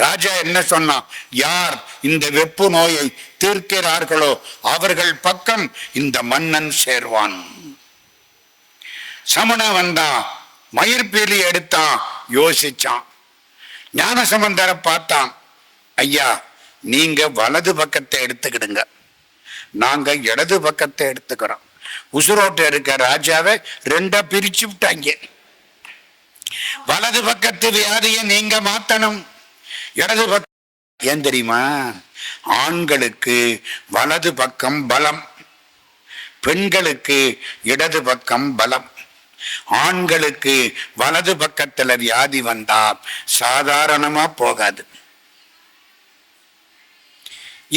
ராஜா என்ன சொன்னான்? யார் இந்த வெப்பு நோயை தீர்க்கிறார்களோ அவர்கள் பக்கம் இந்த மன்னன் சேர்வான். சமண வந்தான், மயிர்பீலி எடுத்தான், யோசிச்சான். ஞானசம்பந்தரை பார்த்தான். ஐயா, நீங்க வலது பக்கத்தை எடுத்துக்கிடுங்க, நாங்க இடது பக்கத்தை எடுத்துக்கிறோம். உசுரோட்ட இருக்க ராஜாவை 2 பிரிச்சு விட்டாங்க. வலது பக்கத்து வியாதியை நீங்க மாத்தணும், இடது பக்கம். ஏன் தெரியுமா? ஆண்களுக்கு வலது பக்கம் பலம், பெண்களுக்கு இடது பக்கம் பலம். ஆண்களுக்கு வலது பக்கத்துல வியாதி வந்தா சாதாரணமா போகாது.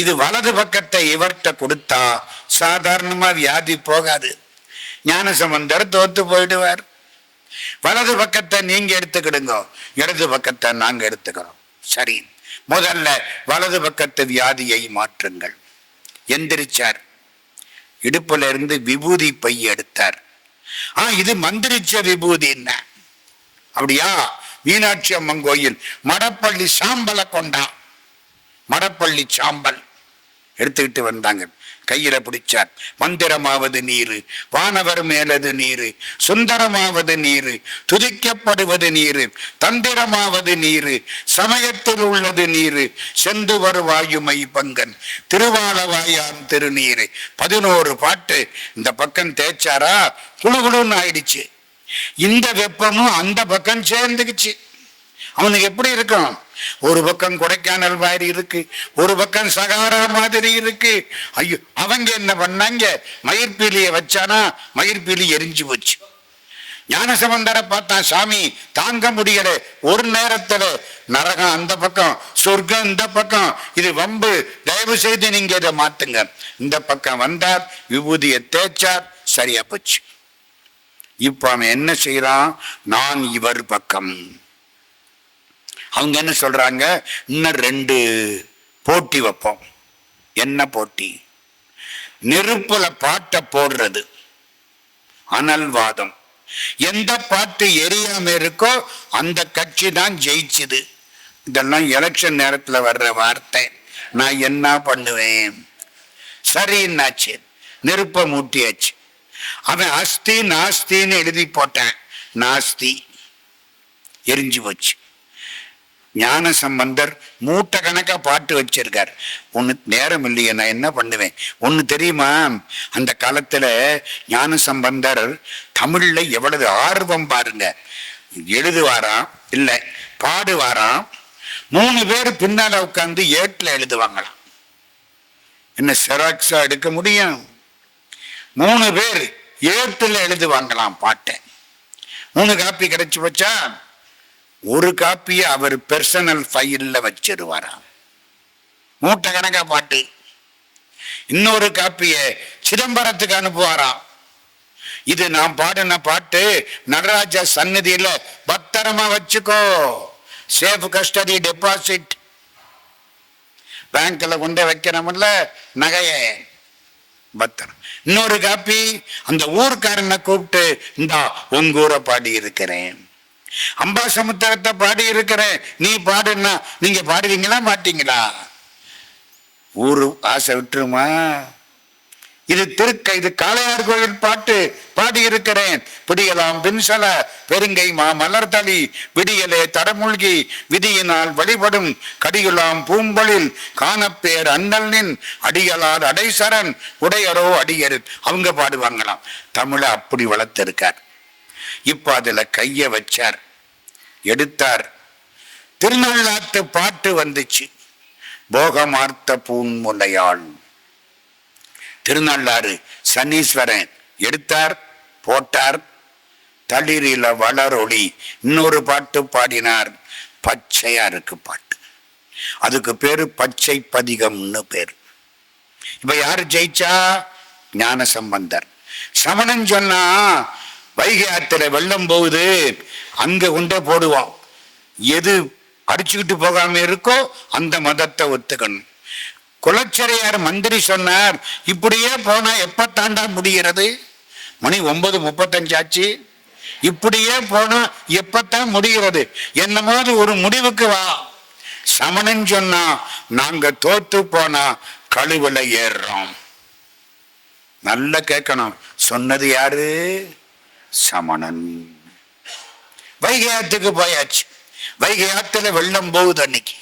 இது வலது பக்கத்தை இவர்கிட்ட கொடுத்தா சாதாரணமா வியாதி போகாது. ஞானசம்பந்தர் தோத்து போயிடுவார். வலது பக்கத்தை நீங்க எடுத்துக்கிடுங்க, இடது பக்கத்தை நாங்க எடுத்துக்கிறோம். சரி, முதல்ல வலது பக்கத்து வியாதியை மாற்றுங்கள். எந்திரிச்சார். இடுப்புல இருந்து விபூதி பை எடுத்தார். இது மந்திரிச்ச விபூதி. என்ன அப்படியா? மீனாட்சி அம்மன் கோயில் மடப்பள்ளி சாம்பலை கொண்டான். மடப்பள்ளி சாம்பல் எடுத்துக்கிட்டு வந்தாங்க. கையில பிடிச்சார். மந்திரமாவது நீரு, வானவர் மேலது நீரு, சுந்தரமாவது நீரு, துதிக்கப்படுவது நீரு, தந்திரமாவது நீரு, சமயத்தில் உள்ளது நீரு, செந்து வருவாயுமை பங்கன் திருவாளவாயான் திருநீரு. 11 பாட்டு இந்த பக்கம் தேய்ச்சாரா, குழுகுழுன்னு ஆயிடுச்சு. இந்த வெப்பமும் அந்த பக்கம் சேர்ந்துக்குச்சு. அவனுக்கு எப்படி இருக்கும்? ஒரு பக்கம் கொடைக்கானல் மாதிரி இருக்கு, ஒரு பக்கம் சகாரா மாதிரி இருக்கு. ஐயோ, அவங்க என்ன பண்ணாங்க? மயிர்பீலிய வச்சானா, மயிர்பீலி எரிஞ்சு போச்சு. ஞானசம்பந்தரை பார்த்தா, சாமி தாங்க முடியல, ஒரு நேரத்துல நரகம் அந்த பக்கம், சொர்க்கம் இந்த பக்கம், இது வம்பு, தயவு செய்து நீங்க இதை மாத்துங்க. இந்த பக்கம் வந்தார், விபூதியை தேய்ச்சார், சரியா போச்சு. இப்ப அவன் என்ன செய்யறான்? நான் இவர் பக்கம். அவங்க என்ன சொல்றாங்க? இன்னும் 2 போட்டி வைப்போம். என்ன போட்டி? நெருப்புல பாட்டை போடுறது, அனல்வாதம். எந்த பாட்டு எரியாம இருக்கோ அந்த கட்சி தான் ஜெயிச்சுது. இதெல்லாம் எலெக்ஷன் நேரத்துல வர்ற வார்த்தை. நான் என்ன பண்ணுவேன்? சரின்னாச்சு, நெருப்ப மூட்டியாச்சு. அவன் அஸ்தி நாஸ்தின்னு எழுதி போட்டான், நாஸ்தி, எரிஞ்சு போச்சு. ஞான சம்பந்தர் மூட்டை கணக்கா பாட்டு வச்சிருக்கார். ஒண்ணு நேரம் இல்லையே, நான் என்ன பண்ணுவேன்? ஒண்ணு தெரியுமா? அந்த காலத்துல ஞான சம்பந்தர் தமிழ்ல எவ்வளவு ஆர்வம் பாருங்க. எழுதுவாராம், இல்ல பாடுவாராம். 3 பேர் பின்னால உட்கார்ந்து ஏட்டுல எழுதுவாங்களாம். என்ன செராக்ஸா எடுக்க முடியும்? 3 பேர் ஏட்டுல எழுதுவாங்களாம் பாட்டை. 3 காப்பி கிடைச்சு வச்சா ஒரு காப்பியை அவர் பெர்சனல் ஃபைல்ல வச்சிருவாராம். மூட்டை கணக்கா பாட்டு. இன்னொரு காப்பிய சிதம்பரத்துக்கு அனுப்புவாராம். இது நான் பாடின பாட்டு, நடராஜா சன்னதியில பத்திரமா வச்சுக்கோ, சேஃப் கஸ்டடி டெபாசிட். பேங்க்ல கொண்டு வைக்கிறோம்ல நகைய, பத்திரம். இன்னொரு காப்பி அந்த ஊர்க்காரனை கூப்பிட்டு, இந்தா உங்க ஊரை பாடி இருக்கிறேன், அம்பாசமுத்திரத்தை பாடி இருக்கிறேன், நீ பாடுனா நீங்க பாடுவீங்களா மாட்டீங்களா? ஊரு ஆசை விட்டுருமா? இது இது காளையார் கோயில் பாட்டு பாடி இருக்கிறேன். பிடியலாம் பின்சல பெருங்கை மா மலர்தளி விடியலே தடமூழ்கி விதியினால் வழிபடும் கடியுலாம் பூம்பொழில் காணப்பேர் அண்ணலின் அடியலார் அடைசரன் உடையரோ அடியரு. அவங்க பாடுவாங்களாம். தமிழை அப்படி வளர்த்திருக்கார். இப்ப அதுல கைய வச்சார், எடுத்தார். திருநள்ளாத்து பாட்டு வந்துச்சு, போகமார்த்த பூன்முலையாள். திருநள்ளாறு சனீஸ்வரன் எடுத்தார், போட்டார். தளிரில வளரொளி இன்னொரு பாட்டு பாடினார். பச்சையா இருக்கு பாட்டு, அதுக்கு பேரு பச்சை பதிகம்னு பேரு. இப்ப யாரு ஜெயிச்சா? ஞான சம்பந்தர். சமணன் சொன்னா வைகை ஆத்துல வெள்ளம் போகுது, அங்க கொண்டே போடுவான். எது அடிச்சுக்கிட்டு போகாம இருக்கோ அந்த மதத்தை ஒத்துக்கணும். குலச்சரையார் மந்திரி சொன்னார், இப்படியே போனா எப்ப தாண்டா முடிகிறது? மணி 9:35 ஆச்சு. இப்படியே போனா எப்பத்தான் முடிகிறது? என்னமாவது ஒரு முடிவுக்கு வா. சமணன் சொன்னா, நாங்க தோத்து போனா கழுவுல ஏறுறோம். நல்லா கேட்கணும், சொன்னது யாரு? சமணன். வைகை ஆத்துக்கு போயாச்சு. வைகை ஆத்துல வெள்ளம் போகுது. அன்னைக்கு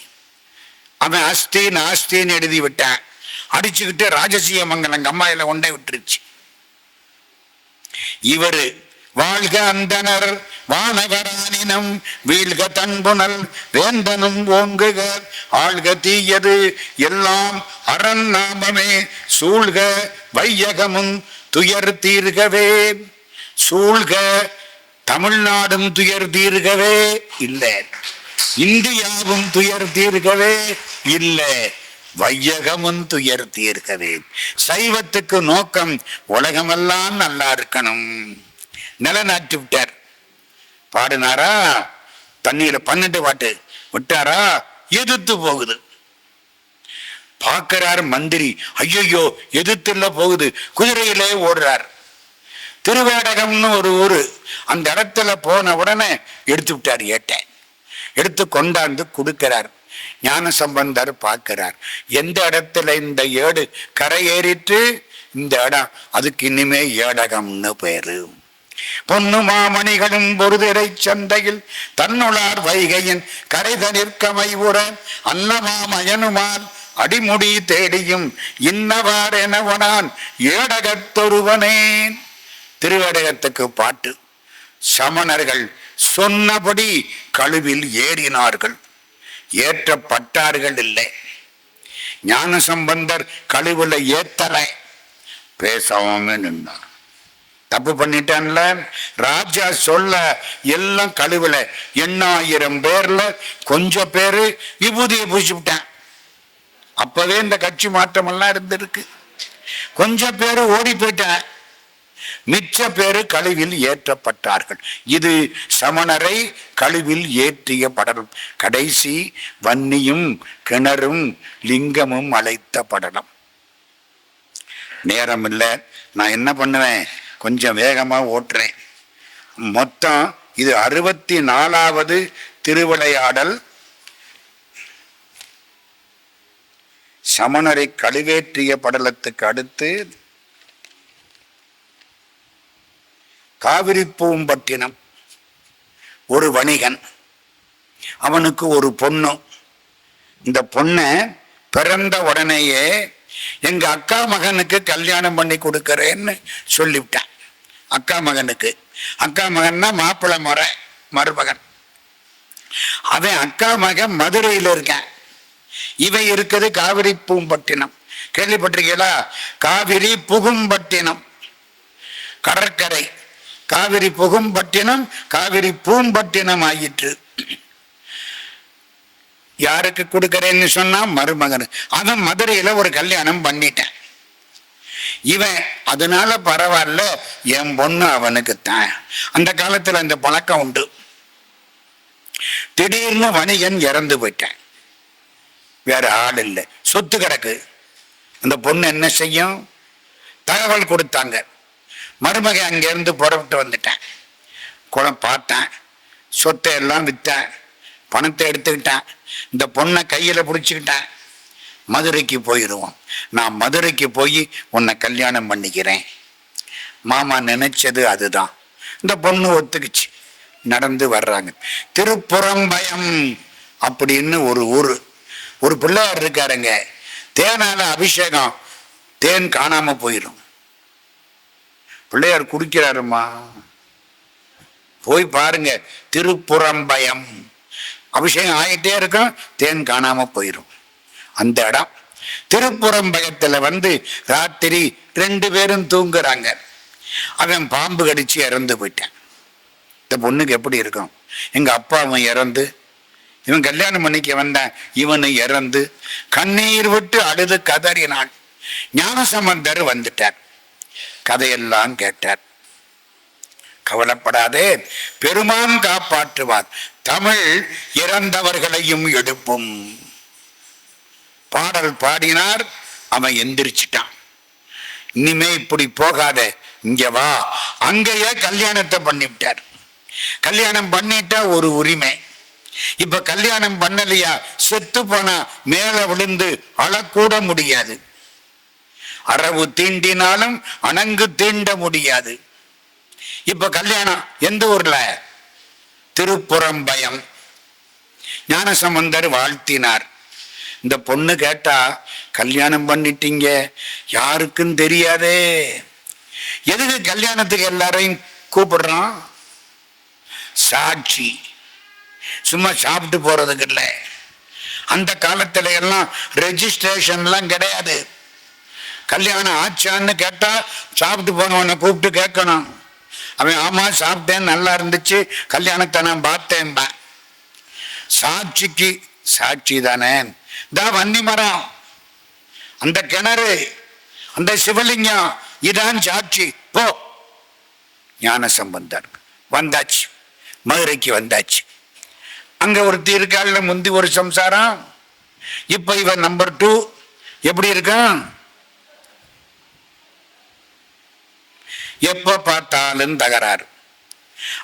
அவன் அஸ்தி நாஸ்தின்னு எழுதி விட்டான். அடிச்சுக்கிட்டு ராஜசீயமங்கலம் கம்மாயில கொண்டே விட்டுருச்சு. இவரு வாழ்க அந்தனர் வானவரானினம் வீழ்க தன்புணல் வேந்தனும் ஓங்குக ஆழ்க தீயது எல்லாம் அரண் நாமமே சூழ்க வையகமும் துயர் தீர்கவே. சூழ்க தமிழ்நாடும் துயர் தீர்கவே இல்லை, இந்தியாவும் துயர் தீர்க்கவே இல்லை, வையகமும் துயர் தீர்க்கவே. சைவத்துக்கு நோக்கம் உலகமெல்லாம் நல்லா இருக்கணும். நிலநாட்டி விட்டார். பாடினாரா? தண்ணீர 12 பாட்டு விட்டாரா? எதிர்த்து போகுது. பார்க்கிறார் மந்திரி, ஐயோ எதிர்த்துல போகுது. குதிரையிலே ஓடுறார். திருவேடகம்னு ஒரு ஊரு, அந்த இடத்துல போன உடனே எடுத்து விட்டார். ஏட்டை எடுத்து கொண்டாந்து கொடுக்கிறார். ஞான சம்பந்தர் பார்க்கிறார், எந்த இடத்துல இந்த ஏடு கரை ஏறிட்டு இந்த இடம், அதுக்கு இனிமே ஏடகம்னு பேரு. பொன்னு மாமணிகளும் பொருதிரை சந்தையில் தன்னுளார் வைகையின் கரைதனிற்கமை உற அன்னமாமயனுமால் அடிமுடி தேடியும் இன்னவார் எனவனான் ஏடகத்தொருவனேன். திருவேடகத்துக்கு பாட்டு. சமணர்கள் சொன்னபடி கழுவில் ஏறினார்கள், ஏற்றப்பட்டார்கள் இல்லை. ஞான சம்பந்தர் கழுவுல ஏத்தல, பேசாம நின்றார். தப்பு பண்ணிட்டான்ல. ராஜா சொல்ல எல்லாம் கழுவுல 8000 பேர்ல கொஞ்சம் பேரு விபூதியை பூசிவிட்டான். அப்பவே இந்த கட்சி மாற்றம் எல்லாம் இருந்திருக்கு. கொஞ்சம் பேரு ஓடி போயிட்டான். மிச்ச பேரு கழிவில் ஏற்றப்பட்டார்கள். இது சமணரை கழிவில் ஏற்றிய படலம். கடைசி வன்னியும் கிணறும் லிங்கமும் அழைத்த படலம். நேரம் இல்லை, நான் என்ன பண்ணுவேன், கொஞ்சம் வேகமா ஓட்டுறேன். மொத்தம் இது 64வது திருவிளையாடல். சமணரை கழுவேற்றிய படலத்துக்கு அடுத்து காவிரி பூம்பட்டினம். ஒரு வணிகன், அவனுக்கு ஒரு பொண்ணு. இந்த பொண்ணை பிறந்த உடனேயே எங்க அக்கா மகனுக்கு கல்யாணம் பண்ணி கொடுக்கறேன்னு சொல்லிவிட்டான். அக்கா மகனுக்கு, அக்கா மகன்னா மாப்பிள்ளை முறை மருமகன். அவன் அக்கா மகன் மதுரையில் இருக்கான், இவன் இருக்குது காவிரி பூம்பட்டினம். கேள்விப்பட்டிருக்கீங்களா? காவிரி புகும்பட்டினம் கடற்கரை, காவிரி புகும்பட்டினம் காவிரி பூம்பட்டினம் ஆயிற்று. யாருக்கு கொடுக்கறேன்னு சொன்னா மருமகன். அவன் மதுரையில ஒரு கல்யாணம் பண்ணிட்டான். இவன் அதனால பரவாயில்ல, என் பொண்ணு அவனுக்கு தான். அந்த காலத்துல அந்த பழக்கம் உண்டு. திடீர்னு வணிகன் இறந்து போயிட்டான், வேற ஆள் இல்லை, சொத்து கிடக்கு. அந்த பொண்ணு என்ன செய்யும்? தகவல் கொடுத்தாங்க. மருமகன் அங்கிருந்து புறப்பட்டு வந்துட்டேன். குளம் பார்த்தேன், சொத்தை எல்லாம் விற்றேன், பணத்தை எடுத்துக்கிட்டேன், இந்த பொண்ணை கையில பிடிச்சிக்கிட்டேன். மதுரைக்கு போயிடுவோம், நான் மதுரைக்கு போய் உன்னை கல்யாணம் பண்ணிக்கிறேன். மாமா நினைச்சது அதுதான். இந்த பொண்ணு ஒத்துக்குச்சு. நடந்து வர்றாங்க. திருப்புறம்பயம் அப்படின்னு ஒரு ஊரு. ஒரு பிள்ளையார் இருக்காருங்க, தேனால அபிஷேகம், தேன் காணாம போயிடும். பிள்ளையார் குடிக்கிறாருமா, போய் பாருங்க. திருப்புறம்பயம் அபிஷேகம் ஆகிட்டே இருக்கும், தேன் காணாம போயிடும். அந்த இடம் திருப்புறம்பயத்துல ராத்திரி 2 பேரும் தூங்குறாங்க. அவன் பாம்பு கடிச்சு இறந்து போயிட்டான். இந்த பொண்ணுக்கு எப்படி இருக்கும்? எங்க அப்பாவும் இறந்து, இவன் கல்யாணம் பண்ணிக்க வந்தான், இவனு இறந்து கண்ணீர் விட்டு அழுது கதறினான். ஞானசம்பந்தர் வந்துட்டார், கதையெல்லாம் கேட்டார். கவலைப்படாதே, பெருமான் காப்பாற்றுவார், தமிழ் இறந்தவர்களையும் எடுப்பும். பாடல் பாடினார், அவன் எந்திரிச்சிட்டான். இனிமே இப்படி போகாத, இங்க வா. அங்கேயே கல்யாணத்தை பண்ணிவிட்டார். கல்யாணம் பண்ணிட்டா ஒரு உரிமை. இப்ப கல்யாணம் பண்ணலையா, செத்து போனா மேல விழுந்து அழக்கூட முடியாது. அரவு தீண்டினாலும் அணங்கு தீண்ட முடியாது. இப்ப கல்யாணம் எந்த ஊர்ல? திருப்புறம்பயம். ஞானசம்பந்தர் வாழ்த்தினார். இந்த பொண்ணு கேட்டா, கல்யாணம் பண்ணிட்டீங்க, யாருக்கும் தெரியாதே. எதுக்கு கல்யாணத்துக்கு எல்லாரையும் கூப்பிடுறான்? சாட்சி, சும்மா சாப்பிட்டு போறதுக்கு இல்லை. அந்த காலத்துல எல்லாம் ரெஜிஸ்ட்ரேஷன்லாம் கிடையாது. கல்யாணம் ஆச்சான்னு கேட்டா சாப்பிட்டு போனவனை கூப்பிட்டு கேட்கணும். அவன் ஆமா சாப்பிட்டேன், நல்லா இருந்துச்சு, கல்யாணத்தை நான் பார்த்தேன். சாட்சிக்கு சாட்சி தானே. தான் வன்னி மரம், அந்த கிணறு, அந்த சிவலிங்கம், இதான் சாட்சி. போ. ஞானசம்பந்தர் வந்தாச்சு, மதுரைக்கு வந்தாச்சு. அங்க ஒருத்தி இருக்காள், முந்தி ஒரு சம்சாரம். இப்ப இவன் நம்பர் 2. எப்படி இருக்கான்? எப்ப பார்த்தாலும் தகராறு.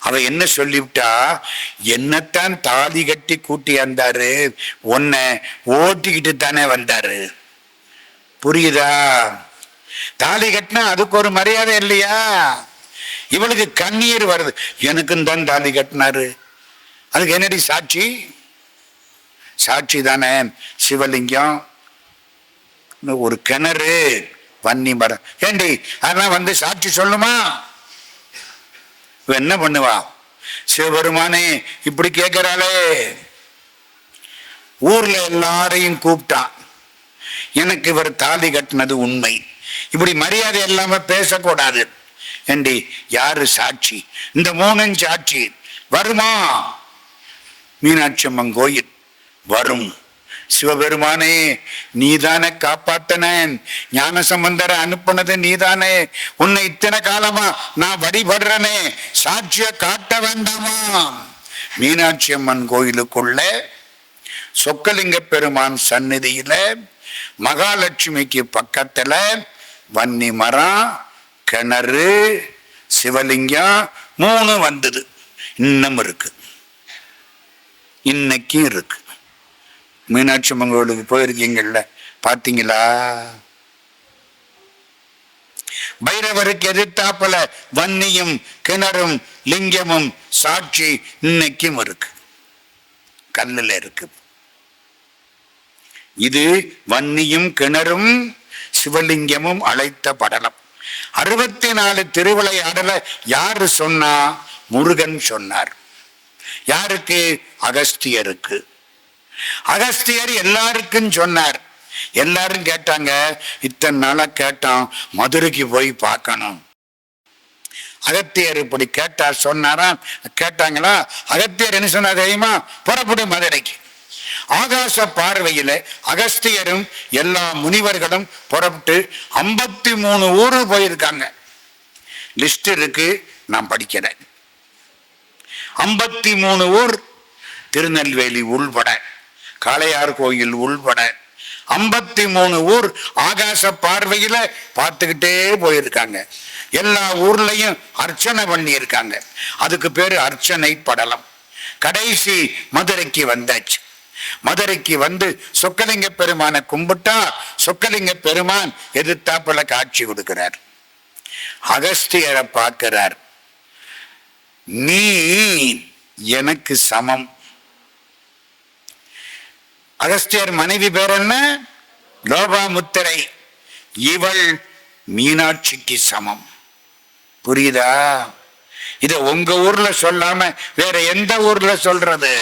அவ என்ன சொல்லிவிட்டா, என்னத்தான் தாலி கட்டி கூட்டி வந்தாரு, உன்னை ஓட்டிக்கிட்டு தானே வந்தாரு. புரியுதா? தாலி கட்டினா அதுக்கு ஒரு மரியாதை இல்லையா? இவளுக்கு கண்ணீர் வருது, எனக்கும் தான் தாலி கட்டினாரு. அதுக்கு என்னடி சாட்சி? சாட்சி தானே சிவலிங்கம், ஒரு கிணறு, வன்னி மரம். ஏண்டி அதெல்லாம் சாட்சி சொல்லுமா? என்ன பண்ணுவா? சிவபெருமானே இப்படி கேட்கிறாளே. ஊர்ல எல்லாரையும் கூப்பிட்டான், எனக்கு இவர் தாலி கட்டினது உண்மை, இப்படி மரியாதை இல்லாம பேசக்கூடாது. ஏண்டி யாரு சாட்சி? இந்த 3 சாட்சி வருமா? மீனாட்சி அம்மன் கோயில் வரும், சிவபெருமானே நீதானே காப்பாத்தனேன், ஞான சம்பந்தரை அனுப்புனது நீதானே, உன்னை இத்தனை காலமா நான் வழிபடுறனே, சாட்சிய காட்ட வேண்டாமா? மீனாட்சி அம்மன் கோயிலுக்குள்ள சொக்கலிங்க பெருமான் சந்நிதியில மகாலட்சுமிக்கு பக்கத்துல வன்னி மரம், கிணறு, சிவலிங்கம் 3 வந்தது. இன்னும் இருக்கு, இன்னைக்கும் இருக்கு. மீனாட்சி அம்மன் கோயிலுக்கு போயிருக்கீங்கல்ல, பாத்தீங்களா? பைரவருக்கு எதிர்த்தாப்புல வன்னியும் கிணறும் லிங்கமும் சாட்சி இன்னைக்கும் இருக்கு, கல்லுல இருக்கு. இது வன்னியும் கிணறும் சிவலிங்கமும் அழைத்த படலம். 64 திருவிளையாடல யாரு சொன்னா? முருகன் சொன்னார். யாருக்கு? அகஸ்தியருக்கு. அகஸ்தியர் எல்லாருக்கும் சொன்னார். எல்லாரும் கேட்டாங்க, இத்தனை நாளா கேட்டோம், மதுரைக்கு போய் பார்க்கணும். அகத்தியர் இப்படி கேட்டார், சொன்னாரா? கேட்டாங்களா? அகத்தியர் என்ன சொன்னார் தெரியுமா? புறப்படும் மதுரைக்கு. ஆகாச பார்வையில அகஸ்தியரும் எல்லா முனிவர்களும் புறப்பட்டு 53 ஊரு போயிருக்காங்க. லிஸ்ட் இருக்கு, நான் படிக்கிறேன். 53 ஊர், திருநெல்வேலி உள்பட, காளையார் கோயில் உள்பட 53 ஊர் ஆகாச பார்வையில பார்த்துக்கிட்டே போயிருக்காங்க. எல்லா ஊர்லயும் அர்ச்சனை பண்ணி இருக்காங்க. அதுக்கு பேரு அர்ச்சனை படலம். கடைசி மதுரைக்கு வந்தாச்சு. மதுரைக்கு வந்து சொக்கலிங்க பெருமானை கும்பிட்டா சொக்கலிங்க பெருமான் எதிர்த்தாப்புல காட்சி கொடுக்கிறார். அகஸ்தியரை பார்க்கிறார். நீ எனக்கு சமம். அகஸ்தியர் மனைவி பேர் என்ன? லோபாமுத்திரை. இவள் மீனாட்சிக்கு சமம். புரியுதா? இத உங்க ஊர்ல சொல்லாம வேற எந்த ஊர்ல சொல்றது?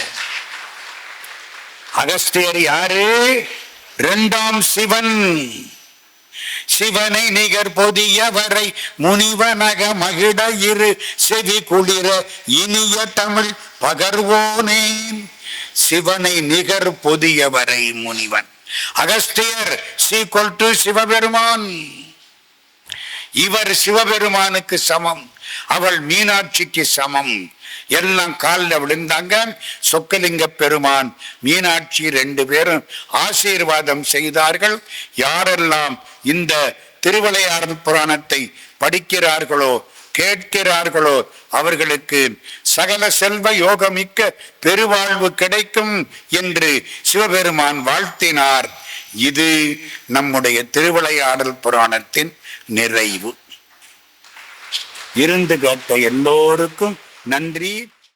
அகஸ்தியர் யாரு? 2ஆம் சிவன். சிவனை நிகர் பொதியவரை முனிவனக மகிழ இரு செவி குளிர இனிய தமிழ் பகர்வோனே. சிவனை நிகர் பொதியவரை முனிவன். Agathiyar equal to Sivaperuman. இவர் சிவபெருமானுக்கு சமம், அவள் மீனாட்சிக்கு சமம். எல்லாம் காலில் விழுந்தாங்க. சொக்கலிங்க பெருமான் மீனாட்சி 2 பேரும் ஆசீர்வாதம் செய்தார்கள். யாரெல்லாம் இந்த திருவிளையாடல் புராணத்தை படிக்கிறார்களோ கேட்கிறார்களோ அவர்களுக்கு சகல செல்வ யோகமிக்க பெருவாழ்வு கிடைக்கும் என்று சிவபெருமான் வாழ்த்தினார். இது நம்முடைய திருவிளையாடல் புராணத்தின் நிறைவு. இருந்து கேட்ட எல்லோருக்கும் நன்றி.